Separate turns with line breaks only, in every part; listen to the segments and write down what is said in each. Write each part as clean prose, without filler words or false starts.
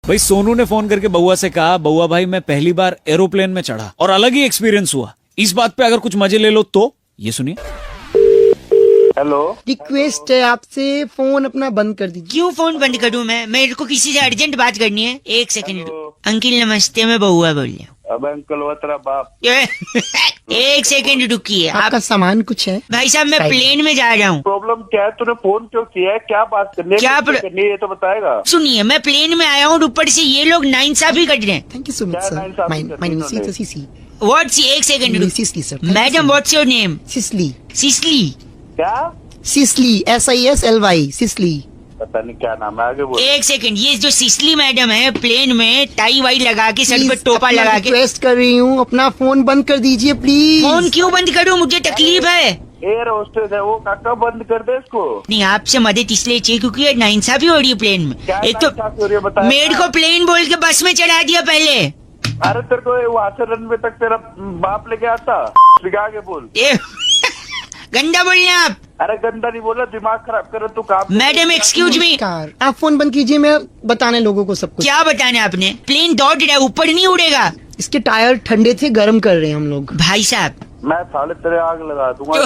भाई सोनू ने फोन करके बउआ से कहा, बउआ भाई मैं पहली बार एरोप्लेन में चढ़ा और अलग ही एक्सपीरियंस हुआ, इस बात पे अगर कुछ मजे ले लो तो। ये सुनिए।
हेलो,
रिक्वेस्ट है आपसे, फोन अपना बंद कर दीजिए।
क्यों फोन बंद करूं मैं? मेरे को किसी से अर्जेंट बात करनी है। एक सेकंड। अंकिल नमस्ते, मैं बउआ बोल रही हूँ।
अब अंकल वो तेरा बाप।
एक सेकंड रुकिए।
आपका सामान कुछ है?
भाई साहब मैं प्लेन में जा रहा हूँ।
प्रॉब्लम क्या है? तूने फोन क्यों किया है? क्या बात करनी है?
क्या
किससे करनी है ये तो बताएगा।
सुनिए, मैं प्लेन में आया हूँ, ऊपर से ये लोग नाइंसाफी कर रहे हैं।
थैंक यू सो मच
क्या
सर।
नाइंसाफी
माय
करनी
नेम
तूने?
Is CC.
व्हाट्स, एक second.
Sisly sir.
Madam what's your name?
Sisly.
Sisly.
क्या?
Sisly, SISLY, Sisly.
पता नहीं क्या नाम है, आगे बोल।
एक सेकंड, ये जो सिसली मैडम है प्लेन में टाई वाई लगा के, सर पे टोपा लगा के।
रिक्वेस्ट कर रही हूँ, अपना फोन बंद कर दीजिए प्लीज।
फोन क्यों बंद करूँ? मुझे तकलीफ है।
एयर होस्टेस है वो, काका बंद कर दे इसको।
नहीं, आपसे मदद इसलिए चाहिए क्योंकि ये नाइंसाफी हो रही है प्लेन में।
क्या
एक तो
नाइंसाफी हो रही है बताया?
मेरे को प्लेन बोल के बस में चढ़ा दिया पहले।
अरे तेरे को वहां से रनवे तक तेरा बाप लेके आता। आगे बोल।
गंदा बोल रहे हैं आप।
अरे गंदा नहीं बोला, दिमाग खराब कर तू काम।
Madam excuse me.
नमस्कार, आप फोन बंद कीजिए, मैं बताने लोगों को सब कुछ।
क्या बताने आपने? प्लेन दौड़ रहा है, ऊपर नहीं उड़ेगा।
इसके टायर ठंडे थे, गर्म कर रहे हैं हम लोग।
भाई साहब
मैं साले तेरे आग लगा दूंगा।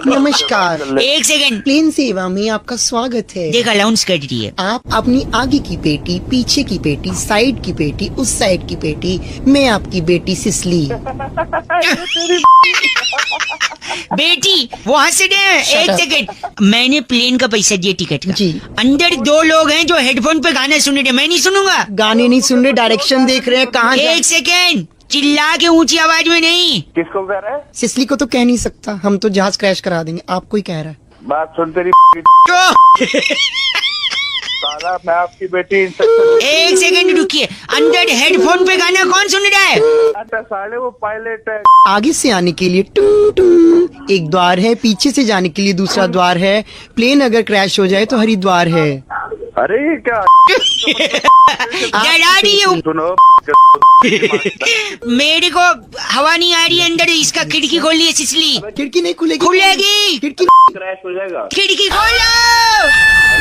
नमस्कार।
एक सेकंड।
प्लेन सेवा में आपका स्वागत है।
देख अलाउंस कर रही है।
आप अपनी आगे की पेटी, पीछे की पेटी, साइड की पेटी, उस साइड की पेटी, मैं आपकी बेटी सिसली।
बेटी वो हंस रहे हैं। एक
up.
सेकंड, मैंने प्लेन का पैसा दिया टिकट का।
जी।
अंदर दो लोग हैं जो हेडफोन पे गाना सुन रहे हैं, मैं नहीं सुनूंगा।
गाने नहीं सुन रहे, डायरेक्शन देख रहे हैं कहाँ
एक सेकंड, चिल्ला के ऊंची आवाज में नहीं।
किसको कह रहा है?
सिसली को तो कह नहीं सकता, हम तो जहाज क्रैश करा देंगे। आपको ही कह रहा है।
बात सुन तेरी।
तो
साला मैं आपकी बेटी इंस्ट्रक्टर।
एक सेकंड रुकिए, अंदर हेडफोन पे गाना कौन सुन रहा है?
अच्छा साले वो पायलट है।
आगे से आने के लिए टुन टुन एक द्वार है, पीछे से जाने के लिए दूसरा द्वार है। प्लेन अगर क्रैश हो जाए तो हरिद्वार है।
अरे ये क्या
डरा रही है।
सुनो।
मेरे को हवा नहीं आ रही है अंदर, इसका खिड़की खोल लिया सिसली।
खिड़की नहीं खुलेगी।
खुलेगी।
खिड़की
क्रैश हो जाएगा।
खिड़की खोलो।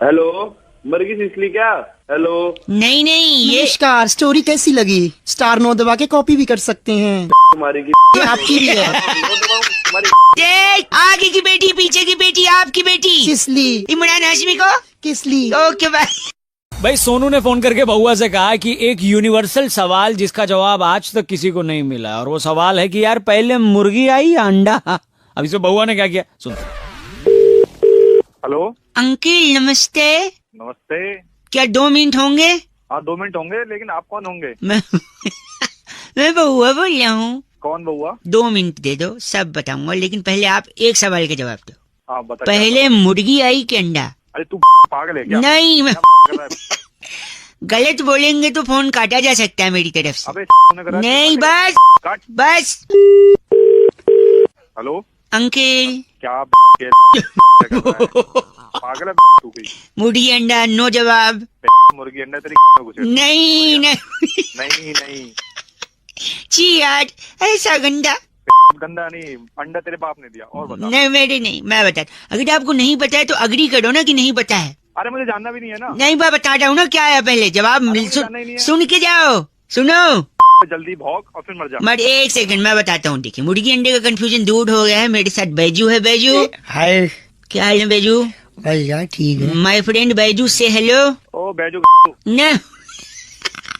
हेलो, मर गई इसलिए क्या? हेलो।
नहीं नहीं, ये
नमस्कार, स्टोरी कैसी लगी? स्टार 9 दबा के कॉपी भी कर सकते हैं।
तुम्हारी
ये आपकी भी है।
देख, आगे की बेटी, पीछे की बेटी, आपकी बेटी
सिसली।
इमरान हाशमी को।
किसली?
Okay bye.
भाई सोनू ने फोन करके बउआ से कहा कि एक यूनिवर्सल सवाल जिसका जवाब आज तक किसी को नहीं मिला, और वो सवाल है कि यार पहले मुर्गी आई या अंडा? अब इसमें बउआ ने क्या किया सुनते।
हेलो।
अंकिल नमस्ते।
नमस्ते।
क्या 2 मिनट होंगे?
हाँ 2 मिनट होंगे, लेकिन आप कौन होंगे?
मैं बउआ बोल रहा हूँ।
कौन बउआ?
2 मिनट दे दो, सब बताऊंगा, लेकिन पहले आप एक सवाल का जवाब दो।
हाँ बता।
पहले मुर्गी आई कि अंडा?
अरे तू पागल है क्या?
नहीं, मैं
कर रहा है?
गलत बोलेंगे तो फोन काटा जा सकता है मेरी तरफ से।
अबे करा
नहीं, बस
काट।
बस।
हेलो।
अंकिल
क्या कर रहा है? पागल है तू भी?
मुर्गी अंडा, नो जवाब।
मुर्गी अंडा तेरी घुसे।
नहीं नहीं,
नहीं नहीं,
छी यार, ऐसा गंदा।
गंदा नहीं, अंडा तेरे बाप ने दिया। और बता।
नहीं मेरे नहीं, मैं बता। अगर आपको नहीं पता है तो अग्री करो ना कि नहीं पता है।
अरे मुझे जानना भी नहीं है ना।
नहीं, मैं बता रहा हूँ ना क्या है, पहले जवाब
मुझे जानना ही नहीं है।
सुन के जाओ। सुनो
जल्दी भौंक और फिर मर जा।
मर, एक सेकंड मैं बताता हूँ। देखिए, मुर्गी अंडे का कंफ्यूजन दूर हो गया है। मेरे साथ बैजू है। बैजू,
हाय।
क्या हाल है बैजू?
भैया ठीक है।
माय फ्रेंड बैजू से हेलो।
ओ बैजू
न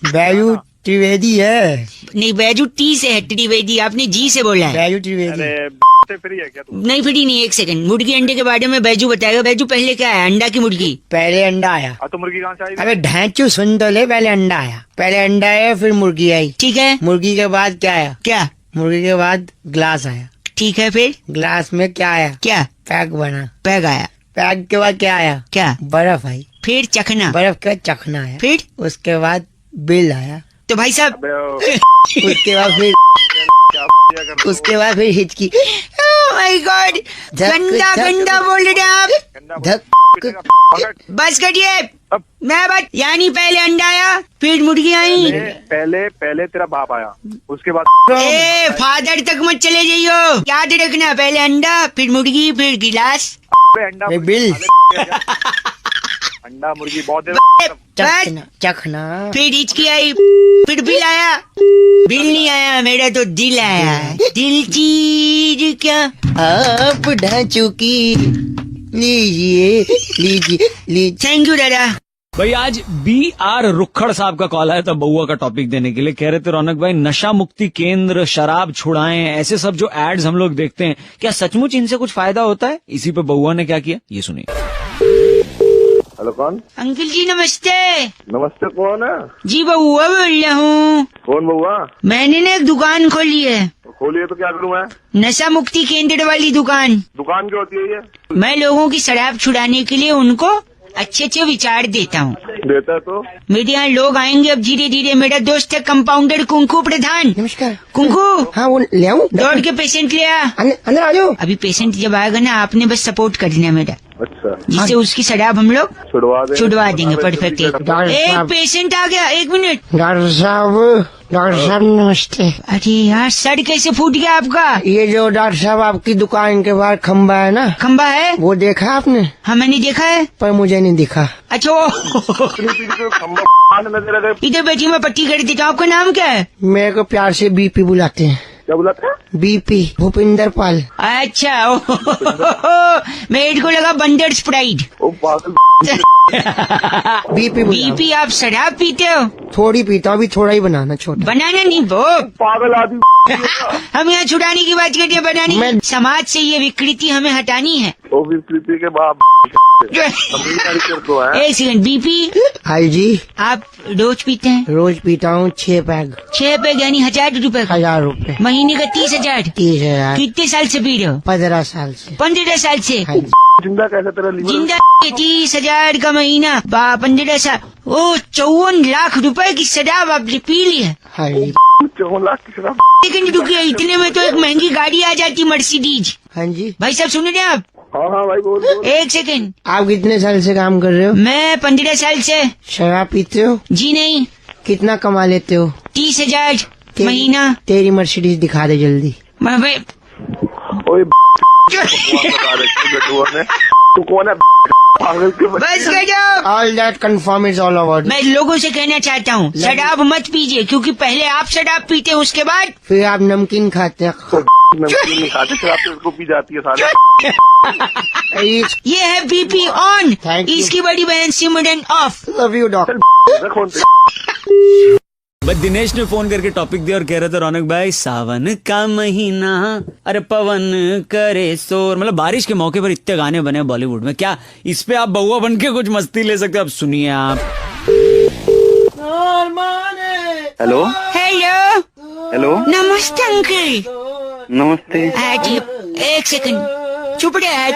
बैजू त्रिवेदी है।
नहीं, बैजू टी से है, त्रिवेदी आपने जी से बोला है।
बैजू त्रिवेदी।
अरे से फ्री है क्या तू?
नहीं फ्री नहीं। एक सेकंड, मुर्गी अंडे के बारे में बैजू बताएगा। बैजू पहले क्या है, अंडा की मुर्गी?
पहले अंडा आया।
तो मुर्गी कहाँ से आई?
अबे ढैंचू सुन तो ले, पहले अंडा आया। पहले अंडा आया, फिर मुर्गी आई।
ठीक है।
मुर्गी के बाद क्या आया?
क्या?
मुर्गी के बाद ग्लास आया।
ठीक है, फिर
ग्लास में क्या आया?
क्या?
पैक बना।
पैग आया।
पैक के बाद क्या आया?
क्या?
बर्फ आई।
फिर चखना।
बर्फ का चखना आया।
फिर
उसके बाद बिल आया।
तो भाई साहब
उसके बाद फिर उसके बाद फिर हिचकी।
माय गॉड, गंदा गंदा बोल रहे हैं आप।
धक।
बस करिए, मैं बात। यानी पहले अंडा आया, फिर मुर्गी आई।
पहले तेरा बाप आया, उसके बाद
ए फादर तक मत चले जाइयो, याद रखना। पहले अंडा, फिर मुर्गी, फिर गिलास।
अंडा
मैं बिल
अंडा मुर्गी बहुत देर
चखना चखना।
फिर हिचकी आई, फिर बिल आया। बिल नहीं आया, मेरा तो दिल आया। दिल चीज क्या
आप ढांचों की लीजिए लीजिए लीजिए।
थैंक यू दादा।
भाई आज BR रुखड़ साहब का कॉल आया था बउआ का टॉपिक देने के लिए। कह रहे थे रौनक भाई नशा मुक्ति केंद्र, शराब छुड़ाएं, ऐसे सब जो एड्स हम लोग देखते हैं, क्या सचमुच इनसे कुछ फायदा होता है? इसी पे बउआ ने क्या किया ये सुनिए।
हेलो कौन?
अंकल जी नमस्ते।
नमस्ते, कौन है?
जी बउआ बोल रहा हूँ।
कौन बउआ?
मैंने ना एक दुकान खोली है,
खोलिए तो क्या करूँ मैं?
नशा मुक्ति केंद्र वाली दुकान।
दुकान क्या होती है ये?
मैं लोगों की शराब छुड़ाने के लिए उनको अच्छे अच्छे विचार देता हूँ।
देता है तो?
मेरे यहाँ लोग आएंगे अब धीरे धीरे। मेरा दोस्त है कंपाउंडर कुंकू प्रधान।
नमस्कार।
कुंकू
हाँ वो ले आऊं?
दौड़ के पेशेंट ले आ।
अंदर आ जाओ।
अभी पेशेंट जब आएगा ना, आपने बस सपोर्ट करना है मेरा,
अच्छा,
जिससे उसकी शराब हम लोग छुड़वा देंगे। परफेक्ट। एक पेशेंट आ गया, 1 मिनट।
डॉक्टर साहब नमस्ते।
अरे यार सर कैसे फूट गया आपका?
ये जो डॉक्टर साहब आपकी दुकान के बाहर खंबा है ना,
खंबा है?
वो देखा आपने?
हाँ मैंने देखा है,
पर मुझे नहीं दिखा।
अच्छा वो इधर बैठी, मैं पट्टी कर देता हूँ। आपका नाम क्या है?
मेरे को प्यार से बीपी बुलाते हैं।
क्या बुलाते हैं?
बीपी, भूपिंदर पाल।
अच्छा मेरे को लगा बंदर स्प्राइट।
ओ पागल
बीपी
बीपी आप शराब पीते हो?
थोड़ी पीता हूँ, अभी थोड़ा ही बनाना छोटा।
बनाना नहीं वो,
पागल आदमी।
हम यहाँ छुड़ाने की बात करते हैं, बनानी।
मैं-
समाज से ये विकृति हमें हटानी है।
ओ विकृति के बाप को है।
एक सेकंड, बीपी
हाई जी,
आप रोज पीते हैं?
रोज पीता हूँ 6 पैग।
6 पे यानी 1000 रुपए का,
1000 रुपए।
महीने का 30,000।
30,000।
कितने साल से पी रहे हो?
15 साल से।
15 साल से।
हाँ जी।
जिंदा कैसे तेरा लीवर?
जिंदा 30,000 का महीना, 15 साल। ओ 54 लाख रुपए की शराब आपने पी ली है।
हाँ जी।
54 लाख की शराब?
लेकिन रुकिए, इतने में तो एक महंगी गाड़ी आ जाती, मर्सिडीज।
हाँ जी।
भाई साहब सुन रहे हैं आप?
हाँ हाँ भाई बोल बोल।
एक सेकंड,
आप कितने साल से काम कर रहे हो?
मैं 15 साल से।
शराब पीते हो?
जी नहीं,
कितना कमा लेते हो?
30,000
तेरी-
महीना।
तेरी मर्सिडीज दिखा दे जल्दी।
मैं भाई
ओए बता रहे गड्ढुआ ने। तू कौन है? पागल के बच्चे।
बस कर जाओ।
All that confirm is all about.
मैं लोगों से कहना चाहता हूँ, शराब मत पीजिए, क्योंकि पहले आप शराब पीते हैं, उसके बाद
फिर आप नमकीन खाते हैं।
नमकीन नहीं खाते, शराब तो उसको पी जाती है सारे।
ये है बीपी ऑन,
Thank you.
इसकी बड़ी बहन सिमरन ऑफ।
Love you doctor.
कौन से?
बस दिनेश ने फोन करके टॉपिक दिया और कह रहे थे रौनक भाई सावन का महीना, अरे पवन करे शोर, मतलब बारिश के मौके पर इतने गाने बने बॉलीवुड में, क्या इस पे आप बउआ बन के कुछ मस्ती ले सकते हो? अब सुनिए आप।
हेलो
हेलो,
हेलो,
नमस्ते अंकल।
नमस्ते।
जी एक सेकंड, चुप रहे।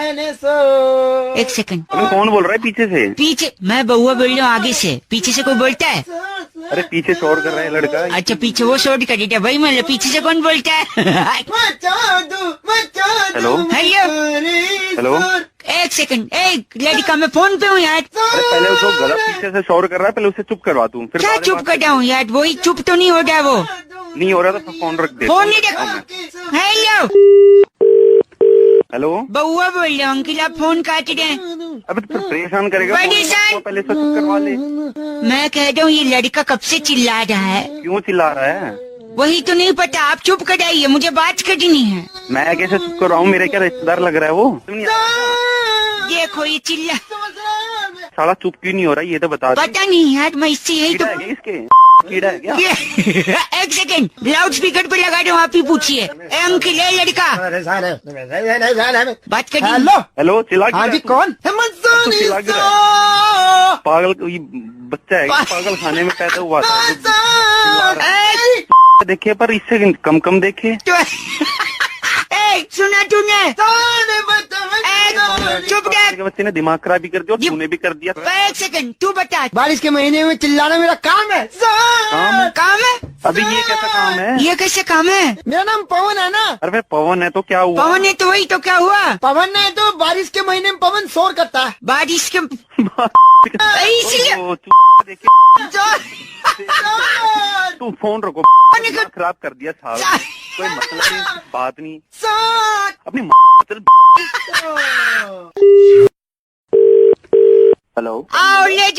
एक सेकंड,
कौन बोल रहा है पीछे से?
पीछे मैं बउआ बोल रहा हूँ, आगे से। पीछे से कोई बोलता है?
अरे पीछे शोर कर रहा है लड़का।
अच्छा पीछे वो शोर कर देता है, वही मतलब पीछे से कौन बोलता है?
Hello
hello,
hello.
एक सेकंड, एक लड़का, मैं फोन पे हूँ यार।
अरे पहले उसको गलत पीछे से शोर कर रहा है, पहले उसे चुप करवा दूं, फिर
क्या
बाद में
चुप
बात
कर रहा हूँ यार? वही चुप तो नहीं हो रहा वो।
नहीं हो रहा तो फोन रख दे।
फोन नहीं रख। हेलो,
हेलो,
बउआ बोल रहा हूँ अंकल, आप फोन काट रहे हैं।
अबे तो फिर परेशान करेगा।
परेशान?
फोन पहले से चुप करवा ले।
मैं कह रहा हूँ ये लड़का कब से चिल्ला रहा है,
क्यों चिल्ला रहा है?
वही तो नहीं पता। आप चुप कराइए, मुझे बात करनी है।
मैं कैसे चुप कर रहा हूँ? मेरे क्या रिश्तेदार लग रहा है वो? तुम नहीं
देखो ये चिल्ला,
साला चुप क्यों नहीं हो रहा, ये तो बता दे।
पता नहीं यार, मैं इससे यही तो।
कीड़ा है क्या इसके? कीड़ा है क्या?
एक सेकंड, लाउड स्पीकर पे लगा रहा हूँ, आप ही पूछिए। ए अंकल, ए लड़का, बात करिए।
हेलो।
हेलो, चिल्ला
हाँ जी,
क्यों?
कौन?
तू चिल्ला क्यों रहा है? पागल, ये बच्चा है क्या? पागल खाने में पैदा हुआ था। देखिए पर इससे कम कम देखे।
सुना तूने? चुप रह।
के बच्चे ने दिमाग खराब भी कर दिया और तूने भी कर दिया।
एक सेकंड, तू बता।
बारिश के महीने में चिल्लाना मेरा काम है।
काम है?
अभी ये कैसा काम है?
ये कैसे काम है?
मेरा नाम पवन है ना।
अरे फिर पवन है तो क्या हुआ?
पवन है तो वही तो, क्या हुआ?
पवन है तो बारिश के महीने में पवन शोर करता है।
बारिश के
इसलिए
इसलिए
देखिए तू फोन रखो, दिमाग खराब कर दिया साहब। कोई मतलब नहीं, बात नहीं, अपनी चल। हेलो
आओ ले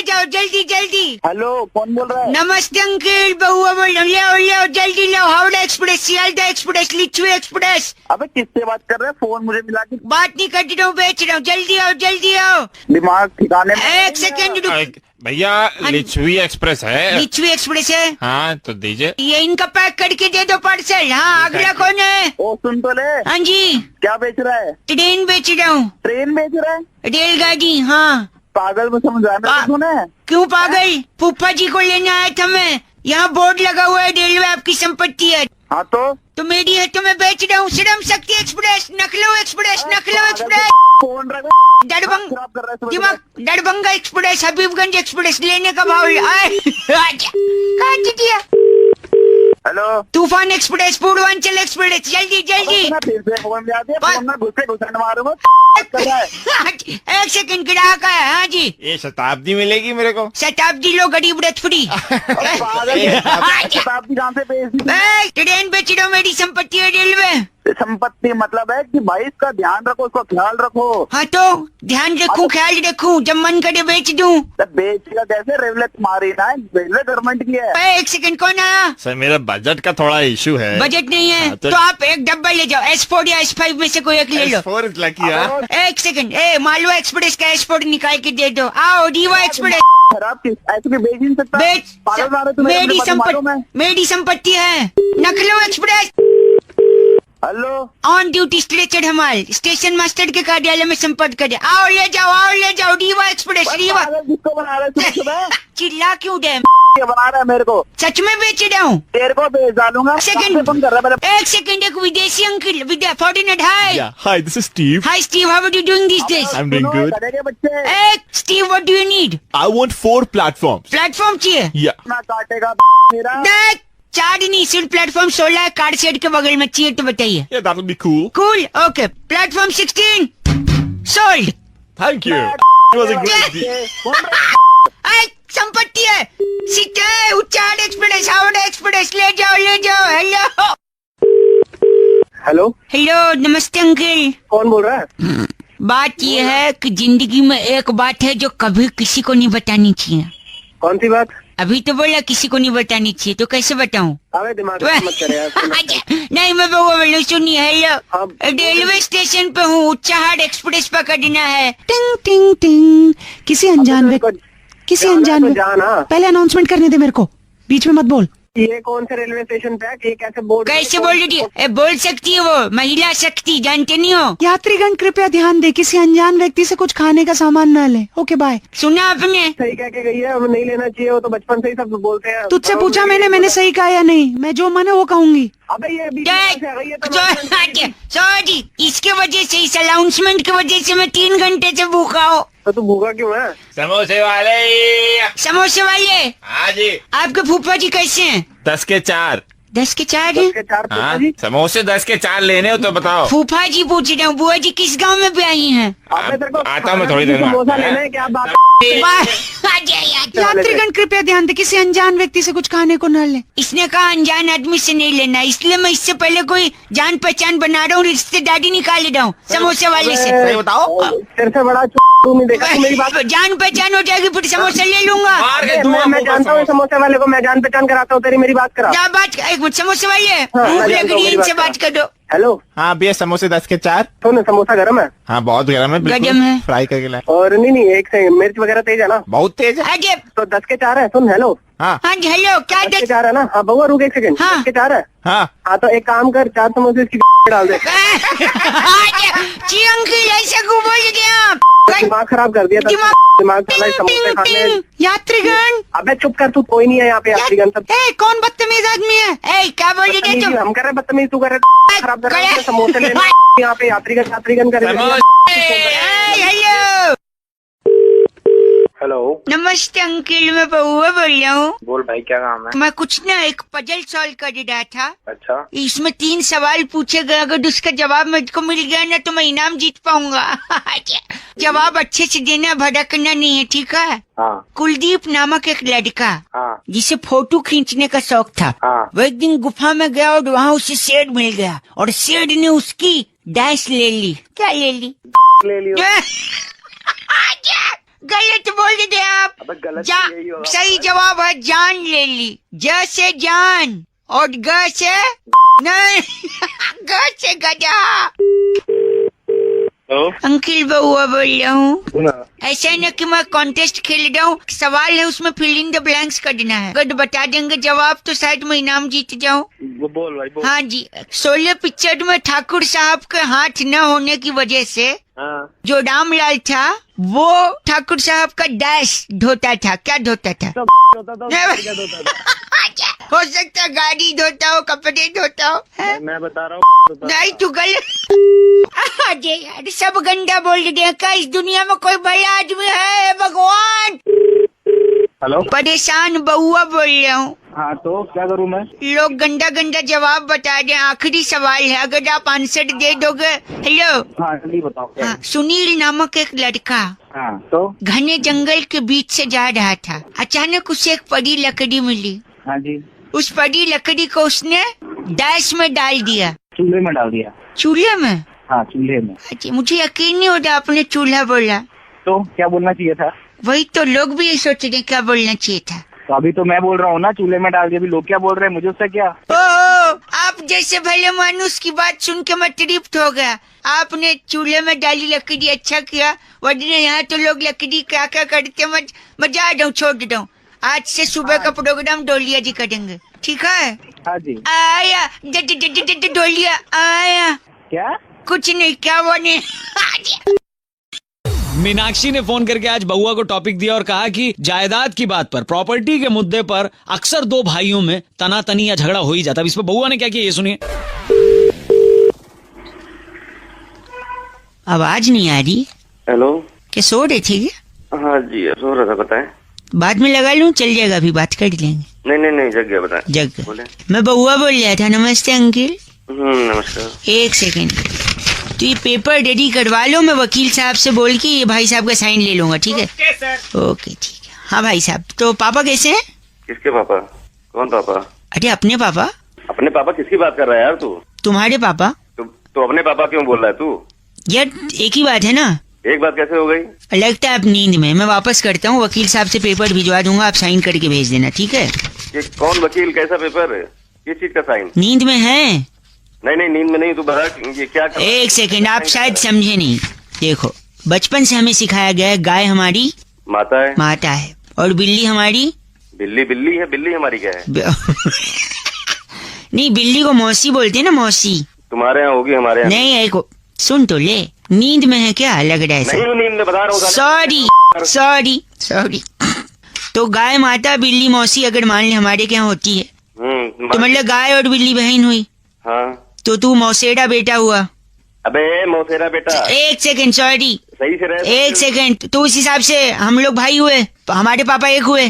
जाओ जल्दी जल्दी।
हेलो, कौन बोल रहा है?
नमस्ते अंकल, बहुआ बोल रहा हूँ। ले जल्दी लो, Howrah express, Sealdah express, Lichchhavi express.
अबे किससे बात कर रहे हैं? फोन मुझे मिला के।
बात नहीं कर रहा हूँ, बेच रहा हूँ। जल्दी आओ।
दिमाग ठिकाने में।
एक सेकंड रुक।
भैया लिच्छवी एक्सप्रेस है।
लिच्छवी एक्सप्रेस है?
हाँ तो दीजिए।
ये इनका पैक करके दे दो पार्सल। हाँ, अगला कौन है?
ओ सुन तो ले,
हाँ जी,
क्या बेच रहा है?
ट्रेन बेच रहा हूँ।
ट्रेन बेच रहा है?
रेलगाड़ी, हाँ।
पागल में समझ रहा है सुना है?
क्यों पागल? फूफा जी को लेने आया था मैं। यहाँ बोर्ड लगा हुआ है, रेलवे आपकी संपत्ति है।
हाँ तो
मेरी है तो मैं बेच रहा हूँ। Shram Shakti express, नखलऊ express, नखलऊ express,
phone रख, खराब कर रहा है
दिमाग, दरभंगा एक्सप्रेस, हबीबगंज एक्सप्रेस। लेने का भाव काट दिया।
हेलो,
तूफान एक्सप्रेस, पूर्वांचल एक्सप्रेस, जल्दी
मारूंगा।
एक सेकंड, ग्राहक है। हाँ जी,
ये शताब्दी मिलेगी मेरे को।
शताब्दी लो, गरीब रथ फ्री।
शताब्दी कहाँ से बेच दी?
ट्रेन बेच रहा हूँ, मेरी संपत्ति है रेलवे।
संपत्ति मतलब है कि भाई इसका ध्यान रखो, उसका ख्याल रखो।
हाँ तो ध्यान रखूं, ख्याल रखूं, जब मन करे बेच दूं।
बेचेगा कैसे? रेलवे तुम्हारी ना, रेलवे गवर्नमेंट की है।
एक सेकंड, कौन आया?
सर मेरा बजट का थोड़ा इशू है।
बजट नहीं है
हाँ,
तो आप एक डब्बा ले जाओ, S4 या S5 में से कोई एक ले लो।
S4 is lucky, हाँ।
एक सेकंड, मालवा एक्सप्रेस का S4 निकाल के दे दो। आओ, रीवा एक्सप्रेस।
खराब किस ऐसे भी बेच नहीं सकता। पागल मारो तुम्हें,
मेरी संपत्ति है। नखलऊ express.
Hello,
on duty stretcher हमारे स्टेशन मास्टर के कार्यालय में संपर्क करें। आओ ले जाओ, रीवा एक्सप्रेस, रीवा।
जिसको बना रहे सुबह
चिल्ला क्यों दे?
बना रहा है मेरे को।
सच में बेच रहा हूँ।
तेरे को बेच डालूंगा।
सेकंड,
फोन कर रहा है मेरे।
एक सेकंड, एक विदेशी अंकल, foreigner. Hi
Hi, this is Steve.
Hi Steve, how are you doing these days?
I'm doing good.
गधे के बच्चे
एक Steve, what do you need?
I want 4 platforms.
Platform चाहिए?
Yeah.
ना काटेगा मेरा।
देख, 4 नहीं, सिर्फ प्लेटफॉर्म 16 है, कार शेड के बगल में चाहिए तो बताइए।
Yeah, that will be cool.
Cool, okay. Platform 16 sold.
Thank you. It was a great deal.
संपत्ति है, सीटे, उच्चार एक्सप्रेस, हावड़ा एक्सप्रेस। ले जाओ।
हेलो,
हेलो, नमस्ते अंकल।
कौन बोल रहा है?
बात ये है कि जिंदगी में एक बात है जो कभी किसी को नहीं बतानी चाहिए।
कौन सी बात?
अभी तो बोला किसी को नहीं बतानी चाहिए, तो कैसे बताऊं?
अबे दिमाग मत करे यार।
नहीं, मैं बोल सुनिए। हेलो,
हाँ।
रेलवे स्टेशन पे हूँ, उच्चाहार एक्सप्रेस पकड़ना है।
टिंग टिंग टिंग। किसी अनजान व्यक्ति
जाना।
पहले अनाउंसमेंट करने दे मेरे को, बीच में मत बोल।
ये कौन से रेलवे स्टेशन पे है? ये कैसे बोल
रही है? बोल सकती है वो, महिला शक्ति, जानते नहीं हो?
यात्रीगण कृपया ध्यान दे, किसी अनजान व्यक्ति से कुछ खाने का सामान न ले। Okay bye.
सुना आपने?
सही कह के गई है, अब नहीं लेना चाहिए। वो तो बचपन से ही सब बोलते हैं।
तुझसे पूछा मैंने सही कहा या नहीं? मैं जो मन है वो कहूंगी।
अबे ये बीच में से आ गई है तो
सॉरी, इसके वजह से, इस अनाउंसमेंट की वजह से मैं 3 घंटे से भूखा हूँ।
तो तू भूखा क्यों है?
समोसे वाले।
समोसे वाले?
हाँ जी।
आपके फूफा जी कैसे हैं?
10 के 4।
10 के 4 है?
के 4
हाँ, समोसे 10 के 4 लेने हो तो बताओ।
फूफा जी पूछ रहे हूँ, बुआ जी किस गांव में ब्याही हैं?
आता हूँ मैं थोड़ी देर में।
समोसा लेना है क्या? बात
यात्रीगण कृपया ध्यान दे, किसी अनजान व्यक्ति से कुछ खाने को न ले।
इसने कहा अनजान आदमी से नहीं लेना, इसलिए मैं इससे पहले कोई जान पहचान बना रहा हूँ, रिश्तेदारी निकाल रहा हूँ समोसे वाले से।
सही बताओ।
तेरे से बड़ा तू नहीं देखा? मेरी बात
जान पहचान हो जाएगी, फिर समोसा ले लूंगा।
मैं जानता हूँ समोसे वाले को, मैं जान पहचान कराता हूँ तेरी। मेरी बात करा।
क्या बात? एक मिनट, समोसे वाले
हाँ,
इनसे बात कर दो।
हेलो,
हाँ भैया, समोसे 10 के 4।
सुन, समोसा गरम है?
हाँ बहुत गर्म है, बिल्कुल
गरम है।
फ्राई करके लाए।
और नहीं, एक से मिर्च वगैरह तेज है ना?
बहुत तेज है।
अरे
तो 10 के 4 है। सुन, हेलो।
हाँ
हाँ जी, हेलो, क्या
10 के 4 है ना? हाँ बउआ, रुक एक सेकंड।
हाँ।
10 के 4 है।
हाँ।
तो एक काम कर, 4 समोसे इसकी डाल दे।
जी अंकल, ऐसा क्यों बोल दिया?
दिमाग खराब कर दिया। दिमाग चला समोसे खाने।
यात्रीगण,
अबे चुप कर, तू कोई नहीं है यहाँ पे। यात्रीगण सब
कौन बदतमीज आदमी है?
क्या बोल रहे थे तुम?
हम कर रहे बदतमीज, तू कर रहे खराब कर रहे हैं। समोसे लेने यहाँ पे यात्रीगण कर रहे हैं।
हेलो,
हेलो,
नमस्ते अंकिल, मैं बउआ बोल रहा हूँ।
बोल भाई, क्या काम है?
मैं कुछ ना एक पजल सॉल्व कर रहा था।
अच्छा,
इसमें 3 सवाल पूछे गए, अगर उसका जवाब मुझको मिल गया ना तो मैं इनाम जीत पाऊंगा। जवाब अच्छे से देना, भड़कना नहीं है, ठीक है?
हाँ
कुलदीप नामक एक लड़का
हाँ
जिसे फोटो खींचने का शौक था,
हाँ।
वो एक दिन गुफा में गया और वहाँ उसे शेर मिल गया और शेर ने उसकी डैश ले ली। क्या ले ली?
ले लियो।
गलत बोल दे आप।
अबे गलत यही होगा।
सही जवाब है जान ले ली। ज से जान और ग से नहीं, ग से गधा।
हेलो,
अंकिल बउआ बोल रहा हूँ।
सुना?
ऐसा है ना कि मैं कॉन्टेस्ट खेल रहा हूँ, सवाल है उसमें फिल इन द ब्लैंक्स करना है, अगर बता देंगे जवाब तो शायद मैं इनाम जीत जाऊँ।
वो बोल भाई, बोल।
हाँ जी, 16 पिक्चर में ठाकुर साहब के हाथ न होने की वजह से
हाँ,
जो रामलाल था वो ठाकुर साहब का डैश धोता था। क्या धोता था?
सब होता था, क्या होता था?
हो सकता है गाड़ी धोता हो, कपड़े धोता हो। हैं?
मैं बता रहा हूँ।
नहीं तू गलत। अरे यार, सब गंदा बोल दिया। क्या इस दुनिया में कोई भला आदमी है? भगवान।
हेलो,
परेशान बउआ बोल रहा हूँ।
हाँ तो क्या करूँ मैं?
लोग गंदा गंदा जवाब बता दे। आखिरी सवाल है, अगर आप आंसर दे दोगे। हेलो।
हाँ जल्दी बताओ क्या
हाँ,
है?
सुनील नामक एक लड़का
हाँ तो
घने जंगल के बीच से जा रहा था। अचानक उसे एक बड़ी लकड़ी मिली।
हाँ जी,
उस बड़ी लकड़ी को उसने डैश में डाल दिया।
चूल्हे में डाल दिया।
चूल्हे में?
हाँ चूल्हे में।
अच्छा, मुझे यकीन नहीं होता आपने चूल्हा बोला।
तो क्या बोलना चाहिए था?
वही तो लोग भी ये सोच रहे क्या बोलना चाहिए था।
तो अभी तो मैं बोल रहा हूँ ना, चूल्हे में डाल दिया। अभी लोग क्या बोल रहे हैं, मुझे उससे क्या?
ओ, आप जैसे भले मानुस की बात सुन के मैं तृप्त हो गया। आपने चूल्हे में डाली लकड़ी, अच्छा किया, वरना यहाँ तो लोग लकड़ी क्या क्या करते। मैं जा रहा हूँ, छोड़ देता हूँ। आज से सुबह का प्रोग्राम डोलिया जी करेंगे, ठीक है?
हाँ जी।
आया डोलिया आया।
क्या?
कुछ नहीं, क्या बने।
मीनाक्षी ने फोन करके आज बउआ को टॉपिक दिया और कहा कि जायदाद की बात पर, प्रॉपर्टी के मुद्दे पर अक्सर 2 भाइयों में तनातनी या झगड़ा हो ही जाता है। इस पर बउआ ने क्या किया, ये सुनिए।
आवाज नहीं आ रही।
हेलो।
क्या सो रहे थे क्या?
हाँ जी, सो रहा था, बताएं।
बाद में लगा लूं, चल जाएगा, अभी बात कर लेंगे।
नहीं जग गया, बताएं।
जग
बोले।
मैं बउआ बोल रहा था। नमस्ते अंकिल।
नमस्कार।
एक सेकेंड, तो ये पेपर रेडी करवा लो, मैं वकील साहब से बोल के ये भाई साहब का साइन ले लूंगा, ठीक है? ओके ठीक है। हाँ भाई साहब, तो पापा कैसे हैं?
किसके पापा? कौन पापा?
अरे अपने पापा।
अपने पापा किसकी बात कर रहा है यार तू?
तुम्हारे पापा।
तो अपने पापा क्यों बोल रहा है तू?
यार एक ही बात है ना।
एक बात कैसे हो गई?
लगता है आप नींद में। मैं वापस करता हूँ, वकील साहब से पेपर भिजवा दूंगा, आप साइन करके भेज देना, ठीक है?
ये कौन वकील, कैसा पेपर, किस चीज का साइन?
नींद में है?
नहीं नींद में नहीं, तू बता ये क्या कर...
एक सेकेंड, आप शायद समझे नहीं। देखो, बचपन से हमें सिखाया गया है, गाय हमारी
माता है,
माता है, और बिल्ली हमारी
बिल्ली है। बिल्ली हमारी क्या है?
नहीं, बिल्ली को मौसी बोलते हैं ना, मौसी।
तुम्हारे यहाँ होगी, हमारे यहाँ
नहीं है को। सुन तो ले, नींद में है क्या? लग रहा है
नहीं हूँ, नींद में बता रहा हूँ।
सॉरी। तो गाय माता, बिल्ली मौसी अगर मान ले हमारे क्या होती है, तो मतलब गाय और बिल्ली बहन हुई।
हाँ,
तो तू मौसेरा बेटा हुआ।
अबे मौसेरा बेटा।
एक सेकेंड, सॉरी,
सही से रहे।
एक सेकेंड। तो उस हिसाब से हम लोग भाई हुए, हमारे पापा एक हुए।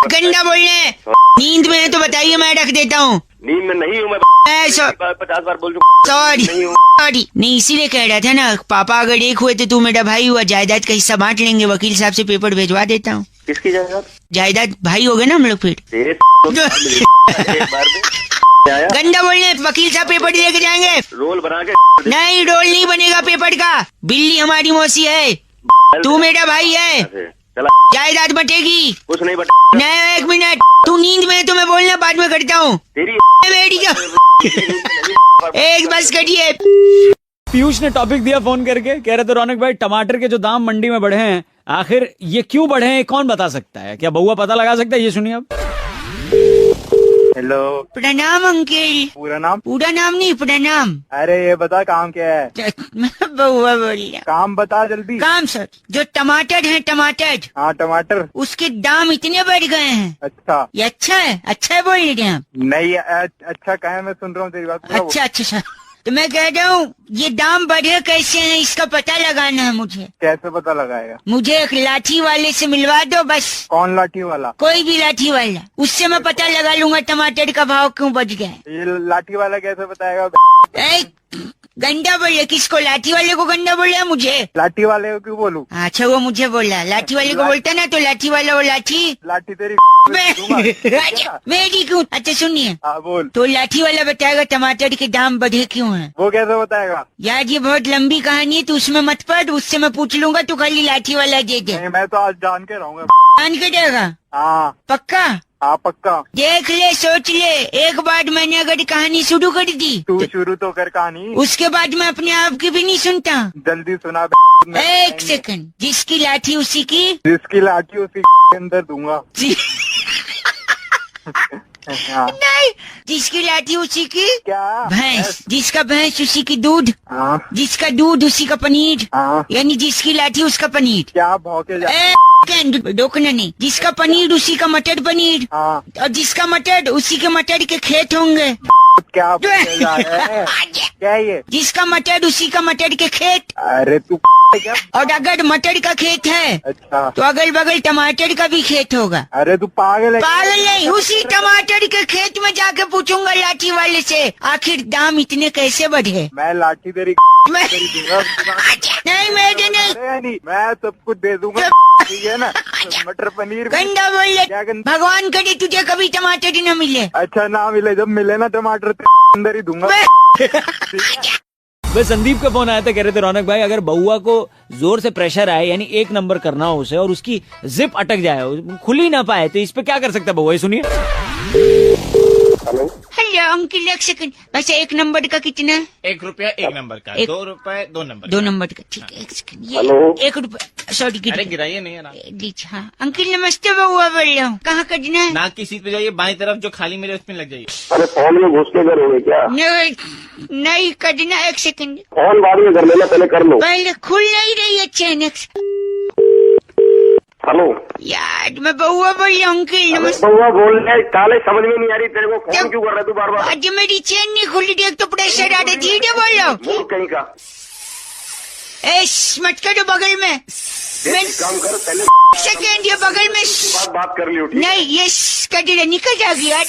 गंदा बोलने। नींद में है तो बताइए, मैं रख देता हूँ।
नींद में नहीं हूँ मैं। 50 बार बोल
सॉरी
नहीं हूँ।
सॉरी, नहीं इसीलिए कह रहा था ना, पापा अगर एक हुए तो तू मेरा भाई हुआ, जायदाद का हिस्सा बांट लेंगे। वकील साहब से पेपर भेजवा देता हूँ।
किसकी जायदाद?
जायदाद भाई हो गए ना हम लोग फिर।
एक बार में
गंदा बोलने। वकील साहब पेपर लेके जाएंगे।
रोल बना के।
नहीं, रोल नहीं बनेगा पेपर का। बिल्ली हमारी मौसी है, तू मेरा भाई है,
चला,
जायदाद बटेगी।
कुछ नहीं
नहीं, एक मिनट, तू नींद में है तो मैं बोलना बाद में करता हूँ।
तेरी
बेटी का एक बस करिए।
पीयूष ने टॉपिक दिया फोन करके, कह रहे थे रौनक भाई टमाटर के जो दाम मंडी में बढ़े हैं, आखिर ये क्यों बढ़े हैं, कौन बता सकता है? क्या बउआ पता लगा सकता है? ये सुनिए अब।
हेलो,
प्रणाम अंकिल।
पूरा नाम?
पूरा नाम नहीं, प्रणाम।
अरे ये बता काम क्या है?
मैं बउआ बोल रहा।
काम बता जल्दी।
काम सर, जो टमाटर है, टमाटर,
हाँ टमाटर,
उसके दाम इतने बढ़ गए हैं।
अच्छा।
ये अच्छा है? अच्छा है बोल रहे हैं आप?
नहीं अच्छा कहे, मैं सुन रहा हूँ तेरी बात। पूरा
अच्छा सर, तो मैं कह रहा हूँ ये दाम बढ़े कैसे हैं इसका पता लगाना है मुझे।
कैसे पता लगाएगा?
मुझे एक लाठी वाले से मिलवा दो बस।
कौन लाठी वाला?
कोई भी लाठी वाला, उससे मैं पता लगा लूंगा टमाटर का भाव क्यों बढ़ गया है।
ये लाठी वाला कैसे बताएगा?
ए, गंदा बोले, किसको? लाठी वाले को गंदा बोला मुझे?
लाठी वाले को क्यों बोलूं?
अच्छा वो मुझे बोला, लाठी वाले को बोलता ना तो लाठी वाला वो लाठी
लाठी तेरी
अच्छा, मेरी क्यों? अच्छा सुनिए,
हाँ बोल।
तो लाठी वाला बताएगा टमाटर के दाम बढ़े क्यों हैं।
वो कैसे बताएगा?
यार ये बहुत लंबी कहानी है, तो उसमें मत पड़, उससे मैं पूछ लूंगा तो खाली लाठी वाला दे दे।
नहीं, मैं तो आज जान के रहूंगा।
जान के देगा?
हाँ
पक्का?
हाँ पक्का।
देख ले, सोच ले, एक बार मैंने अगर कहानी शुरू कर दी
तू शुरू तो कर कहानी,
उसके बाद मैं अपने आप की भी नहीं सुनता।
जल्दी सुना।
एक सेकंड, जिसकी लाठी उसी की,
जिसकी लाठी उसी के अंदर दूंगा। हाँ।
नहीं, जिसकी लाठी उसी की
क्या?
भैंस, जिसका भैंस उसी की दूध,
हाँ
जिसका दूध उसी का पनीर,
हाँ।
यानी जिसकी लाठी उसका पनीर।
क्या भौके जा?
रोकना नहीं, जिसका पनीर उसी का मटर पनीर,
हाँ।
और जिसका मटर उसी के मटर के खेत होंगे।
क्या भौके जा रहा है? क्या ये?
जिसका मटर उसी का मटर के खेत,
अरे तू क्या?
और अगर मटर का खेत है
अच्छा
तो अगल बगल टमाटर का भी खेत होगा।
अरे तू पागल है?
पागल नहीं, उसी टमाटर के खेत में जाके पूछूंगा लाठी वाले से आखिर दाम इतने कैसे बढ़े।
मैं लाठी तेरी
मैं
दूंगा।
नहीं, मैं नहीं,
अरे नहीं, मैं सब कुछ दे दूंगा, ठीक है ना? मटर पनीर भी।
गंदा बोल ले,
क्या गंदा?
भगवान करे तुझे कभी टमाटर ही न मिले।
अच्छा ना मिले, जब मिले ना टमाटर तेरे अंदर ही दूंगा।
बस संदीप का फोन आया था, कह रहे थे रौनक भाई अगर बउआ को जोर से प्रेशर आए यानी 1 नंबर करना हो उसे और उसकी जिप अटक जाए, खुल ही ना पाए, तो इस पे क्या कर सकता है बउआ? सुनिए।
हेलो
हेलो अंकिल, एक सेकंड, वैसे 1 नंबर का कितना है?
1 रुपया 1 नंबर का, 2 रुपए 2 नंबर
2 नंबर का, ठीक है। 1 सेकंड, ये
हेलो?
1 रुपया, सॉरी
अरे गिराइए नहीं है ना,
लीजिए। हाँ अंकिल नमस्ते, बउआ बोल रहा हूँ, कहाँ करना है?
नाक की सीट पे जाइए, बाई तरफ जो खाली मिले उसमें लग जाइए।
अरे फोन में घुस के करोगे क्या?
नहीं करना, 1 सेकंड,
फोन बाद में कर लेना, पहले कर लो।
पहले खुल नहीं रही है चैन।
हेलो
यार मैं बउआ बोल रहा हूँ अंकिल, नमस्ते।
बउआ बोल रहे, काले समझ में नहीं आ रही तेरे को, फोन क्यों कर रहा है तू बार बार?
आज मेरी चैन नहीं खुली, देख तो प्रेशर आ रहा है, धीरे बोल रहा हूँ।
मुंह कहीं का
मत करो बगल में, मैं
काम कर पहले,
सेकेंड ये बगल में
बात कर लियो, ठीक?
नहीं, ये कटी निकल जाएगी यार।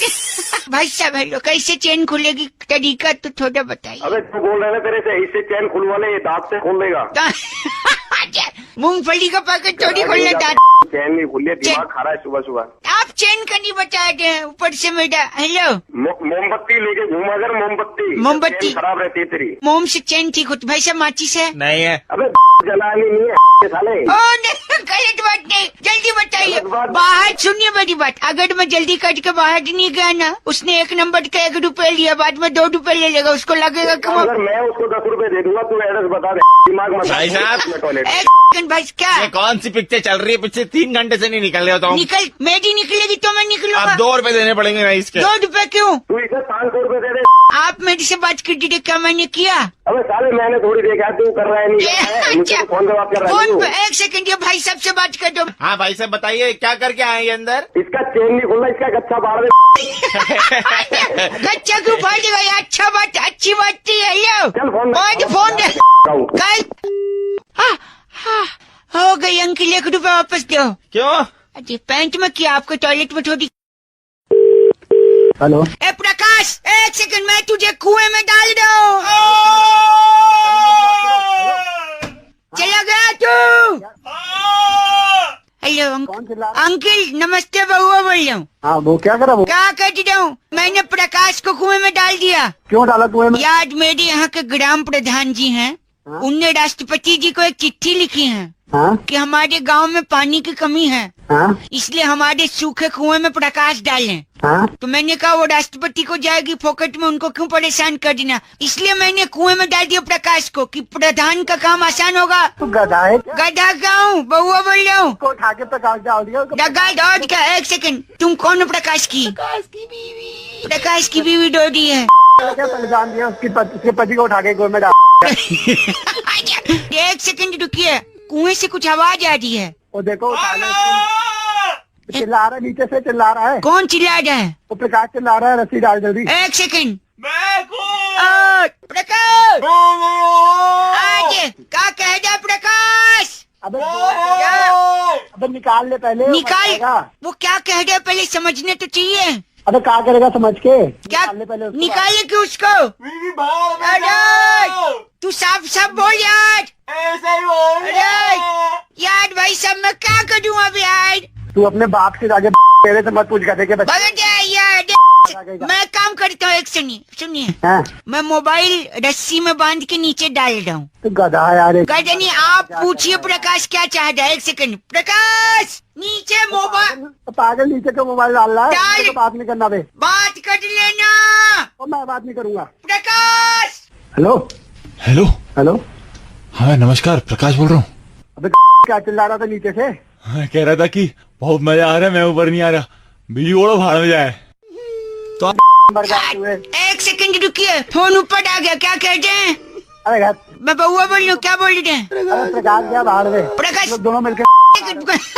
भाई साहब हेलो, कैसे चेन खुलेगी तरीका तो थोड़ा बताइए।
अबे तू बोल रहा है तेरे से, इससे चैन खुलवा ले, ये दांत से खोल देगा।
मूंगफली का पैकेट थोड़ी खोलना था।
चैन नहीं खुली, दिमाग खा रहा है सुबह सुबह।
आप चैन का नहीं बता रहे, ऊपर से मेरा हेलो।
मोमबत्ती लेके घूमा कर, मोमबत्ती चैन खराब रहती है तेरी।
मोम से चैन ठीक होती, भाई साहब माचिस है?
नहीं है।
अबे जलानी नहीं है साले।
ओ नहीं, गलत बात नहीं, जल्दी बताइए।
गलत बात।
बाहर सुनिए मेरी बात, अगर मैं जल्दी कट के बाहर नहीं गया ना, उसने 1 नंबर का 1 रुपया लिया, बाद में 2 रुपए ले लेगा, उसको लगेगा कि वो।
अगर मैं उसको 10 रुपए दे दूंगा, तू एड्रेस बता दे, दिमाग मत
भाई साहब।
टॉयलेट।
एक सेकंड भाई, क्या
ये कौन सी पिक्चर चल रही है? पिछले 3 घंटे से नहीं निकल रहे हो तुम।
निकल, मेरी निकलेगी तो मैं निकलूंगा।
अब 2 रुपए देने पड़ेंगे ना इसके।
2 रुपए क्यों?
तू इसे 500 रुपए दे दे।
आप मेरे से बात कर दी, क्या मैंने किया?
अबे साले मैंने थोड़ी देखा, तू कर रहा है नहीं कर रहा है, मुझसे तो फोन पे बात कर रहा है
फोन
तू।
पे 1 सेकंड, ये भाई साहब से बात कर दो।
हाँ भाई साहब बताइए, क्या करके आए ये अंदर?
इसका चेन नहीं खुलना, इसका गच्छा बाढ़ दे।
गच्चा क्यों फाड़ देगा यार? अच्छा बात, अच्छी बात थी। हेलो
चल फोन
फोन दे। कल हो गई अंकिल, 1 रुपया वापस दो।
क्यों?
अरे पैंट में किया, आपको टॉयलेट में थोड़ी।
हेलो
ए प्रकाश, 1 सेकंड, मैं तुझे कुएं में डाल दूं। चला गया तू? हेलो अंकिल नमस्ते, बउआ बोल रहा हूँ।
हाँ वो क्या करा? वो
क्या कर रहा हूँ? मैंने प्रकाश को कुएं में डाल दिया।
क्यों डाला कुएं में?
याद मेरे यहाँ के ग्राम प्रधान जी हैं, उनने राष्ट्रपति जी को एक चिट्ठी लिखी है
हाँ
कि हमारे गांव में पानी की कमी है,
हाँ
इसलिए हमारे सूखे कुएं में प्रकाश डालें।
हाँ।
तो मैंने कहा वो राष्ट्रपति को जाएगी फोकट में, उनको क्यों परेशान कर देना, इसलिए मैंने कुएं में डाल दिया प्रकाश को कि प्रधान का काम आसान होगा।
तू गधा है क्या?
गधा का हूँ, बउआ बोल रहा हूँ।
को उठा के प्रकाश डाल दिया।
डगा डॉट का। 1 सेकंड, तुम कौन हो? प्रकाश की बीवी। प्रकाश की बीवी डोडी है।
क्या परेशान दिया उसके पति को उठा के कुएं में डाल।
1 सेकंड रुकिए, कुएं से कुछ आवाज आ रही है।
वो देखो उठा ले, चिल्ला रहा है, नीचे से चिल्ला रहा है।
कौन चिल्ला रहा है?
वो प्रकाश चिल्ला रहा है, रस्सी डाल जल्दी।
1 सेकंड, प्रकाश आज क्या कह दे प्रकाश?
अबे
क्या?
अबे निकाल ले पहले।
निकाल। वो क्या कह दे पहले समझने तो चाहिए।
अबे क्या करेगा समझ के?
क्या
निकाल ले पहले उसको।
निकाले क्यों उसको? अरे तू साफ साफ बोल यार। अरे यार भाई साहब मैं क्या करूँ अब यार?
तू अपने बाप से जाके तेरे से मत पूछ गधे के बच्चे।
भगत जाए यार। मैं काम करता हूँ, एक सुनिए
हैं?
मैं मोबाइल रस्सी में बांध के नीचे डाल रहा हूँ।
तू गधा है यार।
गजनी आप पूछिए प्रकाश क्या चाहता है? एक सेकंड प्रकाश नीचे मोबाइल
तो पागल नीचे को मोबाइल डाल रहा है।
डाल।
तेरे को बात नहीं करना बे।
बात कर लेना
और मैं बात नहीं करूंगा।
प्रकाश।
Hello
hello.
हेलो।
हाँ नमस्कार, प्रकाश बोल रहा हूँ।
अबे क्या चिल्ला रहा था नीचे से?
हाँ, कह रहा था कि बहुत मजा आ रहा है, मैं ऊपर नहीं आ रहा। बिजली ओढ़ो भाड़ में जाए।
एक सेकंड रुकिए, फोन ऊपर आ गया। क्या कहते हैं?
अरे घर
मैं बउआ बोल रही हूँ। क्या बोल रहे हैं?
अरे प्रकाश गया बाहर में।
प्रकाश
लोग दोनों मिलके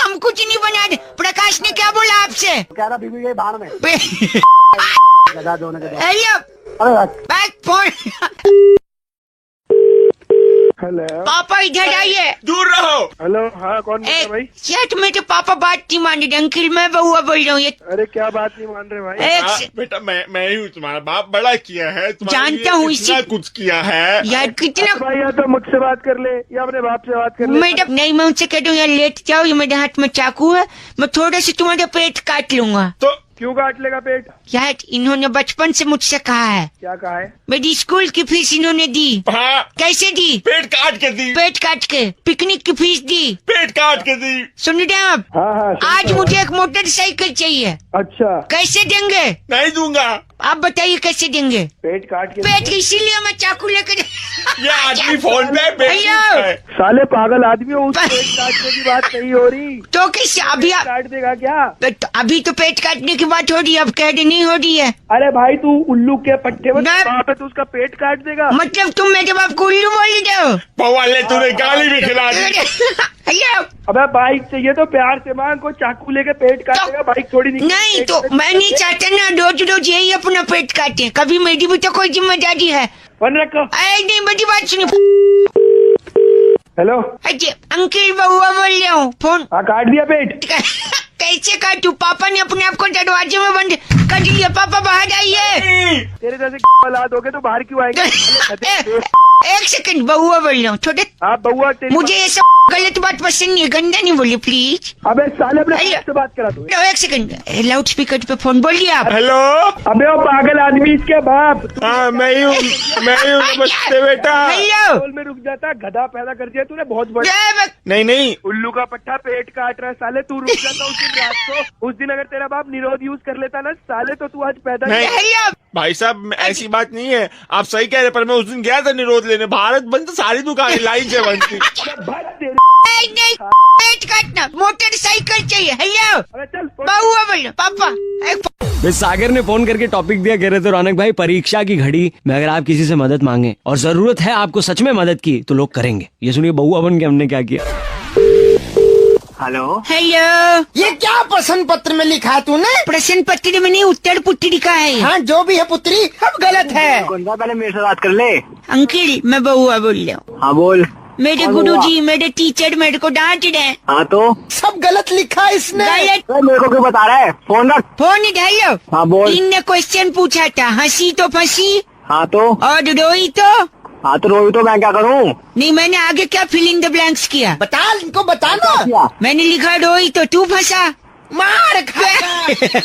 हम कुछ नहीं बना रहे। प्रकाश ने क्या बोला आपसे?
कह रहा बीबी गई बाहर में। गधा दोनों के दोनों।
हेलो
अरे
बैक फोन।
हेलो।
पापा इधर आइए।
दूर रहो।
हेलो। हाँ कौन बोल रहा है भाई?
यार तुम्हें तो पापा बात नहीं मान रहे। अंकिल मैं बउआ बोल रहा हूँ। ये
अरे क्या बात नहीं मान रहे भाई?
एक से-
बेटा मैं ही हूँ, तुम्हारा बाप बड़ा किया है, तुम्हारे
जानता
लिए
हूँ,
इतना
इसी-
कुछ किया है।
यार कितना
भाई या तो मुझसे बात कर ले या अपने बाप से बात कर ले।
मैडम नहीं, मैं उनसे कह दूँ यार लेट जाओ, ये मेरे हाथ में चाकू है, मैं थोड़ा सा तुम्हारा पेट काट लूंगा।
तो
क्यों काट लेगा पेट?
यार इन्होंने बचपन से मुझसे कहा है,
क्या कहा है?
मेरी स्कूल की फीस इन्होंने दी।
हाँ,
कैसे दी?
पेट काट के दी।
पेट काट के। पिकनिक की फीस दी।
पेट काट के दी।
सुन रहे हैं आप?
हाँ हाँ सुनता
आज
हूँ।
मुझे एक मोटरसाइकिल चाहिए।
अच्छा
कैसे देंगे?
नहीं दूंगा।
आप बताइए कैसे देंगे?
पेट काट के
पेट इसीलिए मैं चाकू लेकर
ये आदमी फोन पे पेट
भैया।
पूछता है।
साले पागल आदमी हो, उस पेट काटने की बात नहीं हो रही।
तो कैसे अभी आप
काट देगा क्या?
तो अभी तो पेट काटने की बात हो रही है, अब कह रही नहीं हो रही है।
अरे भाई तू उल्लू के पट्टे में
मैं-
वहाँ पे तू उसका पेट काट देगा।
मतलब तुम मेरे बाप को उल्लू बोल रहे हो?
पवाले तूने गाली भी खिला दी।
भैया
अबे बाइक चाहिए तो प्यार से मांग, को चाकू लेके पेट काट
तो-
देगा। बाइक थोड़ी
नहीं तो मैं नहीं चाहता ना रोज रोज यही अपना पेट काटे। कभी मेरी भी तो कोई जिम्मेदारी है।
बन रखो।
अरे नहीं मेरी बात सुनो।
हेलो।
अजय अंकिल बउआ बोल रहा हूँ। फोन
हाँ काट दिया पेट।
कैसे काटू? पापा ने अपने आप को दरवाजे में बंद कर दिया। पापा बाहर आइए।
तेरे जैसे औलाद हो गए तो बाहर क्यों आएंगे?
एक सेकंड बउआ बोल रहा हूँ। छोटे
हाँ बउआ तेरी।
मुझे ये सब गलत बात पसंद नहीं है। गंदा नहीं बोलिए प्लीज।
अबे साले अपने
अरे-
बाप से बात करा तू।
एक सेकंड लाउड स्पीकर पे फोन बोलिए आप।
हेलो।
अबे वो पागल आदमी इसके बाप।
हाँ मैं ही हूँ नमस्ते बेटा।
हेलो
बोल में रुक जाता, गधा पैदा कर दिया तूने बहुत बड़ा।
नहीं नहीं,
उल्लू का पट्टा पेट काट रहा है साले। तू रुक जाता उस दिन रात को। उस दिन अगर तेरा बाप निरोध यूज कर लेता ना साले तो तू आज पैदा
नहीं।
हेलो
भाई साहब ऐसी बात नहीं है, आप सही कह रहे, पर मैं उस दिन गया था निरोध लेने। भारत बंद तो सारी दुकानें लाइन से बंद थी।
भाग तेरे।
नहीं पेट काटना। मोटरसाइकिल चाहिए। हेलो
अबे चल
बउआ बोलो। पापा
मिस सागर ने फोन करके टॉपिक दिया, कह रहे थे रौनक भाई परीक्षा की घड़ी में अगर आप किसी से मदद मांगे और जरूरत है आपको सच में मदद की तो लोग करेंगे। ये सुनिए बउआ बन के हमने क्या किया।
हेलो।
हेलो
ये क्या प्रश्न पत्र में लिखा है तूने?
प्रश्न पत्र में नहीं उत्तर पुत्री का है।
हाँ जो भी है पुत्री अब गलत है।
कौन सा पहले मेरे से बात कर ले।
अंकिल मैं बउआ बोल रहा हूँ।
हाँ बोल।
मेरे गुरुजी मेरे टीचर मेरे को डांट रहे हैं।
हाँ तो
सब गलत लिखा है इसने।
गलत।
मेरे को क्यों बता रहा है? फोन रख।
Phone hello.
हाँ बोल।
इनने क्वेश्चन पूछा था, हंसी तो फंसी
हाँ तो
और रोई तो
हाँ तो रोई तो मैं क्या करूँ?
नहीं। मैंने आगे क्या फिल इन द ब्लैंक्स किया?
बता इनको बताना।
क्या?
मैंने लिखा रोई तो तू फंसा।
मार खाएगा।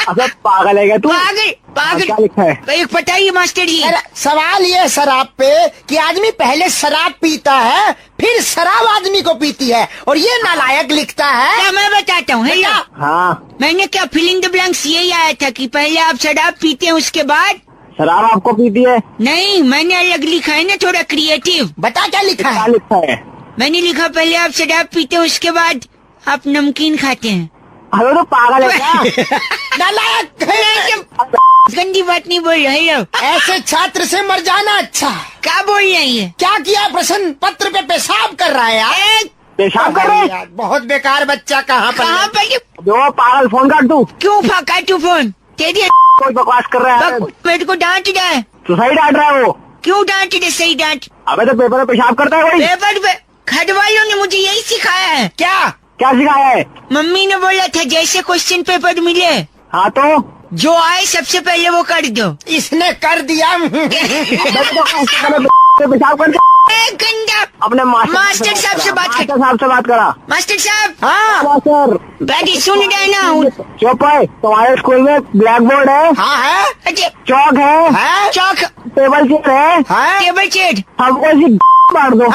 अबे पागल है क्या तू?
पागल
हाँ, क्या
पागल।
लिखा है?
एक बताइए मास्टर जी।
अरे, सवाल ये है शराब पे कि आदमी पहले शराब पीता है फिर शराब आदमी को पीती है और ये नालायक लिखता है।
क्या मैं बताता हूँ। हेलो
हाँ
मैंने क्या फिल इन द ब्लैंक्स यही आया था कि पहले आप शराब पीते हैं उसके बाद।
शराब आपको पीती है?
नहीं मैंने अलग लिखा है ना, थोड़ा क्रिएटिव।
बता क्या लिखा
क्या
है?
लिखा है?
मैंने लिखा पहले आप शराब पीते हैं उसके बाद आप नमकीन खाते हैं।
हेलो तो पागल है क्या?
नालायक है।
गंदी बात नहीं बोल रहे। हेलो
ऐसे छात्र से मर जाना अच्छा।
क्या बोल रहे हैं ये?
क्या किया? प्रश्न पत्र पे पेशाब कर रहा है यार।
पेशाब कर रहे हैं?
यार बहुत बेकार बच्चा। कहाँ
कहाँ
पर?
पर?
जो पागल फोन काट तू।
क्यों फाका तू फोन? तेरी
कोई बकवास कर रहा है।
मेरे को डांट रहा है।
सुसाइड डांट रहा है वो।
क्यों डांट रहे? सही डांट।
अबे तो पेपर में पेशाब करता है कोई?
पेपर पे घर वालों ने मुझे यही सिखाया है।
क्या क्या सिखाया है?
मम्मी ने बोला था जैसे क्वेश्चन पेपर मिले
हाँ तो
जो आए सबसे पहले वो कर दो।
इसने कर दिया।
पेशाब कर
ए, गंदा।
अपने
मास्टर साहब से बात कर।
साहब से बात करा।
मास्टर साहब,
हाँ
मास्टर
बैठी सुन रहे ना?
चुप है। तुम्हारे स्कूल में ब्लैक बोर्ड है?
हाँ है
अरे,
चौक है?
है
चौक,
टेबल चेयर है?
है
टेबल चेयर।
हमको ऐसी मार दो।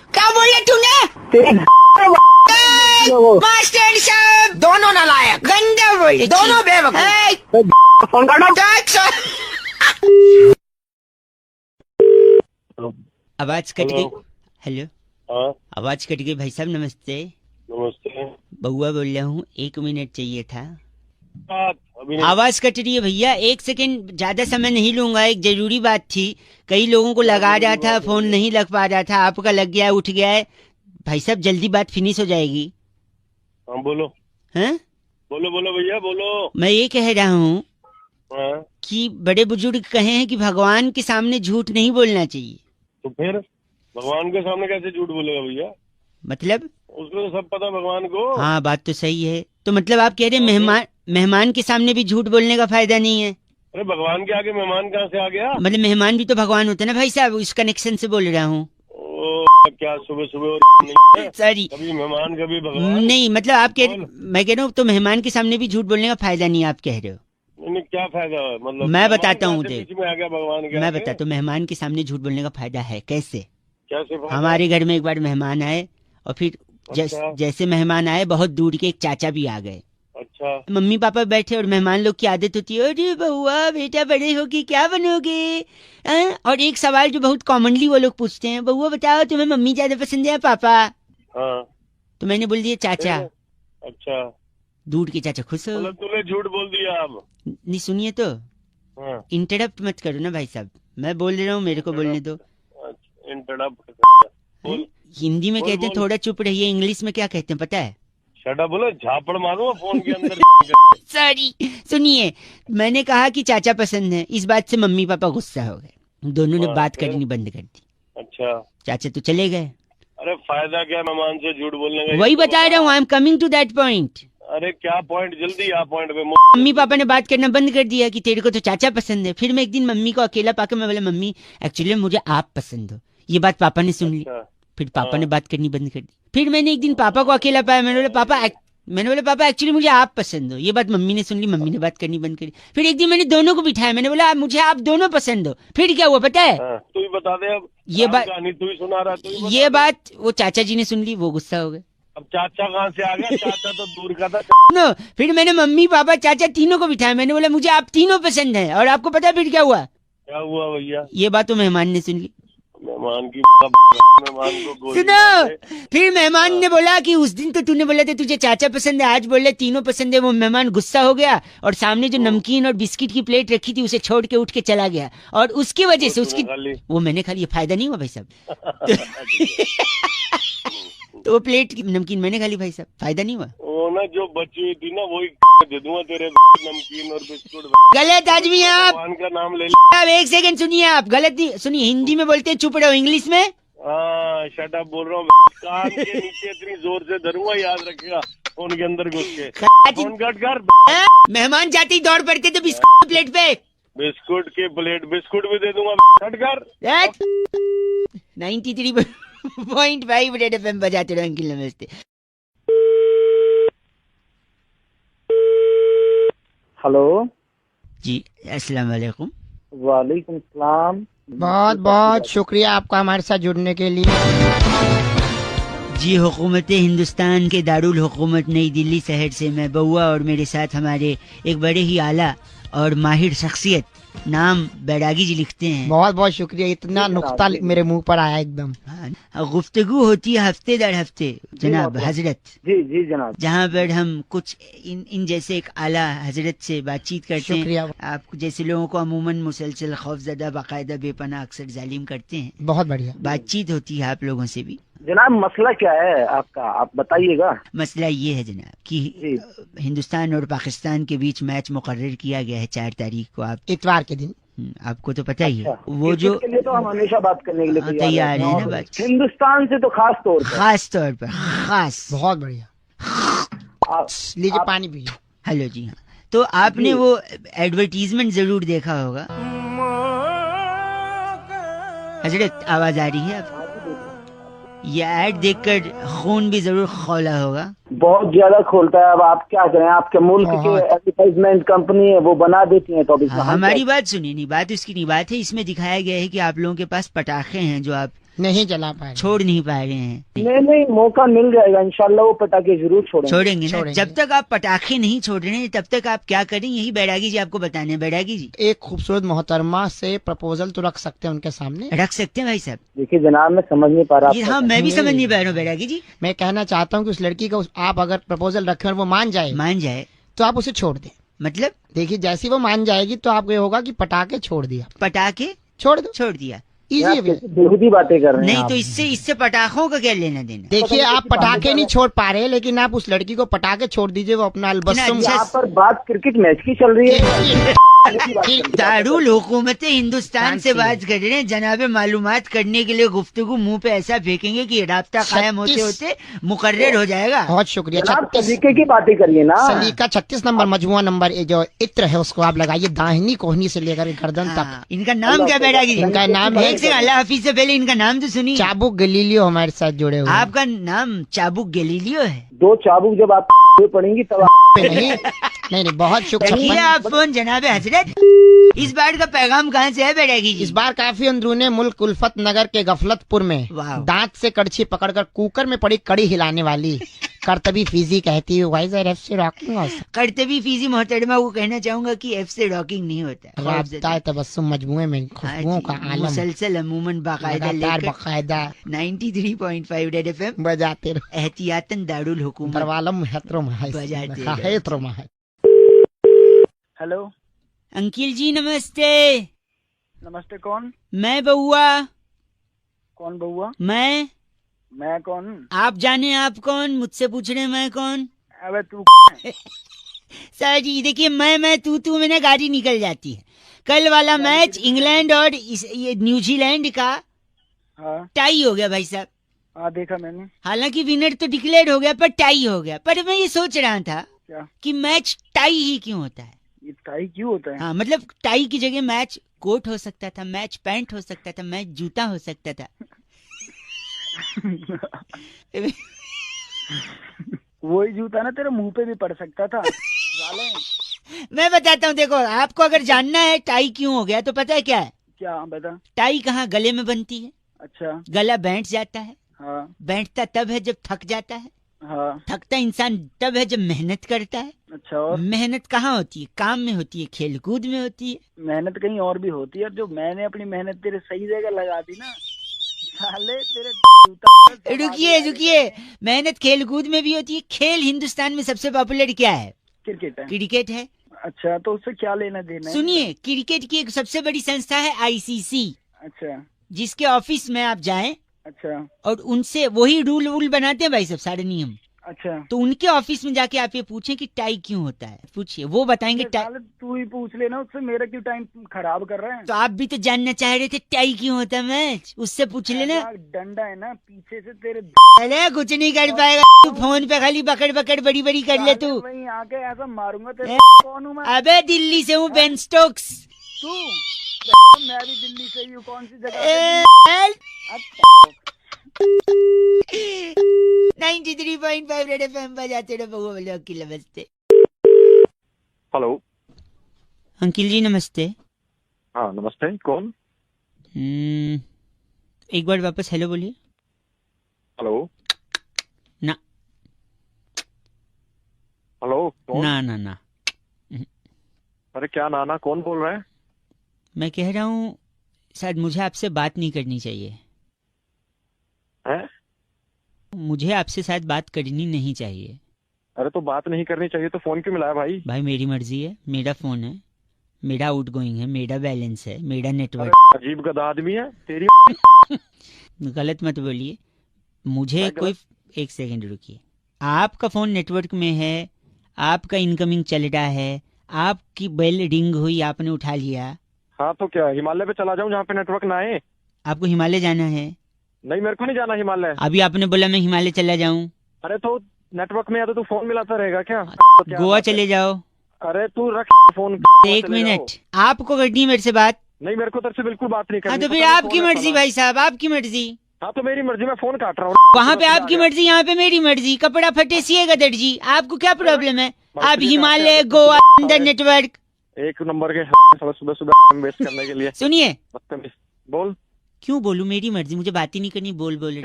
क्या बोले तूने?
तेरी
मास्टर साहब
दोनों नालायक,
गंदा बोले।
दोनों बेवकूफ।
फोन काटो।
आवाज कट गई। हेलो,
हाँ
आवाज कट गई भाई साहब, नमस्ते।
नमस्ते।
बउआ बोल रहा हूँ, 1 मिनट चाहिए था।
अभी नहीं।
आवाज कट रही है भैया, 1 सेकंड, ज्यादा समय नहीं लूंगा, एक जरूरी बात थी। कई लोगों को लगा रहा था, फोन नहीं लग पा रहा था, आपका लग गया, उठ गया है। भाई साहब जल्दी बात फिनिश हो जाएगी।
हाँ बोलो
हैं?
बोलो बोलो भैया बोलो।
मैं ये कह रहा हूँ
हाँ
कि बड़े बुजुर्ग कहे हैं कि भगवान के सामने झूठ नहीं बोलना चाहिए।
तो फिर भगवान के सामने कैसे झूठ बोलेगा भैया?
मतलब?
उसको तो सब पता भगवान को।
हाँ बात तो सही है। तो मतलब आप कह रहे हैं मेहमान के सामने भी झूठ बोलने का फायदा नहीं है?
अरे भगवान के आगे मेहमान कहाँ से आ गया?
मतलब मेहमान भी तो भगवान होते हैं ना भाई साहब, इस कनेक्शन से बोल रहा हूँ।
ओ क्या सुबह सुबह नहीं है?
सॉरी,
कभी मेहमान कभी भगवान।
नहीं मतलब आप मैं कह रहा हूँ तो मेहमान के सामने भी झूठ बोलने का फायदा नहीं है, आप कह रहे हो।
नहीं क्या फायदा है? मतलब
मैं बताता हूँ,
मेहमान
देख
बीच में आ गया भगवान के
मैं
आगे?
बताता हूँ मेहमान के सामने झूठ बोलने का फायदा है। कैसे?
कैसे फायदा?
हमारे घर में एक बार मेहमान आए और फिर
अच्छा।
जैसे मेहमान आए बहुत दूर के एक चाचा भी आ गए।
अच्छा
मम्मी पापा बैठे और मेहमान लोग की आदत होती है, अरे बउआ बेटा बड़े होके क्या बनोगे? और एक सवाल जो बहुत कॉमनली वो लोग पूछते हैं, बउआ बताओ तुम्हें मम्मी ज्यादा पसंद है या पापा?
हाँ
तो मैंने बोल दिया चाचा।
अच्छा
दूर के चाचा खुश हो।
मतलब तूने झूठ बोल दिया अब?
नहीं सुनिए तो,
हाँ
इंटरप्ट मत करो ना भाई साहब, मैं बोल रहा हूँ, मेरे को बोलने दो।
बोल।
हिंदी में
बोल,
कहते हैं
बोल।
थोड़ा चुप रहिए, इंग्लिश में क्या कहते हैं पता है?
शट अप बोलो, झापड़ मारूंगा फोन के अंदर।
सॉरी, सुनिए, मैंने कहा कि चाचा पसंद है, इस बात से मम्मी पापा गुस्सा हो गए, दोनों ने
हाँ,
बात
फिर?
करनी बंद कर दी।
अच्छा
चाचा तो चले गए।
अरे फायदा क्या मेहमान से झूठ बोलने का?
वही
ये तो
बता रहा हूँ, I am coming to that point.
अरे क्या पॉइंट? जल्दी आ पॉइंट पे।
मम्मी पापा ने बात करना बंद कर दिया कि तेरे को तो चाचा पसंद है। फिर मैं एक दिन मम्मी को अकेला पाकर मैं बोला, मम्मी एक्चुअली मुझे आप पसंद हो। ये बात पापा ने सुन ली,
अच्छा,
फिर पापा
हाँ।
ने बात करनी बंद कर दी। फिर मैंने एक दिन पापा को अकेला पाया, मैंने बोला पापा एक्चुअली मुझे आप पसंद हो। ये बात मम्मी ने सुन ली, मम्मी ने बात करनी बंद करी। फिर एक दिन मैंने दोनों को बिठाया, मैंने बोला मुझे आप दोनों पसंद हो। फिर क्या हुआ पता है?
हाँ, तू ही बता दे अब।
ये
काम
बात-
कहानी तू ही सुना रहा, तू ही बता
ये
दे।
बात वो चाचा जी ने सुन ली, वो गुस्सा हो गए।
अब चाचा कहाँ से आ गया? चाचा तो दूर का था।
नो, फिर मैंने मम्मी पापा चाचा तीनों को बिठाया, मैंने बोला मुझे आप तीनों पसंद है। और आपको पता है फिर क्या हुआ?
क्या हुआ भैया?
ये बात तो मेहमान ने सुन ली।
मेहमान की मेहमान को गोली
सुनो,
मार दे।
फिर मेहमान ने बोला कि उस दिन तो तूने बोला था तुझे चाचा पसंद है, आज बोल रहे तीनों पसंद है। वो मेहमान गुस्सा हो गया और सामने जो नमकीन और बिस्किट की प्लेट रखी थी उसे छोड़ के उठ के चला गया। और उसकी वजह से उसकी
तूने खा ली?
वो मैंने खा लिया, फायदा नहीं हुआ भाई साहब। तो वो प्लेट की नमकीन मैंने खा ली भाई साहब, फायदा नहीं हुआ।
वो ना जो बची हुई थी ना वही दे दूंगा तेरे नमकीन और बिस्कुट।
गलत आदमी है आप।
भगवान का नाम ले लिया।
अब एक सेकंड सुनिए, आप गलत नहीं सुनिए, हिंदी में बोलते हैं चुप रहो, इंग्लिश में
हाँ शट अप बोल रहा हूँ। कान के नीचे इतनी जोर से धरूंगा, याद रखेगा। फोन के अंदर घुस के फोन कट कर।
मेहमान जाते ही दौड़ पड़ते तो बिस्कुट की प्लेट पे।
बिस्कुट की प्लेट, बिस्कुट भी दे दूंगा। कट कर।
93.5 रेड एफएम बजाते रहो अंकिल, नमस्ते।
हेलो
जी अस्सलाम वालेकुम।
वालेकुम सलाम।
बहुत बहुत शुक्रिया आपका हमारे साथ जुड़ने के लिए।
जी हुकूमत हिंदुस्तान के दारुल हुकूमत नई दिल्ली शहर से मैं बउआ और मेरे साथ हमारे एक बड़े ही आला और माहिर शख्सियत, नाम बैरागी जी लिखते हैं।
बहुत बहुत शुक्रिया, इतना नुक्ता मेरे मुंह पर आया एकदम।
हाँ, गुफ्तगू होती है हफ्ते दर हफ्ते जनाब हजरत,
जी जी जनाब।
जहाँ पर हम कुछ इन जैसे एक आला हजरत से बातचीत करते हैं।
शुक्रिया।
आप जैसे लोगों को अमूमन मुसलसल खौफजदा बाकायदा बेपनाह अक्सर जालिम करते हैं।
बहुत बढ़िया।
बातचीत होती है आप लोगों से भी।
जनाब मसला क्या है आपका, आप बताइएगा।
मसला ये है जनाब कि हिंदुस्तान और पाकिस्तान के बीच मैच मुकर्रर किया गया है 4 तारीख को। आप
इतवार के दिन।
आपको तो पता ही है
अच्छा,
वो जो
के लिए तो हम हमेशा बात करने के लिए
तैयार है ना
और
बात
हिंदुस्तान से तो खास तौर पर
खास तौर पर खास
बहुत बढ़िया। लीजिए पानी पीजिए।
हेलो जी हाँ। तो आपने वो एडवर्टीजमेंट जरूर देखा होगा। हजरत आवाज आ रही है आपको? ये ऐड देखकर खून भी जरूर खौला होगा।
बहुत ज्यादा खोलता है। अब आप क्या करें, आपके मुल्क के एडवर्टाइजमेंट कंपनी है वो बना देती है, तो अब इसमें हम
हमारी बात सुनिए, नहीं बात उसकी नहीं बात है। इसमें दिखाया गया है कि आप लोगों के पास पटाखे हैं जो आप
नहीं जला पाए,
छोड़ नहीं पा रहे हैं।
नहीं मौका मिल जाएगा इंशाल्लाह, वो पटाखे जरूर
छोड़ेंगे ना।
छोड़ेंगे।
जब तक आप पटाखे नहीं छोड़ रहे हैं तब तक आप क्या करें, यही बैरागी जी आपको बताने हैं। बैरागी जी
एक खूबसूरत मोहतरमा से प्रपोजल तो रख सकते हैं उनके सामने।
रख सकते हैं भाई साहब।
देखिए जनाब, मैं समझ नहीं पा रहा
ये
आपका
हाँ मैं भी
नहीं,
समझ नहीं पा रहा हूँ बैरागी जी।
मैं कहना चाहता हूँ कि उस लड़की का आप अगर प्रपोजल रखें और वो मान जाए
मान जाए
तो आप उसे छोड़ दें।
मतलब
देखिए जैसी वो मान जाएगी तो आपको ये होगा कि पटाखे छोड़ दिया,
पटाखे
छोड़ दो,
छोड़ दिया।
इजी
आप
है।
कैसी बेहूदी बातें कर रहे हैं
नहीं
आप।
तो इससे पटाखों का क्या लेना देना।
देखिए आप पटाखे नहीं छोड़ पा रहे, लेकिन आप उस लड़की को पटाखे छोड़ दीजिए, वो अपना अलबस्सुम
अच्छा
यहाँ पर बात क्रिकेट मैच की चल रही है।
दारुल हुकूमत हिंदुस्तान से बात कर रहे हैं। जनाबे मालूमात करने के लिए गुफ्तगू मुंह पे ऐसा फेंकेंगे कि राब्ता कायम होते होते मुकर्रर हो जाएगा।
बहुत शुक्रिया।
आप तरीके की बातें करिए ना।
सलीका 36 नंबर मजमुआ नंबर ये जो इत्र है उसको आप लगाइए दाहिनी कोहनी से लेकर गर्दन तक।
हाँ, इनका नाम क्या बैरागी जी?
इनका नाम है
एक से अल्लाह हाफिज से पहले इनका नाम तो सुनिए।
चाबुक गलीलियो हमारे साथ जुड़े हुए हैं।
आपका नाम चाबुक गलीलियो है?
2 चाबुक जब आप पड़ेंगी तब
पे नहीं बहुत
रखिए
शुक्रिया।
आप फोन जनाबे हजरत। इस बार का पैगाम कहाँ से है बैरागी जी?
इस बार काफी अंदरूने मुल्क उल्फत नगर के गफलतपुर में
वाह।
दांत से कड़छी पकड़कर कुकर में पड़ी कड़ी हिलाने वाली करतबी फीजी कहती है वाइज एफ से रॉकिंग
करतबी फीजी मोहतरमा को कहना चाहूंगा कि एफ से रॉकिंग नहीं होता।
राब्ता तबस्सुम मजमुए में खुशबुओं का आलम
मुसलसल अमूमन बाकायदा
लगातार
लेकर
बाकायदा
93.5 रेड एफएम
बजाते रहो।
एहतियातन दारुल हुकूमत
दरवालम हैत्रोम
बजाते रहो।
है।
हेलो
अंकिल जी नमस्ते।
नमस्ते, कौन
मैं बउआ।
कौन बउआ? मैं कौन?
आप जाने आप कौन, मुझसे पूछ रहे मैं कौन।
अबे तू
सर जी देखिए मैं तू में ना गाड़ी निकल जाती है। कल वाला मैच इंग्लैंड और ये न्यूजीलैंड का
हाँ
टाई हो गया भाई साहब।
हाँ देखा मैंने।
हालांकि विनर तो डिक्लेयर हो गया पर टाई हो गया। पर मैं ये सोच रहा था
क्या
कि मैच टाई ही क्यों होता है।
ये टाई क्यों होता है?
हाँ मतलब टाई की जगह मैच कोट हो सकता था, मैच पैंट हो सकता था, मैच जूता हो सकता था।
वही जूता ना तेरे मुंह पे भी पड़ सकता था। साले
मैं बताता हूँ, देखो आपको अगर जानना है टाई क्यों हो गया तो पता है क्या है।
क्या बता।
टाई कहाँ गले में बनती है।
अच्छा
गला बैठ जाता है।
हाँ
बैठता तब है जब थक जाता है।
हाँ
थकता इंसान तब है जब मेहनत करता है।
अच्छा, और
मेहनत कहाँ होती है? काम में होती है, खेल कूद में होती है।
मेहनत कहीं और भी होती है। जो मैंने अपनी मेहनत तेरे सही जगह लगा दी ना, साले तेरे जूता
रुकिए मेहनत खेल कूद में भी होती है। खेल हिंदुस्तान में सबसे पॉपुलर क्या है?
क्रिकेट है।
क्रिकेट है।
अच्छा, तो उससे क्या लेना देना है?
सुनिए क्रिकेट की एक सबसे बड़ी संस्था है आईसीसी,
अच्छा
जिसके ऑफिस में आप जाएं
अच्छा
और उनसे वही रूल बनाते हैं भाई सब सारे नियम।
अच्छा,
तो उनके ऑफिस में जाके आप ये पूछें कि टाई क्यों होता है, पूछिए वो बताएंगे टाई।
साले तू ही पूछ लेना उससे, मेरा क्यों टाइम खराब कर रहे हैं?
तो आप भी तो जानना चाह रहे थे टाई क्यों होता है मैच, उससे पूछ लेना।
ऐसा डंडा है ना पीछे से तेरे
अरे कुछ नहीं कर पाएगा तू, फोन पे खाली बकड़ बड़ी बड़ी कर ले तू।
वहीं आके ऐसा मारूंगा तेरे।
ए,
कौन हूँ मैं?
अबे दिल्ली से हूँ, बेन स्टोक्स।
तू मैं भी दिल्ली से ही हूँ। कौन सी जगह
ए,
पे? अच्छा,
93.5 रेड एफएम बजाते रहो बउआ बोले अंकिल नमस्ते।
हेलो।
अंकिल जी नमस्ते।
हाँ नमस्ते, कौन?
एक बार वापस हेलो बोलिए।
हेलो
ना
हेलो कौन?
ना
अरे क्या नाना, कौन बोल रहा है?
मैं कह रहा हूँ शायद मुझे आपसे बात नहीं करनी चाहिए।
हैं?
मुझे आपसे शायद बात करनी नहीं चाहिए।
अरे तो बात नहीं करनी चाहिए तो फोन क्यों मिलाया भाई?
भाई मेरी मर्जी है, मेरा फोन है, मेरा आउटगोइंग है, मेरा बैलेंस है, मेरा नेटवर्क।
अजीब गधा आदमी है तेरी।
गलत मत बोलिए मुझे
मैं
कोई। एक सेकंड रुकिए, आपका फोन नेटवर्क में है, आपका इनकमिंग चल रहा है, आपकी बेल रिंग हुई, आपने उठा लिया,
हाँ तो क्या हिमालय पे चला जाऊँ जहाँ पे नेटवर्क ना आए?
आपको हिमालय जाना है?
नहीं मेरे को नहीं जाना हिमालय।
अभी आपने बोला मैं हिमालय चला जाऊं।
अरे तो नेटवर्क में या तो तू फोन मिलाता रहेगा क्या?
गोवा चले जाओ।
अरे तू रख फोन।
एक मिनट, आपको करनी है मेरे से बात?
नहीं मेरे को तेरे से बिल्कुल बात नहीं
हाँ
करनी।
तो फिर आपकी मर्जी भाई साहब, आपकी मर्जी।
हाँ तो मेरी मर्जी, मैं फोन काट रहा हूँ।
वहाँ पे आपकी मर्जी, यहाँ पे मेरी मर्जी। कपड़ा फटे सिएगा दर्जी, आपको क्या प्रॉब्लम है? आप हिमालय, गोवा, अंदर नेटवर्क।
एक नंबर के सुबह सुबह वेस्ट करने के लिए।
सुनिए,
बोल।
क्यों बोलूं? मेरी मर्जी, मुझे बात ही नहीं करनी। बोल रहे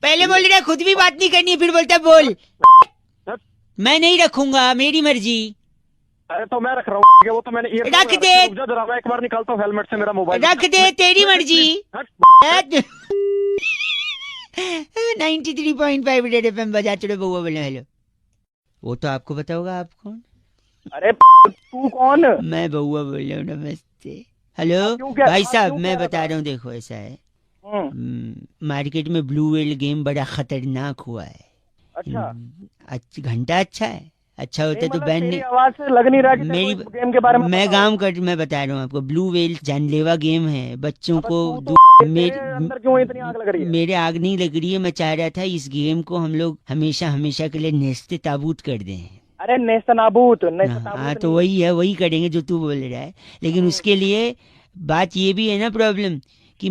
पहले बोल रहा खुद भी बात नहीं करनी, फिर बोलता बोल। मैं नहीं रखूंगा, मेरी मर्जी।
अरे तो मैं रख रहा हूँ। वो तो मैंने
रख दे।
जरा मैं एक बार निकालता हूँ हेलमेट से मेरा मोबाइल।
रख दे, तेरी मर्जी। 93.5 रेड एफएम बजा चढ़ो बउआ बोले हेलो। वो तो आपको पता होगा आप कौन।
अरे तू कौन?
मैं बउआ बोल रहा हूँ, नमस्ते। हेलो भाई साहब, मैं बता रहा हूँ, देखो ऐसा है, मार्केट में ब्लू व्हेल गेम बड़ा खतरनाक हुआ है।
अच्छा,
घंटा अच्छा है, अच्छा होता है तो बैन नहीं।
आवाज से लग नहीं रहा कि
मेरी
गेम के बारे में
मैं बता रहा हूँ आपको, ब्लू व्हेल जानलेवा गेम है बच्चों को।
अंदर क्यों इतनी आग लग रही है?
मेरे आग नहीं लग रही है, मैं चाह रहा था इस गेम को हम लोग हमेशा हमेशा के लिए नेस्ते ताबूत कर दें।
अरे नेस्तनाबूत
हाँ तो वही है, वही करेंगे जो तू बोल रहा है। लेकिन उसके लिए बात ये भी है ना प्रॉब्लम कि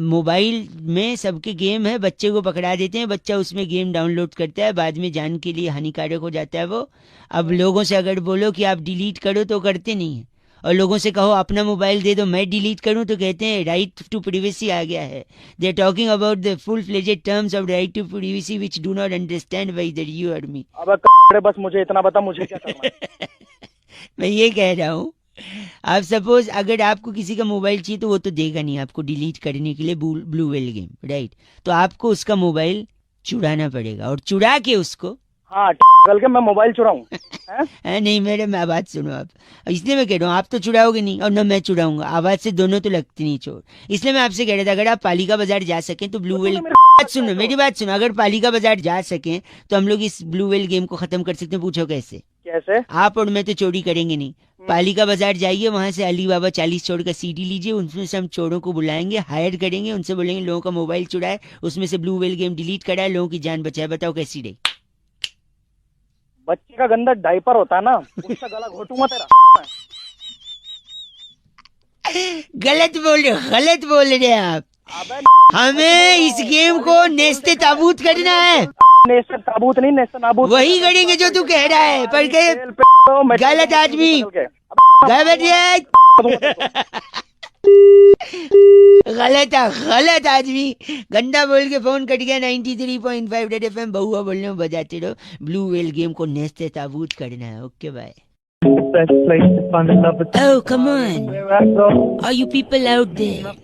मोबाइल में सबके गेम है, बच्चे को पकड़ा देते हैं, बच्चा उसमें गेम डाउनलोड करता है, बाद में जान के लिए हानिकारक हो जाता है वो। अब लोगों से अगर बोलो कि आप डिलीट करो तो करते नहीं है, और लोगों से कहो अपना मोबाइल दे दो मैं डिलीट करूं तो कहते हैं राइट टू प्राइवेसी आ गया है। They are talking about the full fledged terms of right to privacy which do not understand whether you और मी।
अब बस मुझे इतना बता, मुझे क्या करना है?
मैं ये कह रहा हूँ, आप सपोज अगर आपको किसी का मोबाइल चाहिए तो वो तो देगा नहीं आपको डिलीट करने के लिए ब्लू व्हेल गेम, राइट? तो आपको उसका मोबाइल चुराना पड़ेगा, और चुरा के उसको
कल के मैं मोबाइल चुराऊं?
नहीं मेरे, मैं बात सुनो आप, इसलिए मैं कह रहा हूँ आप तो चुराओगे नहीं और न मैं चुराऊंगा, आवाज से दोनों तो लगती नहीं चोर। इसलिए मैं आपसे कह रहा था अगर आप पालिका बाजार जा सकें तो ब्लू व्हेल, बात सुनो मेरी बात सुनो, अगर पालिका बाजार जा सकें तो हम लोग इस ब्लू व्हेल गेम को खत्म कर सकते हैं। पूछो कैसे?
कैसे?
आप और मैं तो चोरी करेंगे नहीं, पालिका बाजार जाइए, वहां से अली बाबा 40 चोर का सीडी लीजिए, उनमें से हम चोरों को बुलाएंगे, हायर करेंगे, उनसे बोलेंगे लोगों का मोबाइल चुराए, उसमें से ब्लू व्हेल गेम डिलीट कराए, लोगों की जान बचाए। बताओ कैसी रही?
बच्चे का गंदा डायपर होता है ना, उसका गला घोटूंगा तेरा।
गलत बोल रहे हैं आप। हमें इस गेम को नेस्ते ताबूत करना है।
नेस्ते ताबूत नहीं, नेस्ते नाबूत
वही करेंगे जो तू कह रहा है, पर के गलत आदमी, गलत आदमी, गंदा बोल के फोन कट गया। 93.5 रेड एफएम बहुआ बोलने में बजाते रहो, ब्लू व्हेल गेम को नेस्ते ताबूत करना है। Okay bye. Oh, come on. Are you people out there?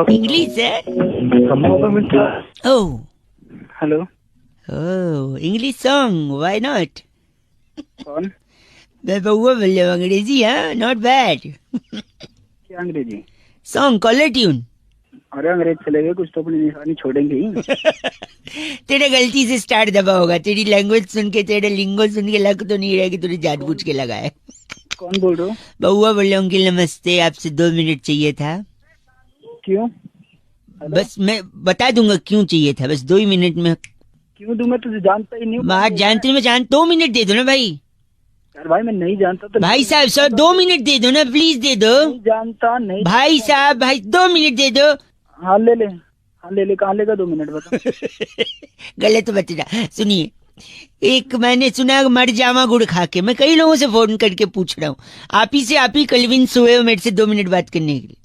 English, eh? Oh.
Hello.
Oh, English song. Why not?
कौन?
मैं बहुआ बोल रहा हूँ, अंग्रेजी। हाँ, नॉट बैड।
क्या अंग्रेजी?
Song caller tune.
अरे अंग्रेज चले गए, कुछ तो अपनी निशानी छोड़ेंगे ही।
तेरे गलती से स्टार्ट दबा होगा, तेरी लैंग्वेज सुन के, तेरे लिंगो सुन के लग तो नहीं रहा कि तूने जानबूझ के लगाया।
कौन बोल रहे हो?
बहुआ बोल रहा हूँ अंकिल नमस्ते, आपसे 2 मिनट चाहिए था।
क्यों?
बस मैं बता दूंगा क्यों चाहिए था, बस 2 ही मिनट में।
क्यों दूं? मैं तुझे जानता ही नहीं हूँ।
बात जानते मैं 2 मिनट दे दो ना भाई।
यार भाई मैं नहीं जानता तो
भाई साहब सर 2 मिनट दे दो ना, प्लीज दे दो।
नहीं जानता नहीं
भाई साहब, भाई 2 मिनट दे दो।
हाँ ले ले, कहाँ लेगा? 2 मिनट बता।
गलत बता रहा। सुनिए, एक मैंने सुना मर जावा गुड़ खा के, मैं कई लोगों से फोन करके पूछ रहा हूँ, आप ही कलविन सोए हो मेरे से 2 मिनट बात करने के लिए।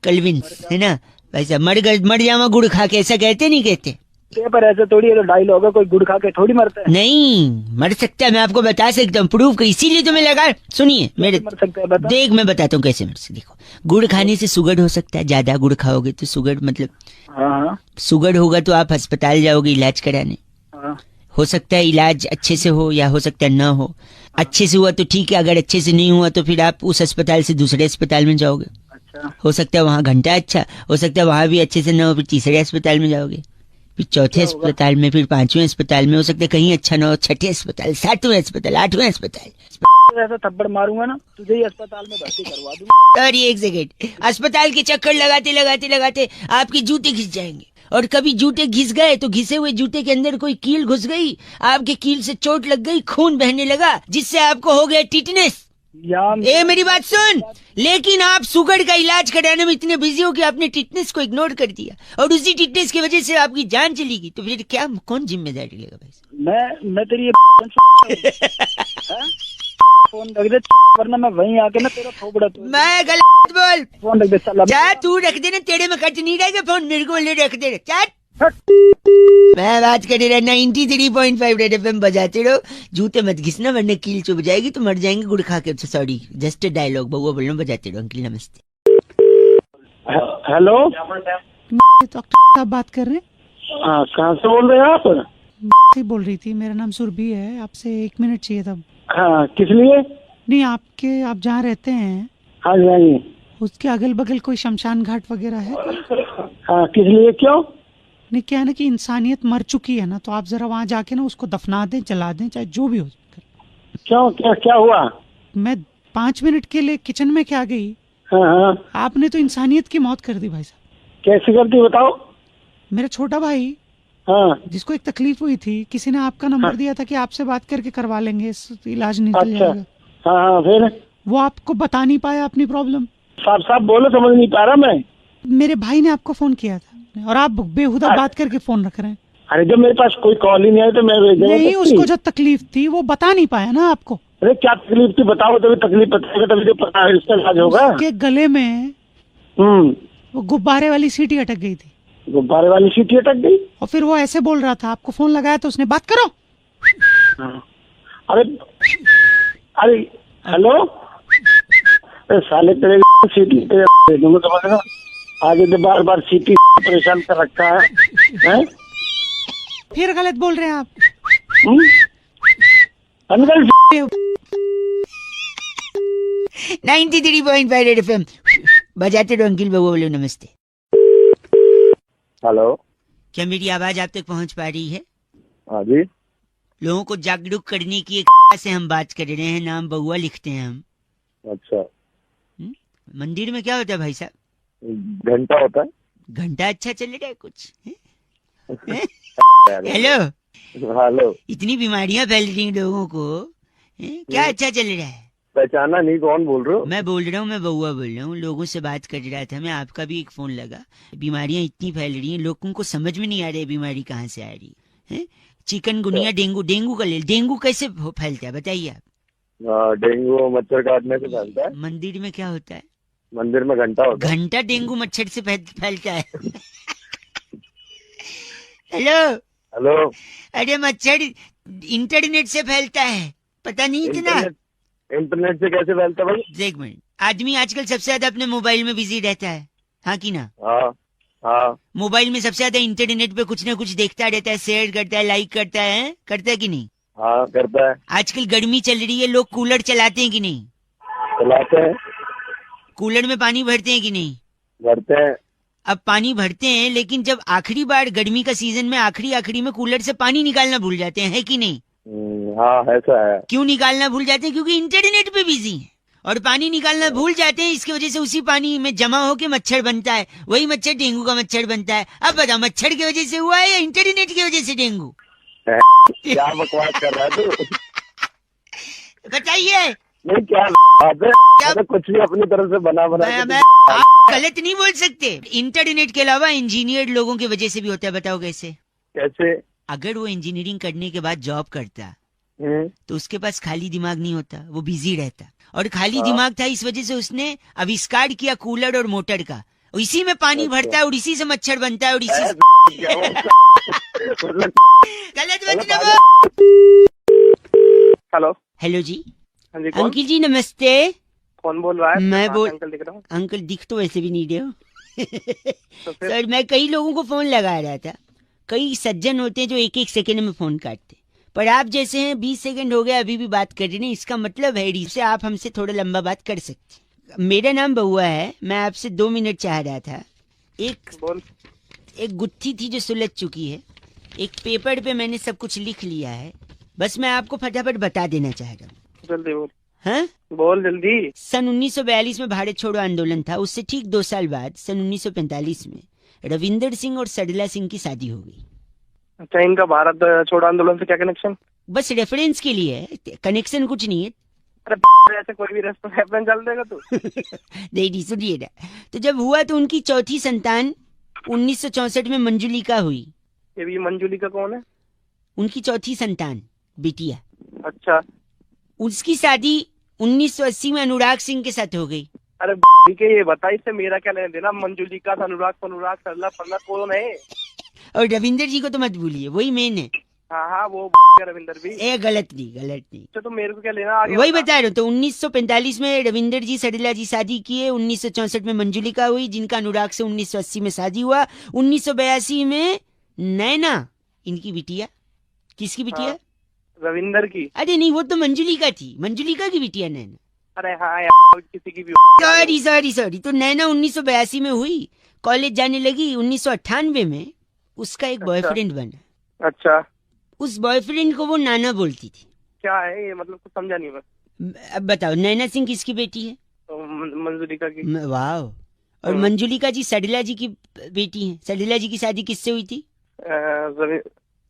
कलविन है ना भाई साहब, मर जावा गुड़ खा के, ऐसा कहते नहीं कहते?
पर ऐसा थोड़ी है, तो डायलॉग है, कोई गुड़ खा के थोड़ी मरता है।
नहीं मर सकता है, मैं आपको बता सकता हूँ, प्रूव कर, इसीलिए तो मैं लगा। सुनिए मेरे,
मर सकता है, बता।
देख मैं बताता हूँ कैसे मर सकता। देखो, गुड़ खाने से शुगर हो सकता है, ज्यादा गुड़ खाओगे तो शुगर, मतलब
हाँ।
शुगर होगा तो आप अस्पताल जाओगे इलाज कराने।
हाँ।
हो सकता है इलाज अच्छे से हो या हो सकता है ना हो। अच्छे से हुआ तो ठीक है, अगर अच्छे से नहीं हुआ तो फिर आप उस अस्पताल से दूसरे अस्पताल में जाओगे।
अच्छा।
हो सकता है वहाँ घंटा अच्छा, हो सकता है वहाँ भी अच्छे से ना हो, फिर तीसरे अस्पताल में जाओगे, फिर चौथे अस्पताल में, फिर 5वें अस्पताल में, हो सकता है कहीं अच्छा ना हो, 6ठे अस्पताल, 7वें अस्पताल, 8वें अस्पताल।
ऐसा थप्पड़ मारूंगा ना तुझे ही अस्पताल में भर्ती करवा दूंगा।
अरे एक सेकेंड, अस्पताल के चक्कर लगाते लगाते लगाते आपके जूते घिस जाएंगे, और कभी जूते घिस गए तो घिसे हुए जूते के अंदर कोई कील घुस गई, आपके कील से चोट लग गई, खून बहने लगा, जिससे आपको हो गया टिटनेस। ए मेरी बात सुन, लेकिन आप शुगर का इलाज कराने में इतने बिजी हो कि आपने टिटनेस को इग्नोर कर दिया, और उसी टिटनेस की वजह से आपकी जान चली गई, तो फिर क्या कौन जिम्मेदारी लेगा भाई?
मैं तेरी फोन रख दे वरना मैं वहीं आके ना तेरा थोबड़ा तोड़।
मैं गलत बोल,
फोन रख दे साला।
जा तू रख देना, तेरे में कट नहीं रहेगा फोन, मेरे को ले रख दे। मैं बात कर रहा 93.5 रेड एफएम बजाते रहो, जूते मत घिसना वरना कील चुभ जाएगी तो मर जाएंगे गुड़ खा के। सॉरी, जस्ट डायलॉग बउआ बोल रहा हूँ, बजाते रहो। अंकल नमस्ते।
हेलो,
डॉक्टर साहब बात कर रहे हैं?
हाँ कहाँ से बोल रहे हैं आप?
से बोल रही थी, मेरा नाम सुरभि है, आपसे 1 मिनट चाहिए था।
हाँ किस लिए?
नहीं, आप जहाँ रहते हैं
हाँ जी हाँ जी,
उसके अगल बगल कोई शमशान घाट वगैरह है?
हाँ किस लिए, क्यों?
नहीं, क्या है ना कि इंसानियत मर चुकी है ना, तो आप जरा वहाँ जाके ना उसको दफना दें, जला दें, चाहे जो भी हो।
क्यों, क्या क्या हुआ?
मैं 5 मिनट के लिए किचन में क्या गई,
हाँ हाँ,
आपने तो इंसानियत की मौत कर दी भाई साहब।
कैसे करती बताओ?
मेरा छोटा भाई,
हाँ,
जिसको एक तकलीफ हुई थी, किसी ने आपका नंबर दिया था कि आपसे बात करके करवा लेंगे, इलाज निकल
अच्छा,
जाएगा।
हाँ हाँ, फिर?
वो आपको बता नहीं पाया अपनी प्रॉब्लम।
साफ साफ बोलो, समझ नहीं पा रहा मैं।
मेरे भाई ने आपको फोन किया था और आप बेहुदा बात करके फोन रख रहे हैं।
अरे जब मेरे पास कोई कॉल ही नहीं आई तो मैं
नहीं, उसको जो तकलीफ थी वो बता नहीं पाया ना आपको।
अरे क्या तकलीफ थी बताओ, तभी तकलीफ बताएगा तभी तो पता है इसका इलाज होगा।
उसके गले में वो गुब्बारे वाली सीटी अटक गई थी।
गुब्बारे वाली सीटी अटक गई?
और फिर वो ऐसे बोल रहा था, आपको फोन लगाया तो उसने बात करो।
अरे अरे हेलो, अरे साले तेरे सीटी दे दूंगा समझ ना, आगे से बार बार सीटी परेशान कर रखा है?
फिर गलत बोल रहे हैं आप।
अंकल
93.5 रेड एफएम बजाते रहो। अंकिल बाबू बोलो नमस्ते।
हेलो,
क्या मेरी आवाज आप तक पहुंच पा रही है?
हाँ जी।
लोगों को जागरूक करने की एक से हम बात कर रहे हैं, नाम बउआ लिखते हैं हम।
अच्छा,
मंदिर में क्या होता है भाई साहब?
घंटा होता है।
घंटा अच्छा चल रहा है कुछ? हेलो
हेलो,
इतनी बीमारियां फैल रही हैं लोगों को, क्या अच्छा चल रहा है?
पहचाना नहीं, कौन बोल रहे हो?
मैं बोल रहा हूँ, मैं बउआ बोल रहा हूँ, लोगों से बात कर रहा था मैं, आपका भी एक फोन लगा। बीमारियां इतनी फैल रही हैं, लोगों को समझ में नहीं आ रहा है बीमारी कहाँ से आ रही है। चिकनगुनिया, डेंगू, डेंगू का ले, डेंगू कैसे फैलता है बताइए आप?
डेंगू मच्छर काटने से फैलता है।
मंदिर में क्या होता है?
मंदिर में घंटा होता है।
घंटा डेंगू मच्छर से फैलता है। हेलो
हेलो,
अरे मच्छर इंटरनेट से फैलता है, पता नहीं इतना?
इंटरनेट से कैसे फैलता है भाई?
एक मिनट, आदमी आजकल सबसे ज्यादा अपने मोबाइल में बिजी रहता है, हाँ की ना?
हाँ हाँ,
मोबाइल में सबसे ज्यादा इंटरनेट पे कुछ ना कुछ देखता रहता है, शेयर करता है, लाइक करता है, करता है कि नहीं?
हाँ करता है।
आजकल गर्मी चल रही है, लोग कूलर चलाते हैं कि नहीं?
चलाते हैं।
कूलर में पानी भरते हैं कि नहीं?
भरते हैं।
अब पानी भरते हैं, लेकिन जब आखिरी बार गर्मी का सीजन में आखिरी में कूलर से पानी निकालना भूल जाते हैं, है कि नहीं?
हाँ ऐसा है।
क्यों निकालना भूल जाते हैं? क्योंकि इंटरनेट पे बिजी है और पानी निकालना भूल जाते हैं, इसकी वजह से उसी पानी में जमा होके मच्छर बनता है, वही मच्छर डेंगू का मच्छर बनता है। अब बताओ, मच्छर की वजह से हुआ है या इंटरनेट की वजह से डेंगू?
क्या बकवास कर रहा है तू?
बताइए।
नहीं क्या बात है, क्या? कुछ भी अपनी तरफ से बना
मैं आप गलत नहीं बोल सकते। इंटरनेट के अलावा इंजीनियर लोगों की वजह से भी होता है, बताओ कैसे?
कैसे?
अगर वो इंजीनियरिंग करने के बाद जॉब करता तो उसके पास खाली दिमाग नहीं होता, वो बिजी रहता, और खाली दिमाग था इस वजह से उसने आविष्कार किया कूलर और मोटर का, इसी में पानी भरता है और इसी से मच्छर बनता है और इसी से गलत मतलब।
हेलो
हेलो जी।
हाँ जी, कौन?
अंकिल जी नमस्ते।
कौन बोल रहा है?
मैं बोल
अंकल दिख रहा हूँ।
अंकल दिख तो वैसे भी नहीं रहे हो।
तो फिर?
सर मैं कई लोगों को फोन लगा रहा था, कई सज्जन होते हैं जो एक एक सेकंड में फोन काटते, पर आप जैसे हैं 20 सेकंड हो गया अभी भी बात कर रहे हैं, इसका मतलब है इससे आप हमसे थोड़ा लंबा बात कर सकते। मेरा नाम बउआ है, मैं आपसे 2 मिनट चाह रहा था। एक गुत्थी थी जो सुलझ चुकी है, एक पेपर पे मैंने सब कुछ लिख लिया है, बस मैं आपको फटाफट बता देना चाह रहा हूँ।
जल्दी बोल।
हाँ,
बोल जल्दी।
सन 1942 में भारत छोड़ो आंदोलन था, उससे ठीक 2 साल बाद सन 1945 में रविंदर सिंह और सडला सिंह की शादी हो गई।
अच्छा, इनका भारत छोड़ो आंदोलन से क्या कनेक्शन?
बस रेफरेंस के लिए है, कनेक्शन कुछ नहीं है।
अरे ऐसे कोई भी रेफरेंस चल देगा तू?
नहीं सुनिए ना, तो जब हुआ तो उनकी चौथी संतान 1964 में मंजुलिका हुई।
ये भी मंजुलिका कौन है?
उनकी चौथी संतान बिटिया।
अच्छा,
उसकी शादी 1980 में अनुराग सिंह के साथ हो गई।
अरे ठीक है, ये बता इससे मेरा क्या लेना देना? मंजुलिका, अनुराग सरला फरला कौन है?
और रविंदर जी को तो मत भूलिए, वही मेन है।
हाँ वो रविंदर भी।
ए गलत नहीं।
अच्छा, तो मेरे को क्या लेना आगे?
वही बता रहा हूँ। तो 1945 में रविंदर जी सडला जी शादी किए, 1964 में मंजुलिका हुई जिनका अनुराग से 1980 में शादी हुआ, 1982 में नैना इनकी बिटिया। किसकी बिटिया?
हाँ, रविंदर की।
अरे नहीं, वो तो मंजुलिका थी, मंजुलिका की बिटिया नैना।
अरे हाँ यार, किसी की भी।
सॉरी। तो नैना 1982 में हुई, कॉलेज जाने लगी। 1998 में उसका एक बॉयफ्रेंड बना।
अच्छा,
उस बॉयफ्रेंड को वो नाना बोलती थी।
क्या है ये, मतलब कुछ समझा नहीं मैं।
अब बताओ, नैना सिंह किसकी बेटी है?
तो मंजुलिका की।
वाह। और मंजुलिका जी सडला जी की बेटी हैं। सडला जी की शादी किससे हुई थी?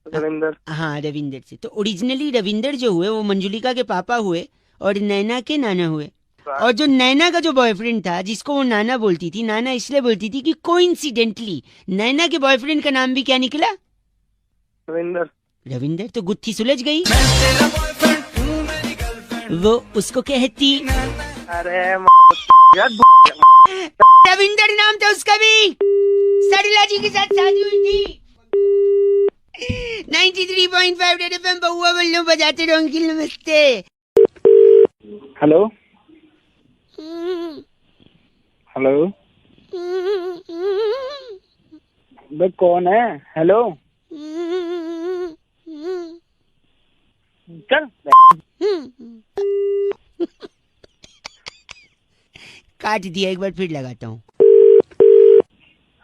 रविंदर।
हाँ, रविंदर से। तो ओरिजिनली रविंदर जो हुए वो मंजुलिका के पापा हुए और नैना के नाना हुए। और जो नैना का जो बॉयफ्रेंड था, जिसको वो नाना बोलती थी, नाना इसलिए बोलती थी कि कोइंसिडेंटली नैना के बॉयफ्रेंड का नाम भी क्या निकला? रविंदर। तो गुत्थी सुलझ गई। वो उसको कहती,
अरे
रविंदर नाम था उसका भी। सडला जी के साथ शादी हुई थी। 93.5 रेड एफएम बहुआ बल्लो बजाते रहो। अंकिल नमस्ते।
हेलो हेलो, बे कौन है? हेलो चल।
काट दिया, एक बार फिर लगाता हूँ।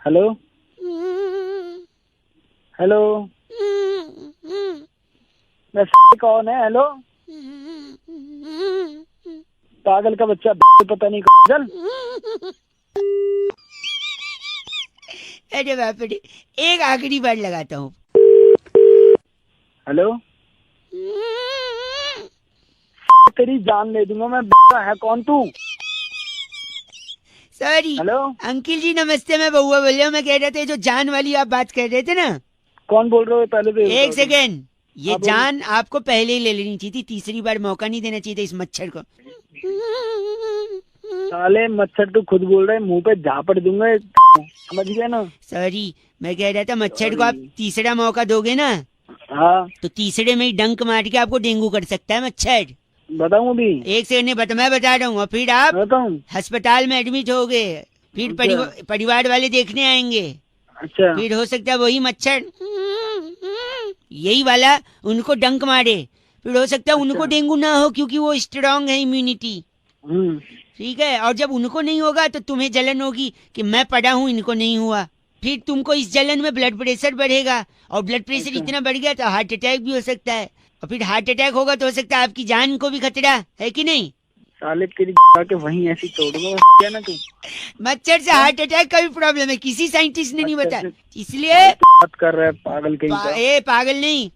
हेलो हेलो, कौन है? हेलो, पागल का बच्चा, पता नहीं। चल।
अरे बाप रे, एक आखिरी बार लगाता हूँ।
हेलो, तेरी जान ले दूंगा मैं। है कौन तू?
सॉरी।
हेलो
अंकिल जी नमस्ते, मैं बहुआ बोल रहा हूँ। मैं कह रहा था जो जान वाली आप बात कर रहे थे ना।
कौन बोल रहे हो? पहले तो
एक सेकेंड, ये जान आपको पहले ही ले लेनी चाहिए थी, तीसरी बार मौका नहीं देना चाहिए था इस मच्छर को।
साले मच्छर तू खुद बोल रहे, मुंह पे झापड़ दूंगा, समझ गया ना?
सॉरी, मैं कह रहा था मच्छर को आप तीसरा मौका दोगे ना,
हाँ,
तो तीसरे में ही डंक मार के आपको डेंगू कर सकता है मच्छर।
बताऊं अभी?
एक सेकंड मैं बता रहा हूँ। और फिर आप
बताऊं?
अस्पताल में एडमिट हो गए, फिर परिवार वाले देखने आएंगे।
अच्छा,
फिर हो सकता है वही मच्छर यही वाला उनको डंक मारे, फिर हो सकता है उनको डेंगू ना हो क्योंकि वो स्ट्रांग है इम्यूनिटी। ठीक है, और जब उनको नहीं होगा तो तुम्हें जलन होगी कि मैं पड़ा हूँ, इनको नहीं हुआ। फिर तुमको इस जलन में ब्लड प्रेशर बढ़ेगा, और ब्लड प्रेशर इतना बढ़ गया तो हार्ट अटैक भी हो सकता है, और फिर हार्ट अटैक होगा तो हो सकता है आपकी जान को भी खतरा है कि नहीं?
साले तेरी के वहीं ऐसी तोड़ दूंगा क्या ना तू।
मच्छर से हार्ट अटैक का भी प्रॉब्लम है, किसी साइंटिस्ट ने नहीं बताया, इसलिए
बात कर रहा है पागल कहीं का।
ए पागल नहीं,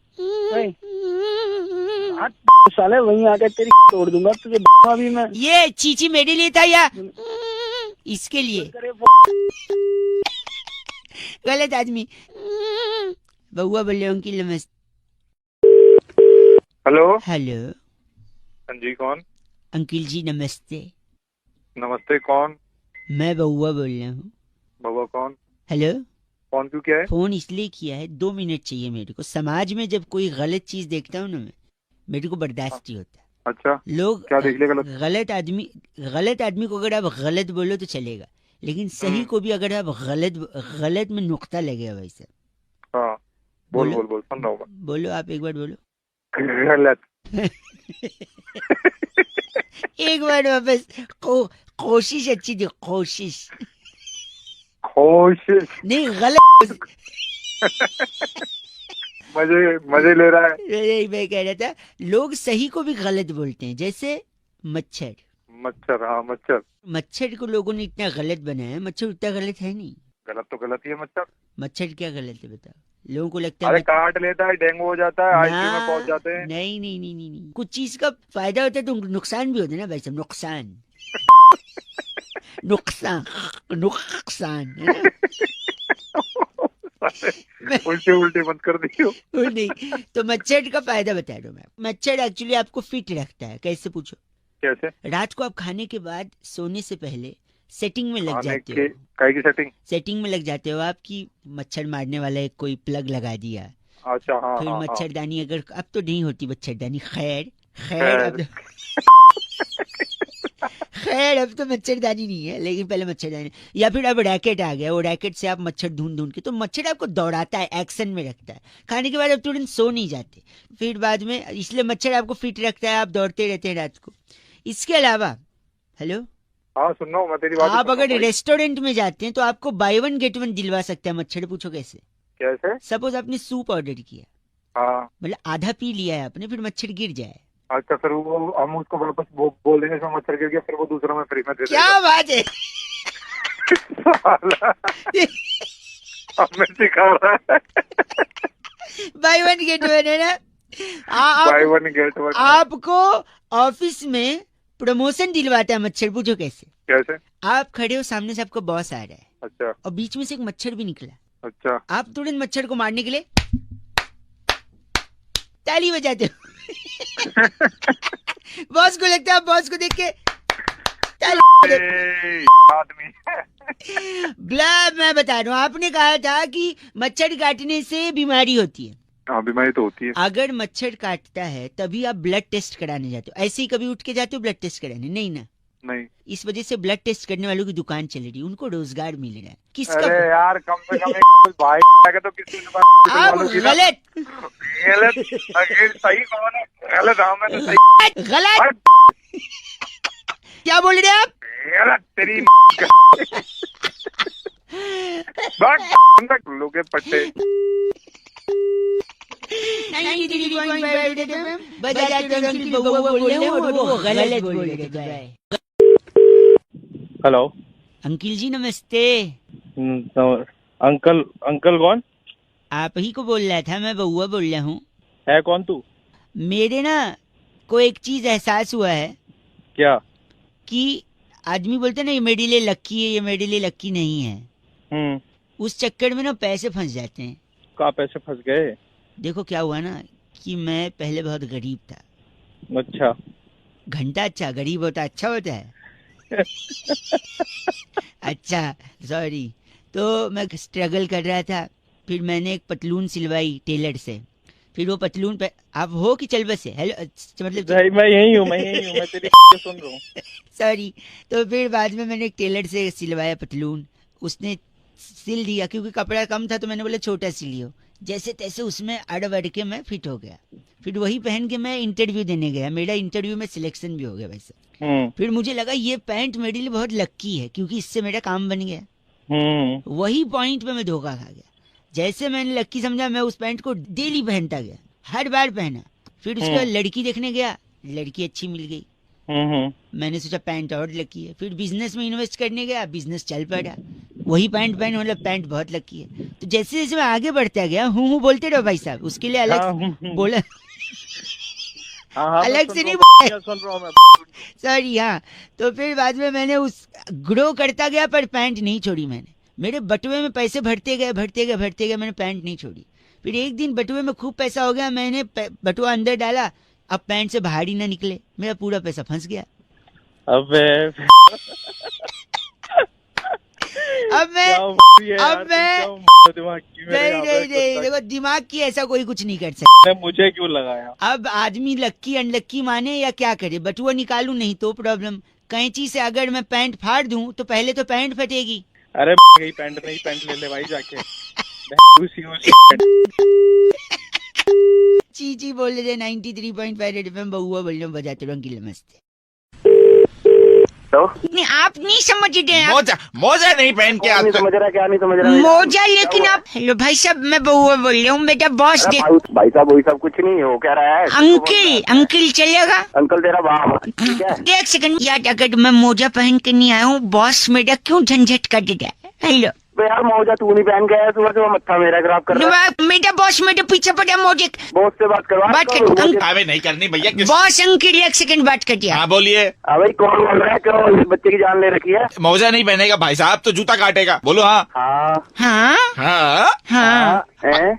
साले वहीं आके तेरी तोड़ दूंगा तुझे अभी मैं।
ये चीची मेरे लिए था या इसके लिए? गलत आदमी। बउआ बोले अंकिल नमस्ते।
हेलो
हेलो,
हाँ जी, कौन?
अंकिल जी नमस्ते।
नमस्ते, कौन?
मैं बउआ बोल रहा हूँ।
बाबा कौन?
हेलो,
कौन क्यों क्या है?
फोन इसलिए किया है, 2 मिनट चाहिए मेरे को। समाज में जब कोई गलत चीज देखता हूँ ना मैं, मेरे को बर्दाश्त नहीं होता।
अच्छा,
लोग
क्या देख लिया?
गलत आदमी को अगर आप गलत बोलो तो चलेगा, लेकिन सही को भी अगर आप गलत में नुक्ता लगेगा वैसे।
हाँ, बोल सुन रहा हूँ।
बोलो, आप एक बार बोलो।
गलत।
एक बार वापस कोशिश अच्छी थी, कोशिश नहीं, गलत।
मजे ले रहा है।
मैं कह रहा था लोग सही को भी गलत बोलते हैं, जैसे मच्छर।
मच्छर, हाँ मच्छर।
मच्छर को लोगों ने इतना गलत बनाया है, मच्छर उतना गलत है नहीं।
गलत तो गलत ही है मच्छर।
मच्छर क्या गलत है बताओ? लोगों को लगता है
अरे काट लेता है, डेंगू हो जाता है, आईसीयू में पहुंच जाते हैं।
नहीं नहीं नहीं नहीं नहीं, कुछ चीज का फायदा होता है तो नुकसान भी होता है ना भाई साहब, नुकसान नुकसान नुकसान है ना?
उल्टे उल्टे मत कर दियो।
वो नहीं, तो मच्छर का फायदा बता रहा हूँ मैं। मच्छर एक्चुअली आपको फिट रखता है। कैसे पूछो?
कैसे?
रात को आप खाने के बाद सोने से पहले सेटिंग में लग
खाने
जाते
के
हो।
काय की सेटिंग?
सेटिंग में लग जाते हो आपकी, मच्छर मारने वाला एक कोई प्लग लगा दिया।
अच्छा, हाँ
फिर
हाँ हाँ।
मच्छरदानी, अगर अब तो नहीं होती मच्छरदानी, खैर खैर अब खैर अब तो मच्छरदानी नहीं है, लेकिन पहले मच्छरदानी। या फिर अब रैकेट आ गया, वो रैकेट से आप मच्छर ढूंढ ढूंढ के, तो मच्छर आपको दौड़ाता है, एक्शन में रखता है। खाने के बाद आप तुरंत सो नहीं जाते फिर बाद में, इसलिए मच्छर आपको फिट रखता है, आप दौड़ते रहते हैं रात को। इसके अलावा, हेलो,
हाँ सुन रहा हूँ मैं तेरी बात।
आप अगर रेस्टोरेंट में जाते हैं तो आपको बाय वन गेट वन दिलवा सकता है मच्छर। पूछो कैसे?
कैसे?
सपोज आपने सूप ऑर्डर किया,
हाँ,
मतलब आधा पी लिया है आपने, फिर मच्छर गिर जाए।
अच्छा, फिर वो हम उसको वापस बोल देंगे इसमें मच्छर गिर गया, फिर वो दूसरा में फ्री में दे देगा।
क्या बात है
साला, हमें सिखा रहा है।
बाय वन गेट वन है ना?
By one get one.
आपको ऑफिस में प्रमोशन दिलवाता है मच्छर। पूछो कैसे?
कैसे?
आप खड़े हो, सामने से आपका बॉस आ रहा है,
अच्छा
और बीच में से एक मच्छर भी निकला।
अच्छा,
आप तुरंत मच्छर को मारने के लिए ताली बजाते हो। बॉस को लगता है, आप बॉस को देख के ताली
आदमी।
ब्ला, मैं बता रहा हूँ, आपने कहा था कि मच्छर काटने से बीमारी होती है।
हाँ, बीमारी तो होती है।
अगर मच्छर काटता है तभी आप ब्लड टेस्ट कराने जाते हो। ऐसे ही कभी उठ के जाते हो ब्लड टेस्ट कराने? नहीं ना।
नहीं।
इस वजह से ब्लड टेस्ट करने वालों की दुकान चल रही है, उनको रोजगार मिल रहा है। किसका?
अरे यार, कम से कम एक भाई का तो किसी दुकान
आप
वालों की ना-
गलत
गलत, अगर सही कौन है? गलत, हाँ मैं तो सही।
गलत क्या बोल रहे हैं आप?
गलत तेरी लोग के पट्टे। हेलो
अंकिल जी नमस्ते।
अंकल? अंकल कौन?
आप ही को बोल रहा था, मैं बउआ बोल रहा हूँ।
है कौन तू?
मेरे ना को एक चीज एहसास हुआ है
क्या?
कि आदमी बोलते ना ये मेरे लिए लक्की है, ये मेरे लिए लक्की नहीं है। उस चक्कर में ना पैसे फंस जाते हैं।
कहाँ पैसे फंस गए?
देखो क्या हुआ ना, कि मैं पहले बहुत गरीब था।
अच्छा।
घंटा अच्छा, गरीब होता अच्छा होता है। अच्छा सॉरी। तो मैं स्ट्रगल कर रहा था, फिर मैंने एक पतलून सिलवाई टेलर से। फिर वो पतलून पे, आप हो कि चल बसे? हेलो, मतलब
मैं यही हूँ, मैं तेरी सुन रहा हूँ।
सॉरी। तो फिर बाद में मैंने एक टेलर से सिलवाया पतलून, उसने सिल दिया, क्योंकि कपड़ा कम था तो मैंने बोला छोटा सिलियो। जैसे तैसे उसमें अड़ अड़ के मैं फिट हो गया। फिर वही पहन के मैं इंटरव्यू देने गया, मेरा इंटरव्यू में सिलेक्शन भी हो गया वैसे। फिर मुझे लगा ये पैंट मेरे लिए बहुत लक्की है, क्योंकि इससे मेरा काम बन गया। वही पॉइंट पे मैं धोखा खा गया। जैसे मैंने लक्की समझा, मैं उस पैंट को डेली पहनता गया, हर बार पहना। फिर उसके बाद लड़की देखने गया, लड़की अच्छी मिल गई। मैंने सोचा पैंट और लकी है। फिर बिजनेस में इन्वेस्ट करने गया, बिजनेस चल पड़ा, वही पैंट पहन, मतलब पैंट बहुत लकी है। तो जैसे जैसे मैं आगे बढ़ता गया, हूँ बोलते रहो भाई साहब, उसके लिए अलग बोला, अलग से नहीं बोला, सॉरी। हाँ, तो फिर बाद में मैंने उस ग्रो करता गया, पर पैंट नहीं छोड़ी मैंने। मेरे बटुए में पैसे भरते गए, मैंने पैंट नहीं छोड़ी। फिर एक दिन बटुए में खूब पैसा हो गया, मैंने बटुआ अंदर डाला, अब पैंट से बाहर ही ना निकले, मेरा पूरा पैसा फंस गया।
अबे
अब मैं नहीं, देखो दिमाग की ऐसा कोई कुछ नहीं कर सकता।
मुझे क्यों लगाया?
अब आदमी लक्की अनलक्की माने या क्या करे, बटुआ निकालू नहीं तो प्रॉब्लम, कैंची से अगर मैं पैंट फाड़ दूं तो पहले तो पैंट फटेगी।
अरे पैंट नहीं, पैंट ले ले भाई जाके।
चीची बोल रहे 93.5 रेड एफएम, बउआ बोल रहे बजाते रहो। नमस्ते।
नहीं, आप नहीं समझ रहे हैं।
मोजा मोजा नहीं पहन के
नहीं
आप
समझ रहा, क्या नहीं समझ रहा?
मोजा, लेकिन आप, हेलो भाई साहब, मैं बउआ बोल रहा हूँ, बेटा बॉस दे।
भाई साहब वही सब कुछ नहीं हो, कह रहा है
अंकल चलेगा?
अंकल तेरा बाप, ठीक है?
एक सेकंड यार, अगर मैं मोजा पहन के नहीं आया हूँ, बॉस मेरा क्यों झंझट कर दे रहा है? हेलो
यार, मोजा तू नहीं पहन के आया, सुबह सुबह मत्था मेरा खराब कर रहा है।
मेरा बॉस मेरे पीछे पड़ा मोजे।
बॉस से बात करवा,
बात कर।
अबे नहीं करनी भैया।
बॉस अंकल एक सेकंड बात कर दिया।
हाँ बोलिए।
भाई कौन बोल रहा है? क्यों बच्चे की जान ले रखी है?
मोजा नहीं पहनेगा भाई साहब तो जूता काटेगा। बोलो हाँ।
हाँ
हाँ
हाँ
हाँ
हैं?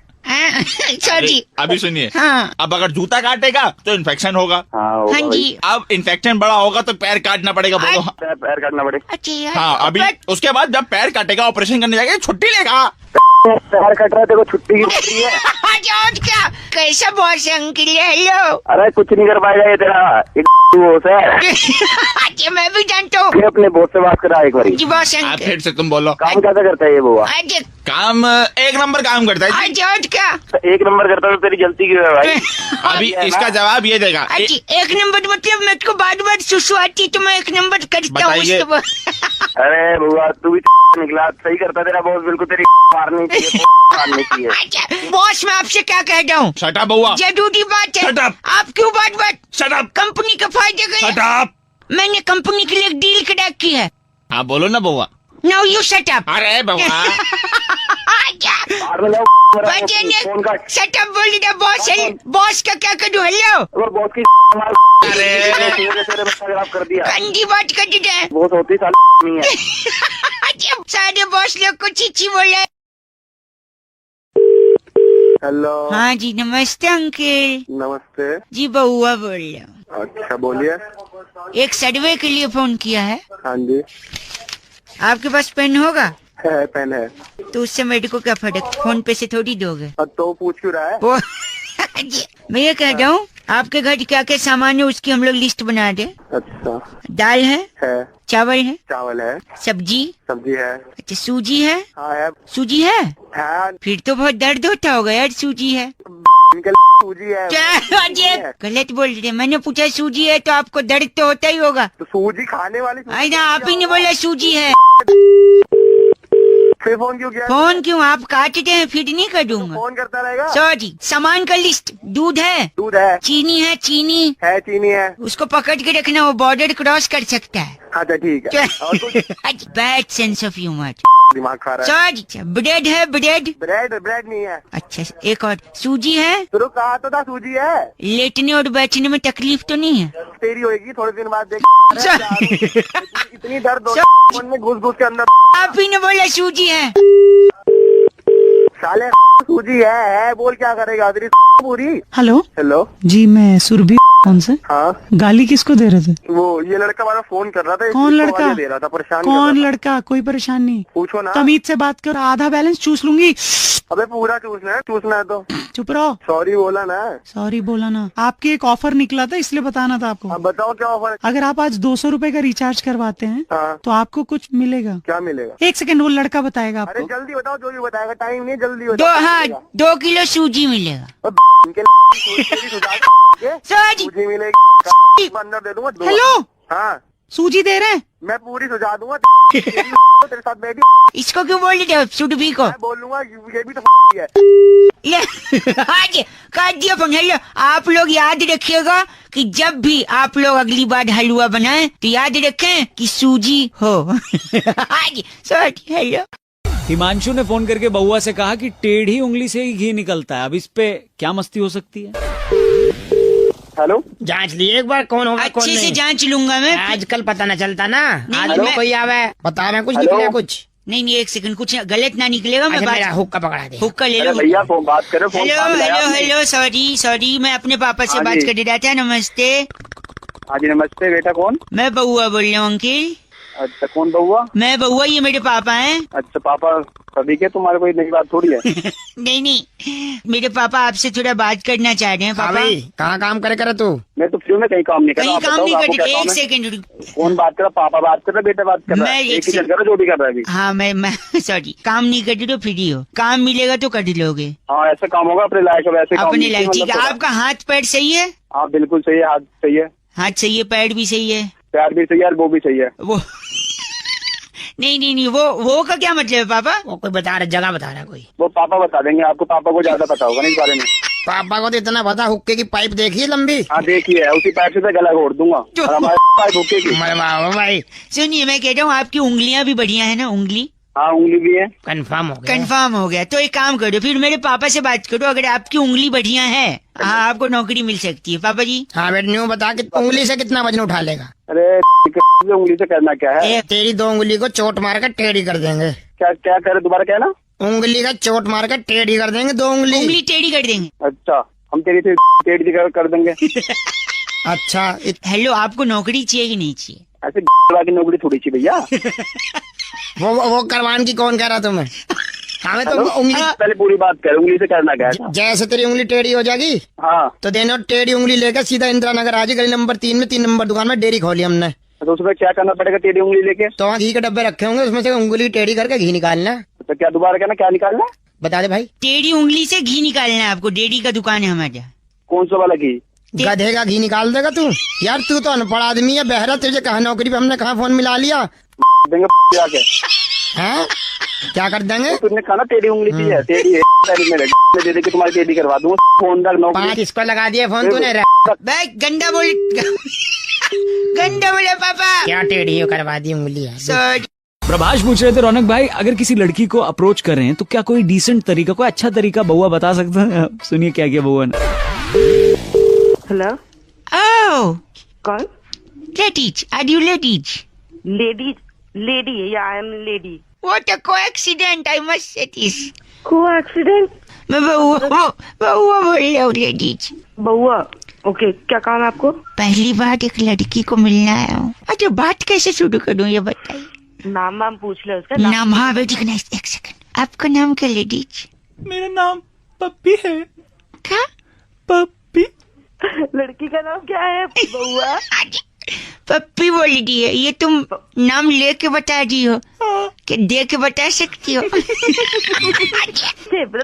सॉरी।
अभी सुनिए।
हाँ
अब अगर जूता काटेगा तो इन्फेक्शन होगा।
हाँ जी।
अब इन्फेक्शन बड़ा होगा तो पैर काटना पड़ेगा। बोलो हाँ।
पैर काटना पड़ेगा।
अच्छा यार।
हाँ अभी उसके बाद जब पैर काटेगा ऑपरेशन करने जाएगा छुट्टी लेगा।
पैर कट रहा है, देखो छुट्टी की छुट्टी है।
और क्या, कैसा बॉस है अंकल? हेलो।
अरे कुछ नहीं कर पाएगा ये तेरा, एक बॉस है।
अच्छा मैं भी जानता हूँ।
ये अपने बॉस से बात करा एक बार।
जी बॉस
आप
अंकल।
फिर से तुम बोलो।
काम कैसा करता है ये बुआ?
आज
काम एक नंबर काम करता है जी।
आज क्या?
एक नंबर करता है तो तेरी गलती क्यों है भाई?
अभी इसका जवाब ये देगा।
आज एक नंबर मतलब मेरे को बार बार सुसु आती तो मैं एक नंबर करता हूँ
बताइए।
उसके।
अरे बुआ तू भी निकला, सही करता तेरा बॉस, बिल्कुल तेरी मारनी चाहिए, मारनी चाहिए।
अच्छा बॉस, मैं आपसे क्या कह रहा हूँ?
शट अप बउआ।
जरूरी बात है।
Shut up.
आप क्यों बात
शट अप।
कंपनी के फायदे के
शट
लिए
अप।
मैंने कंपनी के लिए एक डील क्रैक की है।
हाँ बोलो ना बउआ।
Now you shut up.
अरे बउआ।
मार में जाओ, फोन काट।
शट अप बोल रहा बॉस है। बॉस का क्या करूँ? हेलो
वो बॉस की मार।
अरे
तेरे बच्चा खराब कर दिया।
गंदी बात कर दी है।
बॉस होती साल नहीं है।
अच्छा, सारे बॉस लोग को चीची बोला।
हेलो।
हाँ जी नमस्ते अंकल।
नमस्ते।
जी बउआ बोल रहा हूँ।
अच्छा बोलिए।
एक सर्वे के लिए फोन किया है।
हाँ जी
आपके पास पेन होगा?
है, पेन है।
तो उससे मेरे को क्या फर्क, फोन पे से थोड़ी दोगे।
तो पूछ क्यों रहा है?
वो जी, मैं ये कह रहा हूँ आपके घर क्या क्या सामान है उसकी हम लोग लिस्ट बना दे।
अच्छा।
दाल है, चावल है,
चावल है,
सब्जी
है।
अच्छा सूजी है?
हाँ है।
सूजी है?
हाँ।
फिर तो बहुत दर्द होता होगा यार। सूजी है?
सूजी है।
क्या अजय गलत बोल रहे? मैंने पूछा सूजी है तो आपको दर्द तो होता ही होगा।
तो सूजी खाने वाली
आई ना, आप ही ने बोला सूजी है।
फिर फोन क्यों किया?
फोन क्यों? आप काटते हैं फिर नहीं कर दूंगा।
फोन करता रहेगा।
सॉरी। सामान का लिस्ट। दूध है?
दूध है।
चीनी है? चीनी
है।
उसको पकड़ के रखना, वो बॉर्डर क्रॉस कर सकता है।
अच्छा ठीक है। और कुछ?
Bad sense of humour.
दिमाग खा रहा है।
सॉरी। ब्रेड है?
ब्रेड नहीं है।
अच्छा एक और। सूजी है?
तो कहा तो था सूजी है।
लेटने और बैठने में तकलीफ तो नहीं है?
तेरी होगी थोड़े दिन बाद देख। इतनी दर्द हो फोन में घुस के अंदर।
आप ही ने बोला सूजी है।
साले सूजी है बोल क्या करेगा तेरी पूरी।
हेलो जी, मैं सुरभि कौन से?
हाँ।
गाली किसको दे रहे थे?
वो ये लड़का वाला फोन कर रहा था।
कौन
इसको
लड़का?
गाली दे रहा था, परेशान
कौन
कर रहा था।
लड़का? कोई परेशान नहीं।
पूछो ना।
तमीज से बात करो, आधा बैलेंस चूस लूंगी।
अबे पूरा चूसना है तो
चुप रहो।
सॉरी बोला ना।
सॉरी बोला ना। आपके एक ऑफर निकला था इसलिए बताना था आपको।
अब बताओ क्या ऑफर है?
अगर आप आज 200 रुपए का रिचार्ज करवाते हैं
हाँ।
तो आपको कुछ मिलेगा।
क्या मिलेगा?
एक सेकंड, वो लड़का बताएगा
अरे
आपको।
जल्दी बताओ, जो भी बताएगा। टाइम नहीं, जल्दी
दो
बताओ।
हाँ 2 किलो सूजी मिलेगा। सॉरी।
सूजी मिलेगी, अंदर दे दूंगा।
हेलो,
हाँ
सूजी दे रहे हैं?
मैं पूरी सुझा दूंगा। तेरे साथ बैठी
इसको क्यों बोल रहे हो सुडबी को?
मैं बोल लूंगा, ये भी तो है।
ले आज काट दिया फोन। हेलो, आप लोग याद रखिएगा कि जब भी आप लोग अगली बार हलवा बनाएं तो याद रखें कि सूजी हो। आज सॉरी। हेलो।
हिमांशु ने फोन करके बउआ से कहा कि टेढ़ी उंगली से ही घी निकलता है। अब इस पे क्या मस्ती हो सकती है?
हेलो।
जांच लिए एक बार कौन होगा कौन
अच्छे से
नहीं।
जांच लूंगा मैं।
आजकल पता न चलता ना। आज
हेलो?
में कोई आवे बता रहे कुछ
हेलो?
निकला कुछ।
नहीं एक सेकंड, कुछ गलत ना निकलेगा। मैं
अच्छा, मेरा
बात
हुक्का पकड़ा दे।
हुक्का ले
अरे
लो।
भैया फोन बात करो। फोन
हेलो
काट लिया
हेलो
आपने।
हेलो सॉरी मैं अपने पापा से
हाँ
बात
जी।
कर रहा था। नमस्ते।
हाँ जी नमस्ते। बेटा कौन?
मैं बउआ बोल रहा हूँ अंकिल।
अच्छा कौन बउआ?
मैं बउआ, ये मेरे पापा हैं।
अच्छा पापा सभी के, तुम्हारे कोई नई बात थोड़ी है।
नहीं मेरे पापा आपसे थोड़ा बात करना चाह रहे हैं।
हाँ
पापा
भाई, कहाँ काम कर तू?
मैं तो फ्री में कहीं काम नहीं कर रहा।
कहीं
आप
काम
बताओ,
नहीं
आपको
कर
क्या
रहे।
काम
एक
है?
सेकंड रुक।
कौन बात कर रहा? पापा बात कर रहा, बेटा बात कर रहा है?
मैं
एक ही कर रहा, जो भी कर रहा है अभी।
हाँ मैं सॉरी, काम नहीं कर रहे तो फ्री हो। काम मिलेगा तो कर लोगे।
हाँ ऐसा काम होगा अपने लायक है, वैसे काम
अपने
नहीं,
लायक। ठीक
मतलब
है।
थोड़ा।
आपका हाथ पैर सही है?
हाँ बिल्कुल सही है, हाथ सही है।
हाथ सही है, पैर भी सही है।
प्यार भी चाहिए और वो भी चाहिए।
वो नहीं वो का क्या मतलब है पापा?
वो कोई बता रहा, जगह बता रहा है कोई।
वो पापा बता देंगे आपको, पापा को ज्यादा पता होगा ना इस बारे में।
पापा को तो इतना पता, हुक्के की पाइप देखी है लंबी?
हाँ देखी है, उसी पाइप से तो गला घोट दूंगा और हमारे पाइप हुक्के की।
मरे वाह भाई।
सुनिए मैं कहता हूँ आपकी उंगलियां भी बढ़िया है ना? उंगली
हाँ उंगली भी है।
कंफर्म हो गया।
कंफर्म हो गया। तो एक काम करो, फिर मेरे पापा से बात करो, अगर आपकी उंगली बढ़िया है हाँ आपको नौकरी मिल सकती है पापा जी।
हाँ बेटा न्यू बता कि उंगली से कितना वजन उठा लेगा?
अरे उंगली से करना क्या है?
तेरी 2 उंगली को चोट मार कर टेढ़ी कर देंगे।
क्या क्या करे, दोबारा क्या ना?
उंगली का चोट मार कर टेढ़ी कर देंगे, 2
उंगली टेढ़ी कर देंगे।
अच्छा हम तेरी से टेढ़ी कर देंगे।
अच्छा
हेलो, आपको नौकरी चाहिए कि नहीं चाहिए?
ऐसे की नौकरी थोड़ी सी भैया।
वो करवान की कौन कह रहा तुम्हें? हमें तो उंगली
पहले पूरी बात कर, उंगली से करना क्या है?
जैसे तेरी उंगली टेढ़ी हो जाएगी
हाँ
तो देनो टेढ़ी उंगली लेकर सीधा इंदिरा नगर आ जाए, गली नंबर 3 में 3 नंबर दुकान में डेयरी खोली हमने।
तो उसमें क्या करना पड़ेगा टेढ़ी उंगली लेके?
तो वहाँ घी के डब्बे रखे होंगे, उसमें से उंगली टेढ़ी करके घी निकालना।
तो क्या दोबारा कहना, क्या निकालना?
बता दे भाई।
टेढ़ी उंगली से घी निकालना है आपको। डेयरी का दुकान है हमारे।
कौन सा वाला घी?
गधे का घी निकाल देगा तू? यार तू तो अनपढ़ आदमी है, बहरा, तुझे कहा नौकरी पे हमने कहा फोन मिला लिया
देंगे जाके।
हैं? क्या कर देंगे?
तुमने कहा ना टेढ़ी उंगली की है, टेढ़ी है मैं दे दे के तुम्हारी टेढ़ी करवा दूंगा। फोन तक नौकरी
5 इसको लगा दिया फोन तूने।
गंदा बोले गंदा बोले पापा।
क्या टेढ़ी करवा दी उंगली है?
प्रभाष पूछ रहे थे रौनक भाई, अगर किसी लड़की को अप्रोच कर रहे हैं तो क्या कोई डिसेंट तरीका, कोई अच्छा तरीका बउआ बता सकता है? सुनिए क्या किया बउआ ने।
हेलो
ओह
कौन?
Ladies, are you ladies?
Lady या I am lady.
What a coincidence, I must say this.
Coincidence?
मैं बउआ बोल रहा हूँ लेडीज।
बउआ ओके, क्या काम है आपको?
पहली बार एक लड़की को मिलना आया हूँ। अच्छा बात कैसे शुरू करूँ ये बताइए।
नाम वाम पूछ ले उसका।
नाम हाँ बेटी का। एक सेकंड, आपका नाम क्या लेडीज?
मेरा नाम पप्पी है।
क्या?
पप्पी?
लड़की का नाम क्या है? बउआ
पप्पी बोल दी है। ये तुम नाम लेके बता दी हो कि दे के बता सकती हो?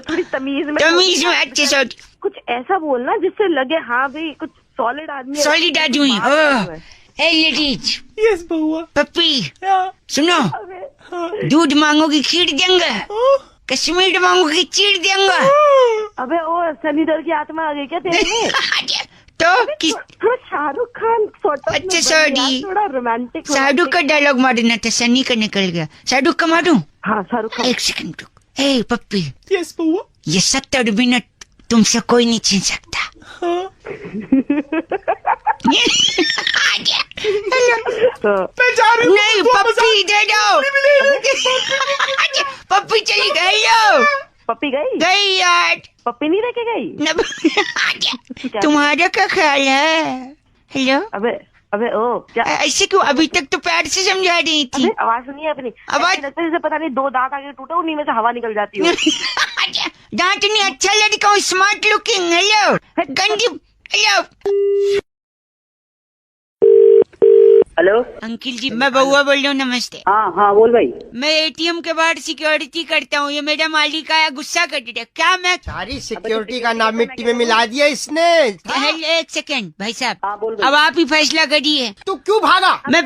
थोड़ी तमीज में
अच्छे से
कुछ ऐसा बोलना जिससे लगे हाँ भाई कुछ सॉलिड आदमी।
सॉलिड आदमी। हे लेडीज।
यस बउआ।
पप्पी सुनो, दूध मांगोगी खीर देंगे, कश्मीर मांगोगी चीर देंगे।
अबे ओ सनी देओल की आत्मा आ गई क्या तेरे में?
तो
थोड़ा शाहरुख खान
अच्छा सॉरी,
थोड़ा रोमांटिक।
शाहरुख का डायलॉग मारना था, सनी का निकल गया। शाहरुख का मारूं?
हाँ शाहरुख खान।
एक सेकंड रुक। हे पप्पी।
यस बउआ।
ये 70 मिनट तुमसे कोई नहीं छीन सकता। नहीं पप्पी दे दो। पप्पी चली गई।
पप्पी
गई यार।
पप्पी नहीं लेके गई?
तुम्हारा क्या ख्याल है? हेलो।
अबे ओ क्या
ऐसे क्यों? अभी तक तो प्यार से समझा रही थी।
आवाज सुनिए अपनी।
आवाज
जैसे पता नहीं 2 दांत आगे टूटे, उन्हीं में से हवा निकल जाती है।
दांत नहीं, अच्छा लड़का हूँ, स्मार्ट लुकिंग। हेलो गंदी।
हेलो
अंकिल जी, मैं बउआ बोल रहा हूँ। नमस्ते।
हाँ बोल भाई।
मैं एटीएम के बाहर सिक्योरिटी करता हूँ। ये मेरा मालिक आया, गुस्सा कर दिया। क्या मैं
सारी सिक्योरिटी का नाम मिट्टी में मिला दिया इसने।
एक सेकंड भाई साहब, अब आप ही फैसला करिए।
तू क्यों भागा?
मैं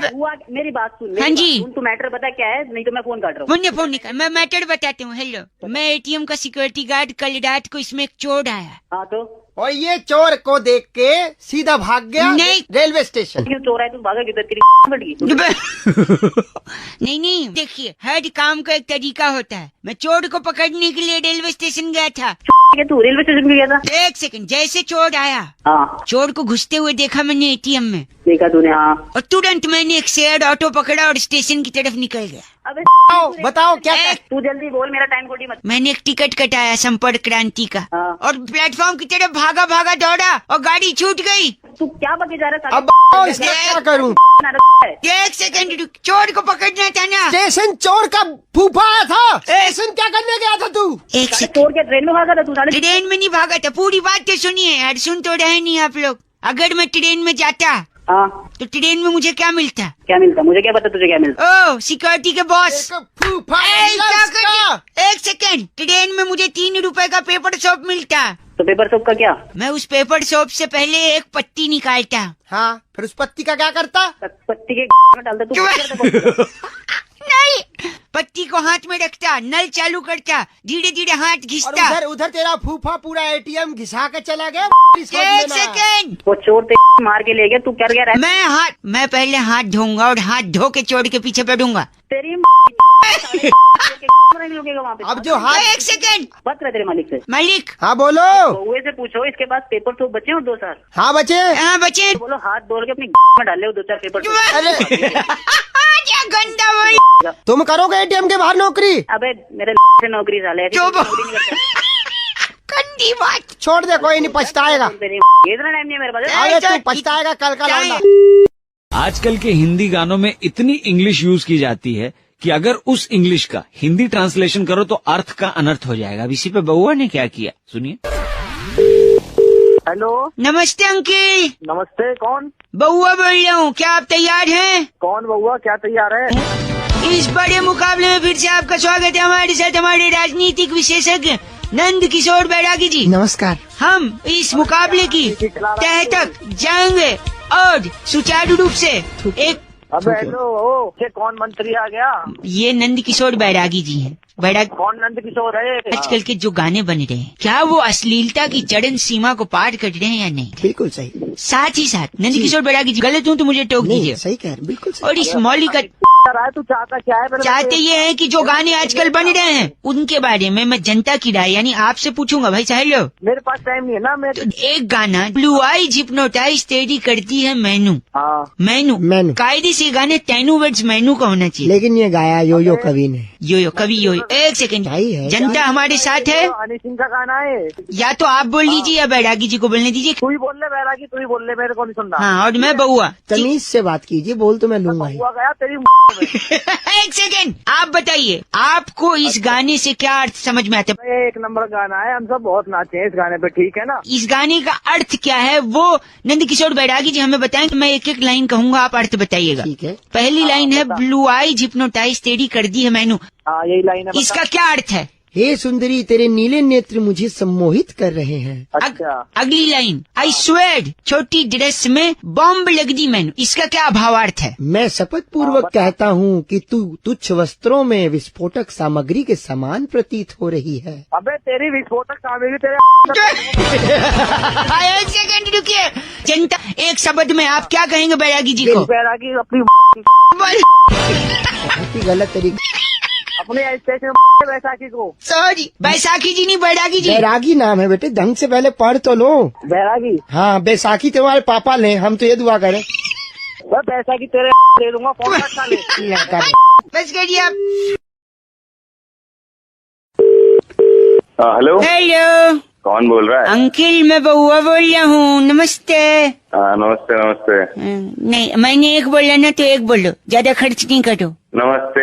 मेरी बात सुन।
हाँ जी।
तू मैटर बता क्या है, नहीं तो मैं फोन काट रहा हूँ।
फोन निकाल, मैं मैटर बताती हूँ। हेलो, मैं एटीएम का सिक्योरिटी गार्ड। कल रात को इसमें एक चोर आया।
हाँ तो
और ये चोर को देख के सीधा भाग गया
नहीं।
Railway station.
क्यों चोर है तू भागा किधर?
नहीं देखिए, हर काम का एक तरीका होता है। मैं चोर को पकड़ने के लिए रेलवे स्टेशन गया था।
तू रेलवे स्टेशन पे गया था?
एक सेकंड, जैसे चोर आया,
हाँ
चोर को घुसते हुए देखा मैंने एटीएम में।
देखा तूने? हाँ।
और तुरंत मैंने एक शेयर्ड ऑटो पकड़ा और स्टेशन की तरफ निकल गया।
अबे
बताओ क्या?
तू जल्दी बोल, मेरा टाइम खोटी मत।
मैंने एक टिकट कटाया संपर्क क्रांति का।
हाँ।
और प्लेटफॉर्म की तरफ भागा दौड़ा और गाड़ी छूट गई।
तू क्या बके जा रहा
अब इसका क्या करूं?
एक सेकंड रुक, चोर को पकड़ना था ना।
स्टेशन चोर का फूफा आया था। स्टेशन क्या करने गया था तू?
एक सेकंड,
चोर के ट्रेन में भागा था तू?
ट्रेन में नहीं भागा था। पूरी बात तो सुनिए यार, सुन तो रहे नहीं आप लोग। अगर मैं ट्रेन में जाता
हाँ।
तो ट्रेन में मुझे क्या मिलता?
क्या मिलता? मुझे क्या पता तुझे क्या मिलता?
ओ सिक्योरिटी के बॉस। एक सेकेंड, ट्रेन में मुझे 3 रुपए का पेपर सोप मिलता।
तो पेपर सोप का क्या?
मैं उस पेपर सोप से पहले एक पत्ती निकालता।
हाँ, फिर उस पत्ती का क्या करता?
पत्ती के में डालता तू।
नहीं, पत्ती को हाथ में रखता, नल चालू करता, धीरे धीरे हाथ घिसता।
उधर उधर तेरा फूफा पूरा एटीएम घिसा के चला गया।
एक सेकेंड,
वो चोर ते मार के ले गया, तू कर गया?
मैं पहले हाथ धोऊंगा और हाथ धो के चोर के पीछे बैठूंगा।
तेरी वहाँ पे।
अब जो हाथ।
एक सेकेंड,
बात कर तेरे मालिक से।
मालिक।
हाँ बोलो।
बउए से पूछो इसके पास पेपर सोप बचे हो 2 साल?
हाँ बचे।
हाँ बचे।
बोलो हाथ धो के अपनी में डाल ले 2-4 पेपर सोप।
अरे
क्या गंदा बोल।
तुम करोगे एटीएम के बाहर नौकरी?
अबे मेरे से नौकरी साले।
गंदी बात।
छोड़ दे, कोई नहीं पछताएगा।
इतना टाइम नहीं है मेरे पास।
अरे तू पछताएगा कल का लौंडा।
आजकल के हिंदी गानों में इतनी इंग्लिश यूज की जाती है कि अगर उस इंग्लिश का हिंदी ट्रांसलेशन करो तो अर्थ का अनर्थ हो जाएगा। अब इसी पे बउआ ने क्या किया, सुनिए।
हेलो,
नमस्ते अंकिल।
नमस्ते, कौन?
बउआ बोल रहा हूँ, क्या आप तैयार हैं?
कौन बउआ, क्या तैयार है?
इस बड़े मुकाबले में फिर से आपका स्वागत है। हमारे साथ हमारे राजनीतिक विशेषज्ञ नंद किशोर बैरागी जी।
नमस्कार।
हम इस मुकाबले की तह तक जाएंगे और सुचारू रूप से एक।
अबे हेलो, ये कौन मंत्री आ गया?
ये नंद किशोर बैरागी जी हैं। बैरागी
कौन नंद किशोर है?
आजकल के जो गाने बन रहे हैं, क्या वो अश्लीलता की चरम सीमा को पार कर रहे हैं या नहीं?
बिल्कुल सही।
साथ ही साथ नंद किशोर बैरागी जी, गलत हूँ तो मुझे टोक दीजिए।
सही कह रहे, बिल्कुल सही।
और इस मौलिक
तू चाहता क्या है?
चाहते ये है कि जो गाने आजकल बन रहे हैं उनके बारे में मैं जनता की राय यानी आपसे पूछूंगा। भाई साहब,
मेरे पास टाइम नहीं है ना। मैं
तो एक गाना ब्लू आई हिप्नोटाइज तेरी करती है मैनू।
हाँ,
मैनू कायदे से गाने 10 वर्ड्स मैनू का होना चाहिए।
लेकिन ये गाया यो कवि ने।
यो कवि यो। एक सेकंड, जनता हमारे साथ है।
हनी सिंह का गाना है।
या तो आप बोल लीजिए या बैरागी जी को बोलने दीजिए।
तू ही बोल ले बैरागी, तू ही बोल ले, मेरे को नहीं सुनना।
हाँ, और मैं बउआ।
तमीज से बात कीजिए, बोल तो मैं लूंगा ही।
हुआ गया तेरी
एक सेकंड, आप बताइए आपको इस गाने से क्या अर्थ समझ में आता है?
एक नंबर गाना है, हम सब बहुत नाचे हैं इस गाने पे, ठीक है ना?
इस गाने का अर्थ क्या है वो नंद किशोर बैरागी जी हमें बताएं। मैं एक एक लाइन कहूंगा, आप अर्थ बताइएगा।
ठीक है।
पहली लाइन है ब्लू आई हिप्नोटाइज तेरी कर दी है मैनू।
हाँ, यही लाइन है।
इसका क्या अर्थ है?
हे सुंदरी तेरे नीले नेत्र मुझे सम्मोहित कर रहे हैं।
अच्छा।
अगली लाइन, आई स्वेड छोटी ड्रेस में बॉम्ब लग दी मैनू। इसका क्या भावार्थ है?
मैं शपथ पूर्वक कहता हूँ कि तू तुच्छ वस्त्रों में विस्फोटक सामग्री के समान प्रतीत हो रही है।
अबे तेरी विस्फोटक सामग्री तेरे।
एक सेकंड रुकिए। जनता, एक शब्द में आप क्या कहेंगे बैरागी जी को?
बैरागी अपनी
बहुत ही गलत तरीके।
अपने स्टेशन बैसाखी को।
सॉरी, बैसाखी जी नहीं, बैरागी जी।
बैरागी नाम है बेटे, ढंग से पहले पढ़ तो लो।
बैरागी?
हाँ, बैसाखी तुम्हारे पापा ले, हम तो ये दुआ करें।
बैसाखी तेरे दे दूंगा।
बस करिए आप।
हेलो
हेलो,
कौन बोल रहा है?
अंकिल मैं बउआ बोल रहा हूँ। नमस्ते।
नमस्ते नमस्ते।
नहीं, मैंने एक बोला ना तो एक बोलो, ज्यादा खर्च नहीं करो।
नमस्ते।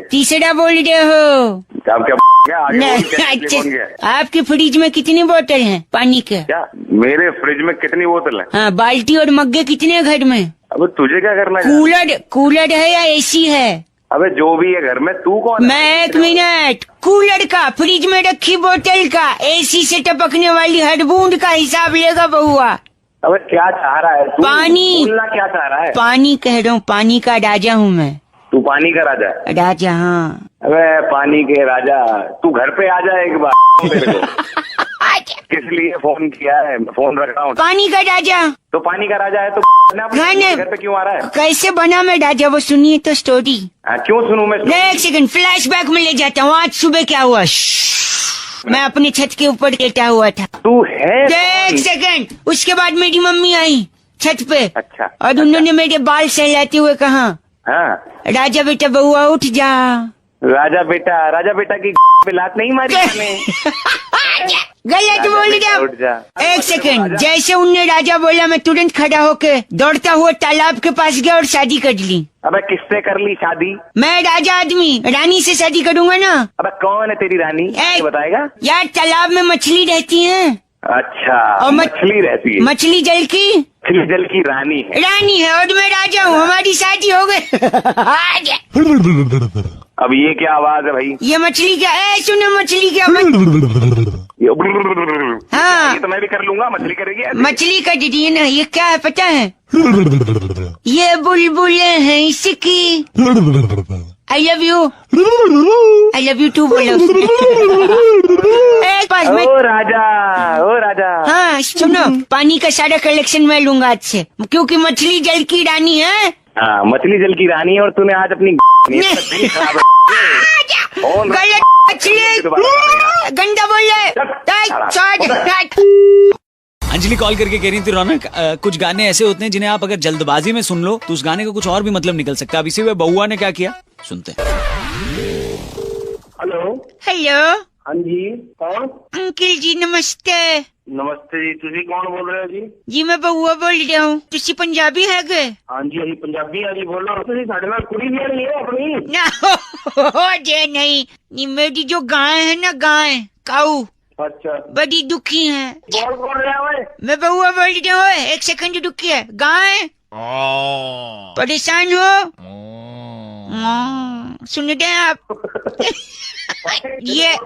तीसरा बोल रहे हो?
आप क्या आगे
नहीं,
बोल क्या बोल गया?
आपके फ्रिज में कितनी बोतल हैं पानी के?
क्या मेरे फ्रिज में कितनी बोतल है?
हाँ, बाल्टी और मग्गे कितने हैं घर में?
अब तुझे क्या करना है?
कूलर है या एसी है?
अबे जो भी है घर में, तू कौन है?
मैं एक मिनट, कूलर का, फ्रिज में रखी बोतल का, एसी से टपकने वाली हर बूंद का हिसाब लेगा बउआ।
अबे क्या चाह रहा है तू?
पानी।
बोलना क्या चाह रहा है?
पानी कह रहा हूँ, पानी का राजा हूँ मैं।
तू पानी का राजा है?
राजा, हाँ।
अबे पानी के राजा, तू घर पे आ जा एक बार मेरे को। किस लिए फोन किया है? फोन रख रहा हूँ।
पानी का राजा।
तो पानी का राजा है तो घर पे क्यों आ रहा है?
कैसे बना मैं राजा, वो सुनिए तो स्टोरी।
क्यों सुनूं मैं?
एक सेकंड, फ्लैशबैक में ले जाता हूँ। आज सुबह क्या हुआ? मैं अपनी छत के ऊपर लेटा हुआ था।
तू है?
एक सेकंड, उसके बाद मेरी मम्मी आई छत पे।
अच्छा।
और उन्होंने मेरे बाल सहलाते हुए कहा,
हाँ,
राजा बेटा बउआ उठ जा।
राजा बेटा की पे लात नहीं मारी मैंने।
गलत बोल रहा। एक सेकंड, जैसे उनने राजा बोला मैं तुरंत खड़ा होके दौड़ता हुआ तालाब के पास गया और शादी कर ली।
अबे किससे कर ली शादी?
मैं राजा आदमी, रानी से शादी करूंगा ना।
अबे कौन है तेरी रानी? बताएगा?
यार तालाब में मछली रहती है।
अच्छा, और मछली रहती है?
मछली जल की
मछली जल की रानी है।
रानी है और मैं राजा हूँ, हमारी शादी हो गई।
अब ये क्या आवाज है भाई?
ये मछली क्या है? सुनो मछली क्या हाँ
ये तो मैं भी कर लूंगा, मछली करेगी ऐसे?
मछली का दीदी ना, ये क्या है पता है? ये बुलबुल है इसकी। आई लव यू टू बोलो।
ओ राजा
हाँ सुनो, पानी का सारा कलेक्शन मैं लूंगा आज से, क्योंकि मछली जल की रानी है।
हाँ मछली जल की रानी है और तूने आज अपनी
गलत मछली गंदा बोल रहा है।
अंजलि कॉल करके कह रही थी रौनक, कुछ गाने ऐसे होते हैं जिन्हें आप अगर जल्दबाजी में सुन लो तो उस गाने का कुछ और भी मतलब निकल सकता है। अब इसी में बउआ ने क्या किया सुनते हैं।
हेलो
हाँ जी कौन?
अंकल जी नमस्ते।
नमस्ते जी, तुझे कौन बोल रहे हो जी?
जी मैं बउआ बोल रहा हूँ। तुसी पंजाबी है गए?
हाँ जी अभी पंजाबी है जी, बोल रहा हूँ। साढ़े नाल कुड़ी भी नहीं है अपनी
ना हो जे नहीं, मेरी जो गाय है ना, गाय काऊ
अच्छा
बड़ी दुखी है।
बोल रहा है?
मैं बउआ बोल रहा हूँ, एक सेकंड रुकी है। गाय परेशान हो? सुन रहे हैं आप? ये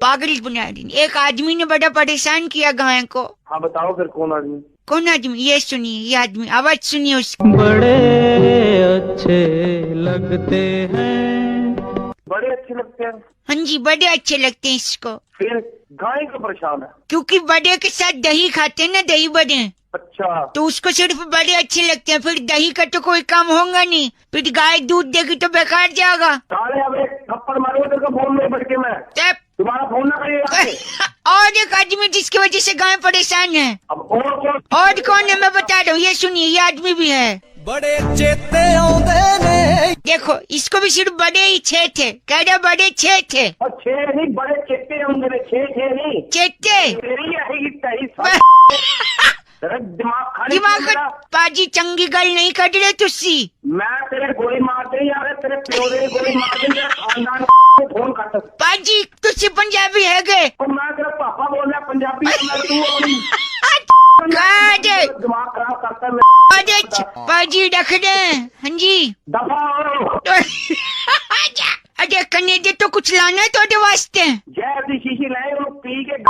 पागल बना दी। एक आदमी ने बड़ा परेशान किया गाय को।
हाँ बताओ फिर कौन आदमी?
कौन आदमी? ये सुनिए, ये आदमी आवाज सुनिए उसकी।
बड़े अच्छे लगते हैं।
बड़े अच्छे लगते हैं?
हाँ जी बड़े अच्छे लगते हैं इसको।
फिर गाय को परेशान है?
क्योंकि बड़े के साथ दही खाते हैं ना, दही बड़े।
अच्छा
तो उसको सिर्फ बड़े अच्छे लगते हैं, फिर दही का तो कोई काम होगा नहीं, फिर गाय दूध देगी तो बेकार जाएगा।
थप्पड़ मारूंगा तेरे को फोन में बैठ के मैं। तुम्हारा फोन ना करिएगा।
और एक आदमी जिसकी वजह से गाय परेशान है।
अब
और कौन है मैं बता रहा हूँ, ये सुनिए, ये आदमी भी है।
बड़े चेते आउंदे ने।
देखो इसको भी सिर्फ बड़े ही छे थे, कह रहे बड़े छे थे।
छे नहीं, बड़े चेते आउंदे ने, छे नहीं
चेते।
दिमाग
पाजी चंगी गल नहीं कर रहे तुसी।
मैं तेरे गोली मार दे यार, तेरे प्यो ने गोली मार दे, खानदान को फोन कर।
पाजी तुसी पंजाबी है गए?
मैं तेरा पापा बोल रहा पंजाबी है, दिमाग खराब करता है।
पाजी रख दे। हाँ जी
दफा।
अरे कन्ने दे तो कुछ लाना है तो वास्ते।
जैसी शीशी लाए वो पी के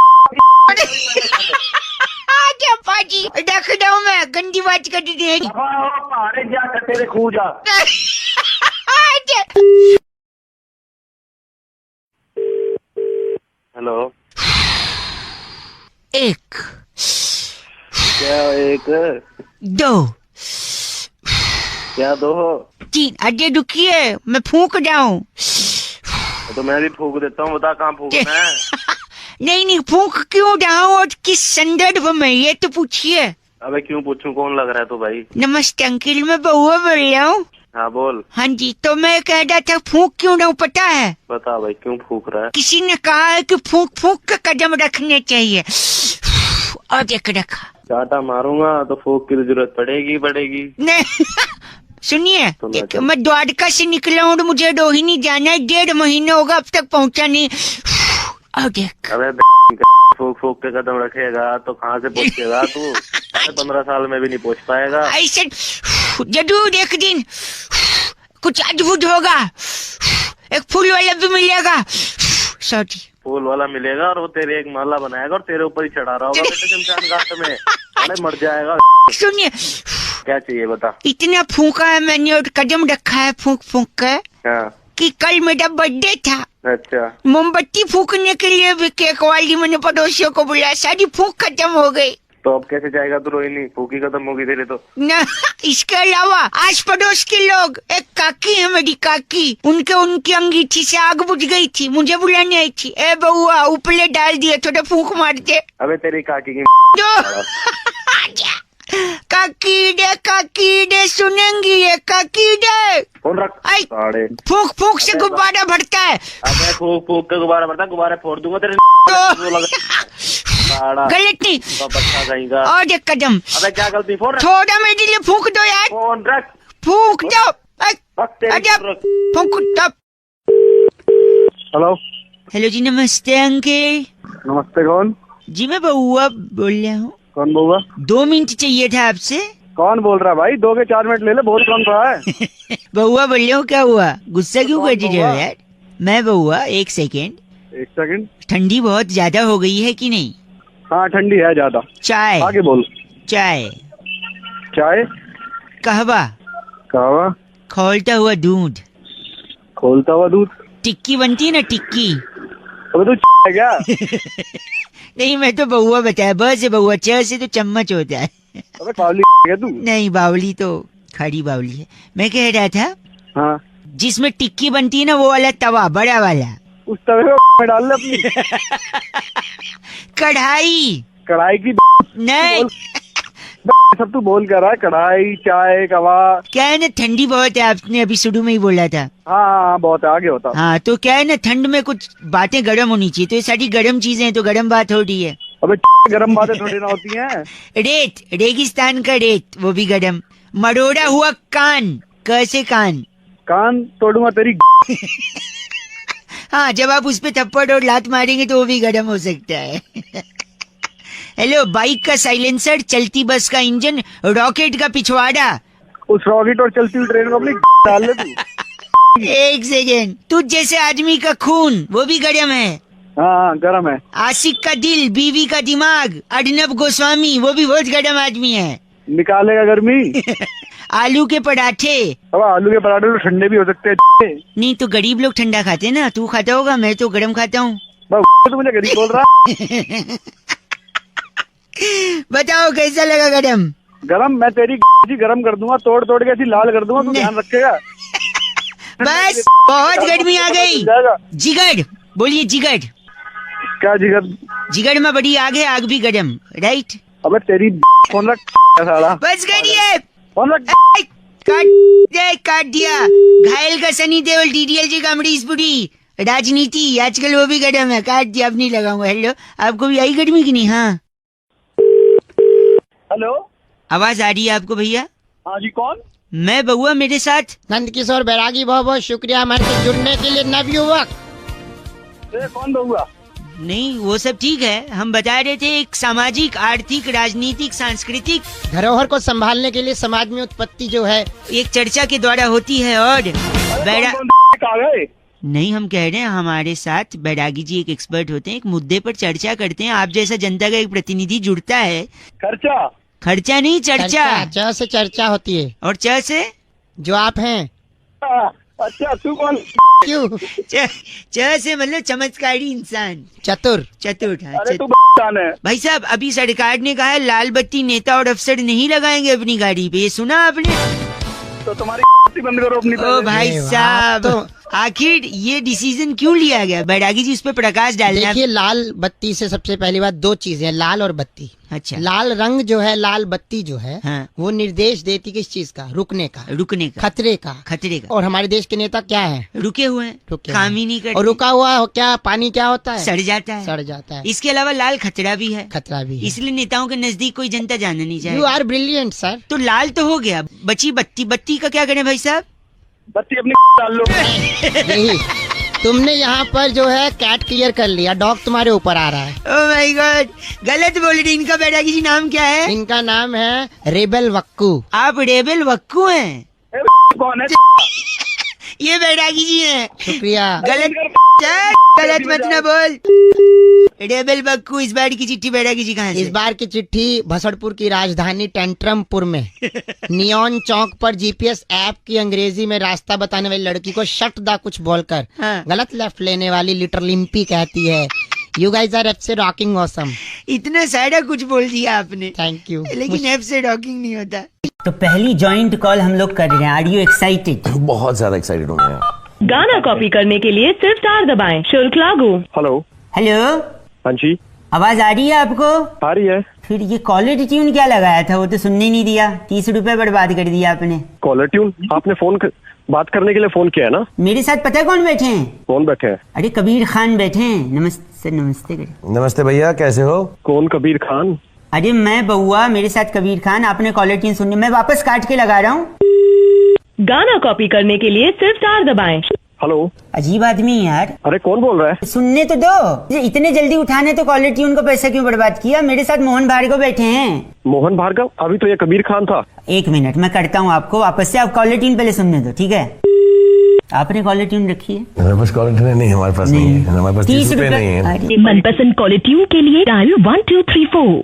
क्या पाजी रख दो, मैं गंदी बात कर दी है।
पहाड़े जा तेरे खू जा। हेलो
एक
क्या एक
दो
क्या दो
तीन। अरे रुकिए मैं फूंक जाऊं।
तो मैं भी फूंक देता हूँ, बता कहाँ फूंकना है?
नहीं फूंक क्यों जाऊं और किस संदर्भ में, ये तो पूछिए।
अबे क्यों पूछूं, कौन लग रहा है तो भाई?
नमस्ते अंकिल, मैं बउआ बोल रहा हूँ।
हाँ बोल।
हाँ जी, तो मैं कह रहा था फूंक क्यों ना, पता है?
बता भाई क्यों फूंक रहा है?
किसी ने कहा है कि फूंक फूंक के कदम रखने चाहिए, और देख रखा।
चाटा मारूंगा तो फूंक की जरूरत पड़ेगी।
नहीं सुनिए, मैं द्वारका से निकला हूँ, मुझे रोहिणी जाना है, 1.5 महीने होगा अब तक पहुँचा नहीं। और देख।
अबे फूंक फूंक के कदम रखेगा तो कहाँ से पहुँचेगा तू? 15 साल में भी नहीं पहुँच पाएगा।
ऐसे जरूर एक दिन कुछ अद्भुत होगा, एक फूल वाला भी मिलेगा। सॉरी,
फूल वाला मिलेगा और वो तेरे एक माला बनाएगा और तेरे ऊपर ही चढ़ा रहा होगा शमशान घाट में। अरे मर जाएगा।
सुनिए,
क्या चाहिए बता?
इतना फूंका है मैंने और कदम रखा है फूंक फूंक कर कि कल मेरा बर्थडे था।
अच्छा।
मोमबत्ती फूकने के लिए भी केक वाली मैंने पड़ोसियों को बुलाया, सारी फूंक खत्म हो गई।
तो अब कैसे जाएगा तू रोहिणी? फूकी खत्म होगी तेरे तो।
न, इसके अलावा आस पड़ोस के लोग, एक काकी है मेरी काकी, उनकी अंगीठी से आग बुझ गई थी, मुझे बुलाने आई थी। ए बउआ उपले डाल दिए, थोड़ा फूंक मार दे।
अबे तेरी काकी की
काकी दे सुनेंगी ये, काकी दे।
फोन रख।
फूंक फूंक से गुब्बारा भरता है।
अबे फूंक फूंक के गुब्बारा भरता है, गुब्बारे फोड़ दूंगा तेरे।
गलत नहीं
तो
और एक कदम।
अबे क्या गलती? फोन रख।
थोड़ा मेरे लिए फूंक दो यार।
फोन रख।
फूंक दो। फूंक तब।
हेलो
जी, नमस्ते अंकल।
नमस्ते, कौन?
जी मैं बउआ बोल रहा हूँ।
कौन बउआ?
2 मिनट चाहिए था आपसे।
कौन बोल रहा है भाई? 2 के 4 मिनट ले ले, बोल कौन रहा है?
बउआ बोल रहे हो, क्या हुआ? गुस्सा क्यों कर रहे हो यार? मैं बउआ, 1 सेकेंड।
1 सेकंड।
ठंडी बहुत ज्यादा हो गई है कि नहीं?
हाँ ठंडी है ज्यादा।
चाय?
आगे बोल।
चाय?
चाय?
कहवा?
कहवा?
खोलता हुआ दूध?
खोलता हुआ दूध?
टिक्की बनती है ना, टिक्की।
अबे तू है क्या?
नहीं, मैं तो बउआ बताया, ब से बउआ, च से तो चम्मच होता है।
अबे बावली है तू?
नहीं, बावली तो खड़ी बावली है। मैं कह रहा था,
हाँ,
जिसमें टिक्की बनती है ना, वो वाला तवा, बड़ा वाला।
उस तवे में डाल ले अपनी।
कढ़ाई?
कढ़ाई की
नहीं,
सब तू बोल कर रहा है। कढ़ाई, चाय, कवा।
क्या है ना, ठंडी बहुत है, आपने अभी शुरू में ही बोला था।
हाँ बहुत है, आगे होता।
हाँ, तो क्या है ना, ठंड में कुछ बातें गर्म होनी चाहिए, तो ये सारी गर्म चीजें हैं, तो गर्म बात हो रही है।
अबे गर्म बातें थोड़ी ना होती हैं।
रेत, रेगिस्तान का रेत, वो भी गर्म। मरोड़ा हुआ कान? कैसे कान?
कान तोड़ूंगा तेरी।
हाँ, जब आप उस पे थप्पड़ और लात मारेंगे तो वो भी गर्म हो सकता है। हेलो, बाइक का साइलेंसर, चलती बस का इंजन, रॉकेट का पिछवाड़ा।
उस रॉकेट और चलती हुई ट्रेन को अपनी डाल ले तू।
1 सेकेंड। तुझ जैसे आदमी का खून, वो भी गर्म है।
हाँ गर्म है।
आशिक का दिल, बीवी का दिमाग, अर्नब गोस्वामी, वो भी बहुत गर्म आदमी है।
निकालेगा गर्मी।
आलू के पराठे?
अब आलू के पराठे तो ठंडे भी हो सकते हैं।
नहीं तो गरीब लोग ठंडा खाते हैं ना, तू खाता होगा, मैं तो गर्म खाता हूँ।
तो मुझे गरीब बोल रहा।
बताओ कैसा लगा गरम?
गरम? मैं तेरी गरम कर दूंगा, तोड़ तोड़ के ऐसी लाल कर दूंगा, तू ध्यान रखेगा।
बस, बहुत गर्मी आ गई। जिगर बोलिए, जिगर।
क्या जिगर?
जिगर में बड़ी आग है, आग भी गरम, राइट?
अबे तेरी फोन रख साला।
बस करिए।
फोन रख।
काट दिया। घायल का सनी देओल, डीडीएलजे का अमरीश पुरी। राजनीति आजकल वो भी गरम है, काट दिया, अब नहीं लगाऊंगा। हेलो, आपको भी आई गर्मी की नहीं? हाँ
हेलो,
आवाज आ रही है आपको भैया?
हाँ जी, कौन?
मैं बउआ, मेरे साथ
नंदकिशोर बैरागी, बहुत बहुत शुक्रिया हमारे साथ जुड़ने के लिए नवयुवक।
कौन बउआ?
नहीं, वो सब ठीक है, हम बता रहे थे एक सामाजिक, आर्थिक, राजनीतिक, सांस्कृतिक
धरोहर को संभालने के लिए समाज में उत्पत्ति जो है
एक चर्चा के द्वारा होती है। और नहीं, हम कह रहे हैं हमारे साथ बैरागी जी एक एक्सपर्ट होते हैं, एक मुद्दे पर चर्चा करते हैं। आप जैसा जनता का एक प्रतिनिधि जुड़ता है। खर्चा नहीं, चर्चा।
च से चर्चा होती है।
और च से? जो आप हैं।
अच्छा, तू कौन?
क्यों?
च से मतलब चमत्कारी इंसान,
चतुर।
चतुर।
अरे तू है
भाई साहब, अभी सरकार ने कहा है लाल बत्ती नेता और अफसर नहीं लगाएंगे अपनी गाड़ी पे, ये सुना आपने?
तो तुम्हारी बंद करो अपनी।
ओ भाई साहब, तो आखिर ये डिसीजन क्यों लिया गया? बैरागी जी, उस पर प्रकाश डालना।
देखिए, लाल बत्ती से सबसे पहली बात 2 चीजें, लाल और बत्ती।
अच्छा।
लाल रंग जो है, लाल बत्ती जो है,
हाँ।
वो निर्देश देती किस चीज का? रुकने का, खतरे का। और हमारे देश के नेता क्या है?
रुके हुए हैं, काम ही नहीं करते।
और रुका हुआ क्या पानी क्या होता है?
सड़ जाता है। इसके अलावा लाल खतरा भी है। इसलिए नेताओं के नजदीक कोई जनता जाना नहीं चाहिए।
You are brilliant sir.
तो लाल तो हो गया, बची बत्ती। बत्ती का क्या करें भाई साहब?
बत्ती अपनी डाल लो।
यही तुमने यहाँ पर जो है कैट क्लियर कर लिया, डॉग तुम्हारे ऊपर आ रहा है।
ओह माय गॉड, गलत बोल रही। इनका बैरागी जी नाम क्या है?
इनका नाम है रेबेल वक्कू।
आप रेबेल वक्कू हैं?
कौन है?
ये बैरागी जी हैं।
शुक्रिया।
गलत मत ना बोल। रेबेल वक्कू, इस बार की चिट्ठी बैरागी जी कहाँ से?
इस बार की चिट्ठी भसड़पुर की राजधानी टेंट्रमपुर में नियॉन चौक पर जीपीएस ऐप की अंग्रेजी में रास्ता बताने वाली लड़की को शट दा कुछ बोलकर गलत लेफ्ट लेने वाली लिटिल लिम्पी कहती है, यू गाइज आर एफ से रॉकिंग ऑसम।
इतना सारा कुछ बोल दिया आपने।
Thank you.
लेकिन एफ से रॉकिंग नहीं होता। तो पहली जॉइंट कॉल हम लोग कर रहे हैं। Are you excited?
बहुत ज्यादा एक्साइटेड हूँ मैं।
गाना कॉपी करने के लिए सिर्फ स्टार दबाएं, शुल्क लागू।
हेलो।
हेलो।
हाँ जी।
आवाज आ रही है आपको?
आ रही है।
फिर ये कॉलर ट्यून क्या लगाया था? वो तो सुनने नहीं दिया। 30 रुपए बर्बाद कर दिया आपने।
Caller tune? आपने बात करने के लिए फोन किया है ना?
मेरे साथ पता है कौन बैठे हैं?
कौन बैठे हैं?
अरे कबीर खान बैठे हैं। नमस्ते नमस्ते करें।
नमस्ते भैया, कैसे हो?
कौन कबीर खान?
अरे मैं बउआ, मेरे साथ कबीर खान। आपने कॉलर ट्यून सुननी, मैं वापस काट के लगा रहा हूँ।
गाना कॉपी करने के लिए सिर्फ स्टार दबाएं।
हेलो।
अजीब आदमी है यार।
अरे कौन बोल रहा है?
सुनने तो दो। इतने जल्दी उठाने तो कॉलर ट्यून को पैसा क्यों बर्बाद किया? मेरे साथ मोहन भार्गव बैठे हैं।
मोहन भार्गव? अभी तो ये कबीर खान था।
एक मिनट मैं करता हूँ आपको वापस से। आप कॉलर ट्यून पहले सुनने दो, ठीक है? आपने कॉलर ट्यून रखी है?
हमारे पास कॉलर ट्यून नहीं, हमारे पास नहीं है। हमारे पास 30 रुपए नहीं है।
मनपसंद कॉलर ट्यून के लिए डायल 1 2 3 4।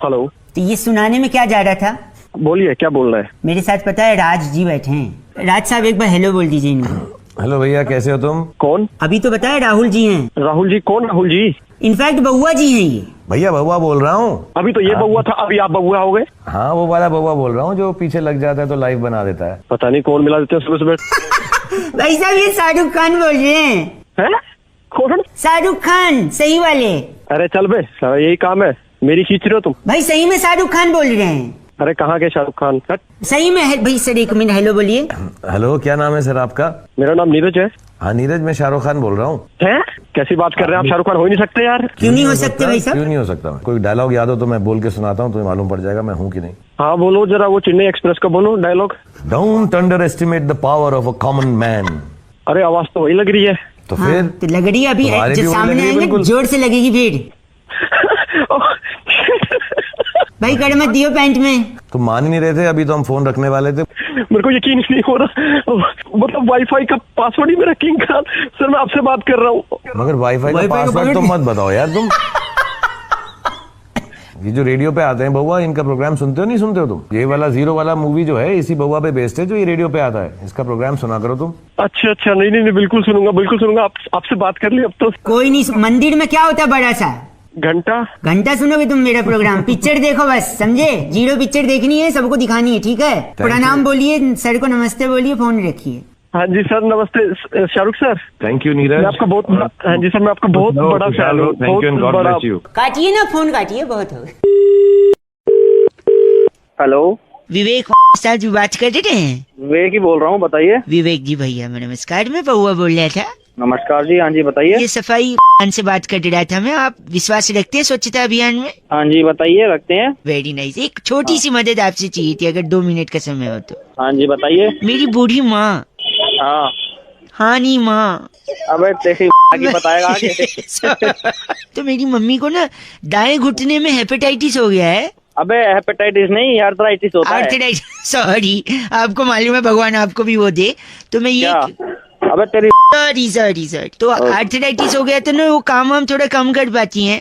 हेलो।
तो ये सुनाने में क्या जा रहा था?
बोलिए, क्या बोल रहा है?
मेरे साथ पता है राज जी बैठे हैं। राज साहब एक बार हेलो बोल दीजिए इनको।
हेलो भैया, कैसे हो तुम?
कौन?
अभी तो बताया राहुल जी हैं।
राहुल जी? कौन राहुल जी?
इनफैक्ट बउआ जी हैं ये।
भैया बउआ बोल रहा हूँ।
अभी तो ये बउआ था, अभी आप बउआ हो गए?
हाँ, वो वाला बउआ बोल रहा हूँ जो पीछे लग जाता है तो लाइव बना देता है।
पता नहीं कौन मिला देते हैं सुबह सुबह।
भाई साहब ये शाहरुख खान बोल रहे हैं।
है? कौन?
शाहरुख खान, सही वाले।
अरे चल बे, यही काम है, मेरी खींच रहे हो तुम।
भाई सही में शाहरुख खान बोल रहे हैं।
अरे कहाँ के शाहरुख खान?
सही में है भाई। सर एक मिनट, हेलो बोलिए।
हेलो, क्या नाम है सर आपका?
मेरा नाम नीरज है।
हाँ नीरज, मैं शाहरुख खान बोल रहा हूँ।
है? कैसी बात कर रहे हैं आप? शाहरुख खान हो ही नहीं सकते यार।
क्यों नहीं हो सकते भाई साहब?
क्यों नहीं हो सकता? कोई डायलॉग याद हो तो मैं बोल के सुनाता हूँ, तुम्हें मालूम पड़ जाएगा मैं हूँ कि नहीं।
हाँ बोलो जरा, वो चेन्नई एक्सप्रेस का बोलो dialogue.
Don't underestimate the power of a common man.
अरे आवाज तो वही लग रही है।
तो
हाँ,
फिर
तो लग रही है अभी जो सामने आएंगे जोर से लगेगी भीड़। भाई कड़ मत दियो पैंट में।
तुम मान ही नहीं रहे थे, अभी तो हम फोन रखने वाले थे।
मेरे को यकीन ही नहीं हो रहा, मतलब वाईफाई का पासवर्ड ही मेरा किंग खान। सर मैं आपसे बात कर रहा हूँ।
मगर वाईफाई का पासवर्ड तो मत बताओ यार तुम। ये जो रेडियो पे आते हैं बउआ, इनका प्रोग्राम सुनते हो नहीं सुनते हो तुम? ये वाला जीरो वाला मूवी जो है इसी बउआ पे बेस्ड है जो ये रेडियो पे आता है। इसका प्रोग्राम सुना करो तुम।
अच्छा, नहीं बिल्कुल सुनूंगा, बिल्कुल सुनूंगा। आपसे बात कर ली अब तो।
कोई नहीं। मंदिर में क्या होता है बड़ा सा? घंटा सुनोगे तुम मेरा प्रोग्राम। पिक्चर देखो बस, समझे? जीरो पिक्चर देखनी है, सबको दिखानी है, ठीक है? प्रणाम बोलिए, सर को नमस्ते बोलिए, फोन रखिए।
हाँ जी सर, नमस्ते Shahrukh sir.
Thank you Neeraj.
मैं आपका बहुत बड़ा, हाँ जी सर, मैं आपका बहुत बड़ा फैन हूँ। बहुत बड़ा।
काटिए ना फोन, काटिए, बहुत हो।
हेलो,
विवेक साहब जी बात कर रहे हैं?
विवेक ही बोल रहा हूँ, बताइए।
विवेक जी भैया नमस्कार, मैं बउआ बोल रहा था।
नमस्कार जी, हाँ जी बताइए।
ये सफाई से बात कर रहा था मैं। आप विश्वास रखते हैं स्वच्छता अभियान में?
हाँ जी बताइए, रखते हैं।
Very nice. एक छोटी सी मदद आपसे चाहिए थी, अगर 2 मिनट का समय हो तो।
हाँ जी बताइए।
मेरी बूढ़ी माँ।
हाँ
हाँ नहीं माँ।
अबे तेरी बताएगा आगे।
तो मेरी मम्मी को ना दाएं घुटने में हेपेटाइटिस हो गया है।
अबे हेपेटाइटिस नहीं, आर्थराइटिस होता है।
Arthritis, sorry. आपको मालूम है, भगवान आपको भी वो दे। तो मैं ये
अबे तेरी
सॉरी। तो आर्थराइटिस हो गया तो ना वो काम हम थोड़ा कम कर पाती हैं।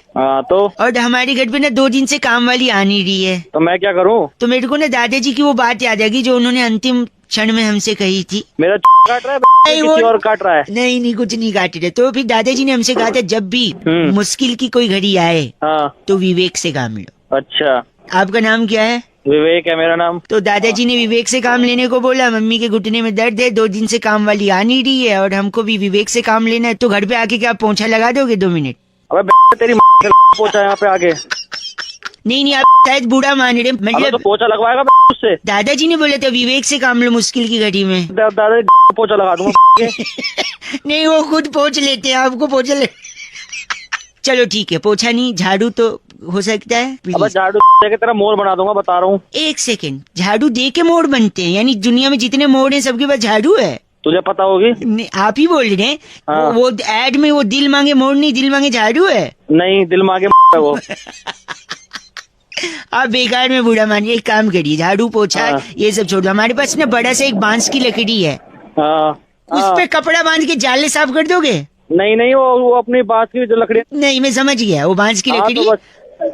तो
और हमारे घर पे ना 2 दिन से काम वाली आ नहीं रही है।
तो मैं क्या करूं?
तो मेरे को ना दादाजी की वो बात याद आ गई जो उन्होंने अंतिम क्षण में हमसे कही थी।
मेरा काट रहा है? किसी और काट रहा है?
नहीं कुछ नहीं काट रहे। तो फिर दादाजी ने हमसे कहा था जब भी मुश्किल की कोई घड़ी आए तो विवेक से काम लो।
अच्छा,
आपका नाम क्या है?
विवेक है मेरा नाम।
तो दादाजी ने विवेक से काम लेने को बोला। मम्मी के घुटने में दर्द है, 2 दिन से काम वाली आ नहीं रही है और हमको भी विवेक से काम लेना है। तो घर पे आके क्या पोंछा लगा दोगे 2 मिनट?
अबे तेरी पोंछा यहाँ पे आगे।
नहीं आप शायद बूढ़ा मान रहे। मतलब
तो पोंछा लगवाएगा उससे?
दादाजी ने बोला था विवेक से काम लो मुश्किल की घड़ी में।
दादाजी पोंछा लगा दूंगा।
नहीं वो खुद पोंछ लेते हैं, आपको पोंछा ले। चलो ठीक है, पोछा नहीं, झाड़ू तो हो सकता है।
अब झाड़ू देके तेरा मोर बना दूंगा, बता रहा हूँ।
1 सेकंड, झाड़ू दे के मोर बनते हैं? यानी दुनिया में जितने मोर हैं सबके पास झाड़ू है?
तुझे पता होगी।
आप ही बोल रहे हैं। हाँ। वो एड में वो दिल मांगे मोर नहीं, दिल मांगे झाड़ू है।
नहीं, दिल मांगे वो।
आप बेकार में बूढ़ा मानिए। एक काम करिए, झाड़ू पोछा ये सब छोड़ दो। हमारे पास ना बड़ा सा एक बांस की लकड़ी है, उस पे कपड़ा बांध के जाले साफ कर दोगे?
नहीं वो अपनी बांस की जो लकड़ी।
नहीं मैं समझ गया, वो बांस की लकड़ी।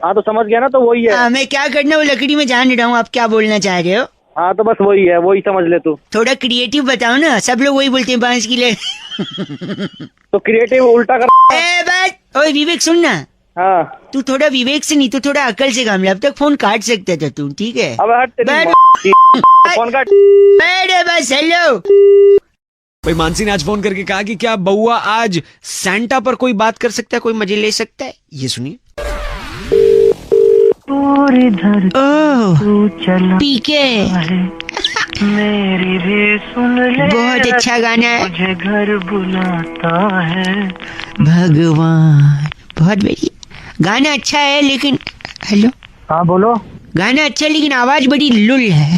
हाँ तो समझ गया ना, तो वही है।
मैं क्या करना वो लकड़ी में जान रहा हूँ, आप क्या बोलना चाह रहे हो?
हाँ तो बस वही है, वही समझ ले तू।
थोड़ा क्रिएटिव बताओ ना, सब लोग वही बोलते हैं बांस की लकड़ी।
तो क्रिएटिव उल्टा कर।
ओए विवेक सुन ना।
हाँ
तू थोड़ा विवेक से नहीं, तू थोड़ा अकल से काम ले। अब तक फोन काट सकता था तू, ठीक है?
अब फोन काट।
बस हेलो।
भाई मानसी ने आज फोन करके कहा कि क्या बउआ आज सैंटा पर कोई बात कर सकता है, कोई मजे ले सकता है? ये सुनिए।
पीके
मेरी भी सुन ले,
बहुत अच्छा गाना है।
मुझे घर बुलाता है
भगवान। बहुत बढ़िया गाना, अच्छा है लेकिन। हेलो
हाँ बोलो।
गाना अच्छा लेकिन आवाज बड़ी लुल है।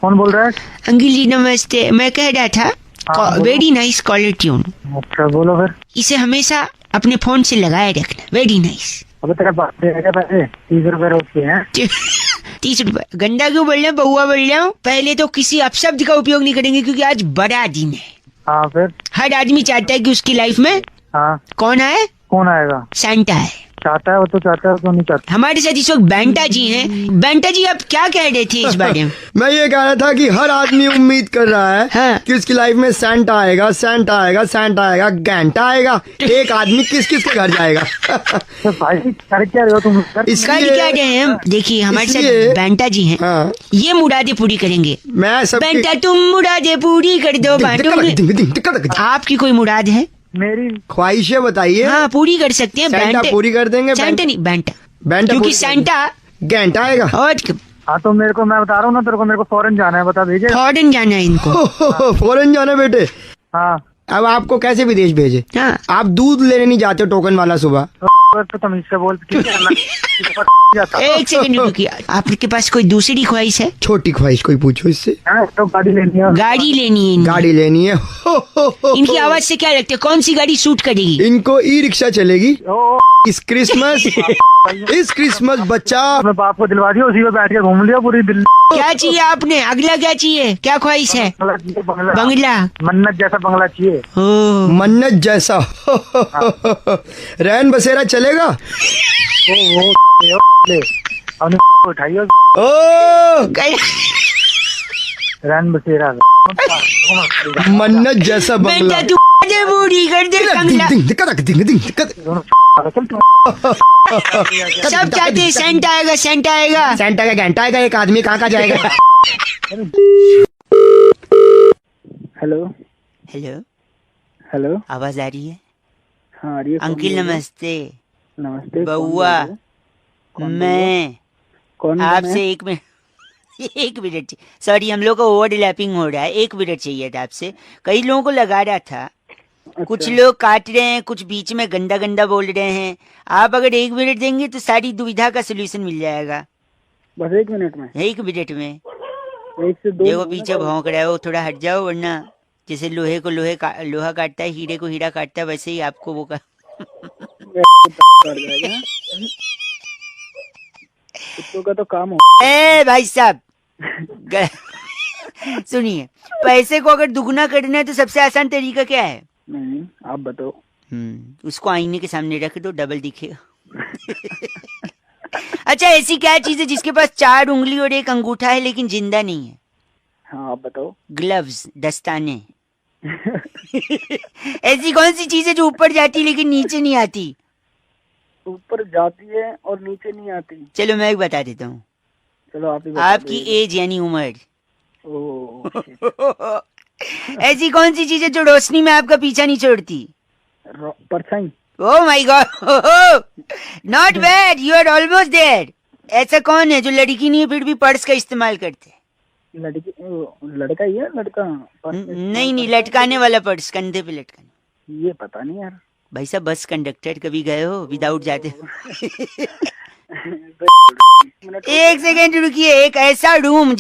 कौन बोल रहा है?
अंकिल जी नमस्ते, मैं कह रहा था वेरी नाइस कॉलर ट्यून।
अच्छा बोलो फिर।
इसे हमेशा अपने फोन से लगाए रखना, वेरी नाइस।
अबे तेरा बाप देगा पैसे 30 रुपए रोज के हैं।
30 रुपए गंदा क्यों बोल रहे हैं, बहुआ बोल रहा हूँ। पहले तो किसी अपशब्द का उपयोग नहीं करेंगे क्योंकि आज बड़ा दिन है।
हाँ फिर?
हर आदमी चाहता है कि उसकी लाइफ में कौन आए?
कौन आएगा?
सैंटा है।
चाहता है वो तो चाहता है, तो नहीं चाहता।
हमारे साथ इस वक्त बैंटा जी हैं। बैंटा जी आप क्या कह रहे थे इस बारे में?
मैं ये कह रहा था कि हर आदमी उम्मीद कर रहा है कि उसकी लाइफ में सैंटा आएगा, सैंटा आएगा, सैंटा आएगा, घंटा आएगा। एक आदमी किस किस के घर जाएगा?
तो भाई कर क्या रहे हो तुम?
कर क्या रहे हैं? देखिए हमारे साथ बैंटा जी हैं। ये मुरादे पूरी करेंगे।
मैं सब
बैंटा तुम मुरादे पूरी कर दो। आपकी कोई मुराद है?
मेरी
ख्वाहिशें बताइए।
हाँ पूरी कर सकते हैं।
सैंटा पूरी कर देंगे।
सैंटा नहीं बैंटा,
बैंटा
क्योंकि सैंटा
घंटा आएगा।
और
हाँ तो मेरे को, मैं बता रहा हूँ ना तेरे को, मेरे को फॉरेन जाना है, बता भेजे।
फॉरेन जाना है इनको।
फॉरेन जाना है बेटे?
हाँ।
अब आपको कैसे विदेश भेजे?
हाँ।
आप दूध लेने नहीं जाते टोकन वाला सुबह?
तो तमीज से बोल।
एक सेकंड रुकिए, आपके पास कोई दूसरी ख्वाहिश है?
छोटी ख्वाहिश कोई पूछो इससे।
तो गाड़ी लेनी है।
गाड़ी लेनी है।
गाड़ी लेनी है।
इनकी आवाज से क्या लगता है कौन सी गाड़ी सूट करेगी?
इनको ई रिक्शा चलेगी इस क्रिसमस। इस क्रिसमस बच्चा
मैं बाप को दिलवा दिया, उसी में बैठ के घूम लिया पूरी दिल्ली।
क्या चाहिए आपने? अगला क्या चाहिए? क्या ख्वाहिश है? बंगला।
मन्नत जैसा बंगला चाहिए।
मन्नत जैसा। रैन बसेरा चलेगा?
उठाइए रैन बसेरा।
मन्नत जैसा बंगला।
पूरी कर दे बंगला। सब चाहते हैं सेंटा आएगा, सेंटा आएगा।
सेंटा का घंटा आएगा, एक आदमी कहाँ जाएगा?
हेलो
हेलो
हेलो,
आवाज आ रही है?
हाँ आ रही है।
अंकिल नमस्ते।
नमस्ते।
बउआ मैं
कौन?
आपसे एक मिनट सॉरी, हम लोग का ओवरलैपिंग हो रहा है। 1 मिनट चाहिए था आपसे। कई लोगों को लगा रहा था। कुछ लोग काट रहे हैं, कुछ बीच में गंदा गंदा बोल रहे हैं। आप अगर 1 मिनट देंगे तो सारी दुविधा का सोल्यूशन मिल जाएगा।
बस 1 मिनट में?
1 मिनट में।
1 से 2।
देखो पीछे भौंक रहा है वो, थोड़ा हट जाओ, वरना जैसे लोहे को लोहा काटता है, हीरे को हीरा काटता है, वैसे ही आपको वो
कुत्तों का तो काम हो।
भाई साहब सुनिए, पैसे को अगर दुगना करना है तो सबसे आसान तरीका क्या है?
नहीं आप बताओ।
उसको आईने के सामने रख दो, डबल दिखेगा। अच्छा ऐसी क्या चीज है जिसके पास 4 उंगली और 1 अंगूठा है लेकिन जिंदा नहीं है?
हाँ आप बताओ।
ग्लव्स, दस्ताने। ऐसी कौन सी चीज है जो ऊपर जाती लेकिन नीचे नहीं आती?
ऊपर जाती है और नीचे नहीं आती।
चलो मैं एक बता देता हूँ।
चलो आप ही
आपकी एज यानी उम्र। ऐसी कौन सी चीज है जो रोशनी में आपका पीछा नहीं छोड़ती?
परछाई।
Oh my god, not bad, you are almost there. ऐसा कौन है जो लड़की नहीं है फिर भी पर्स का इस्तेमाल करते?
लड़की? लड़का ही है? लड़का?
नहीं, लटकाने वाला पर्स, कंधे पे लटकाने।
ये पता नहीं यार।
भाई साहब बस कंडक्टर कभी गए हो विदाउट जाते? 1 सेकेंड रुकिए। एक ऐसा रूम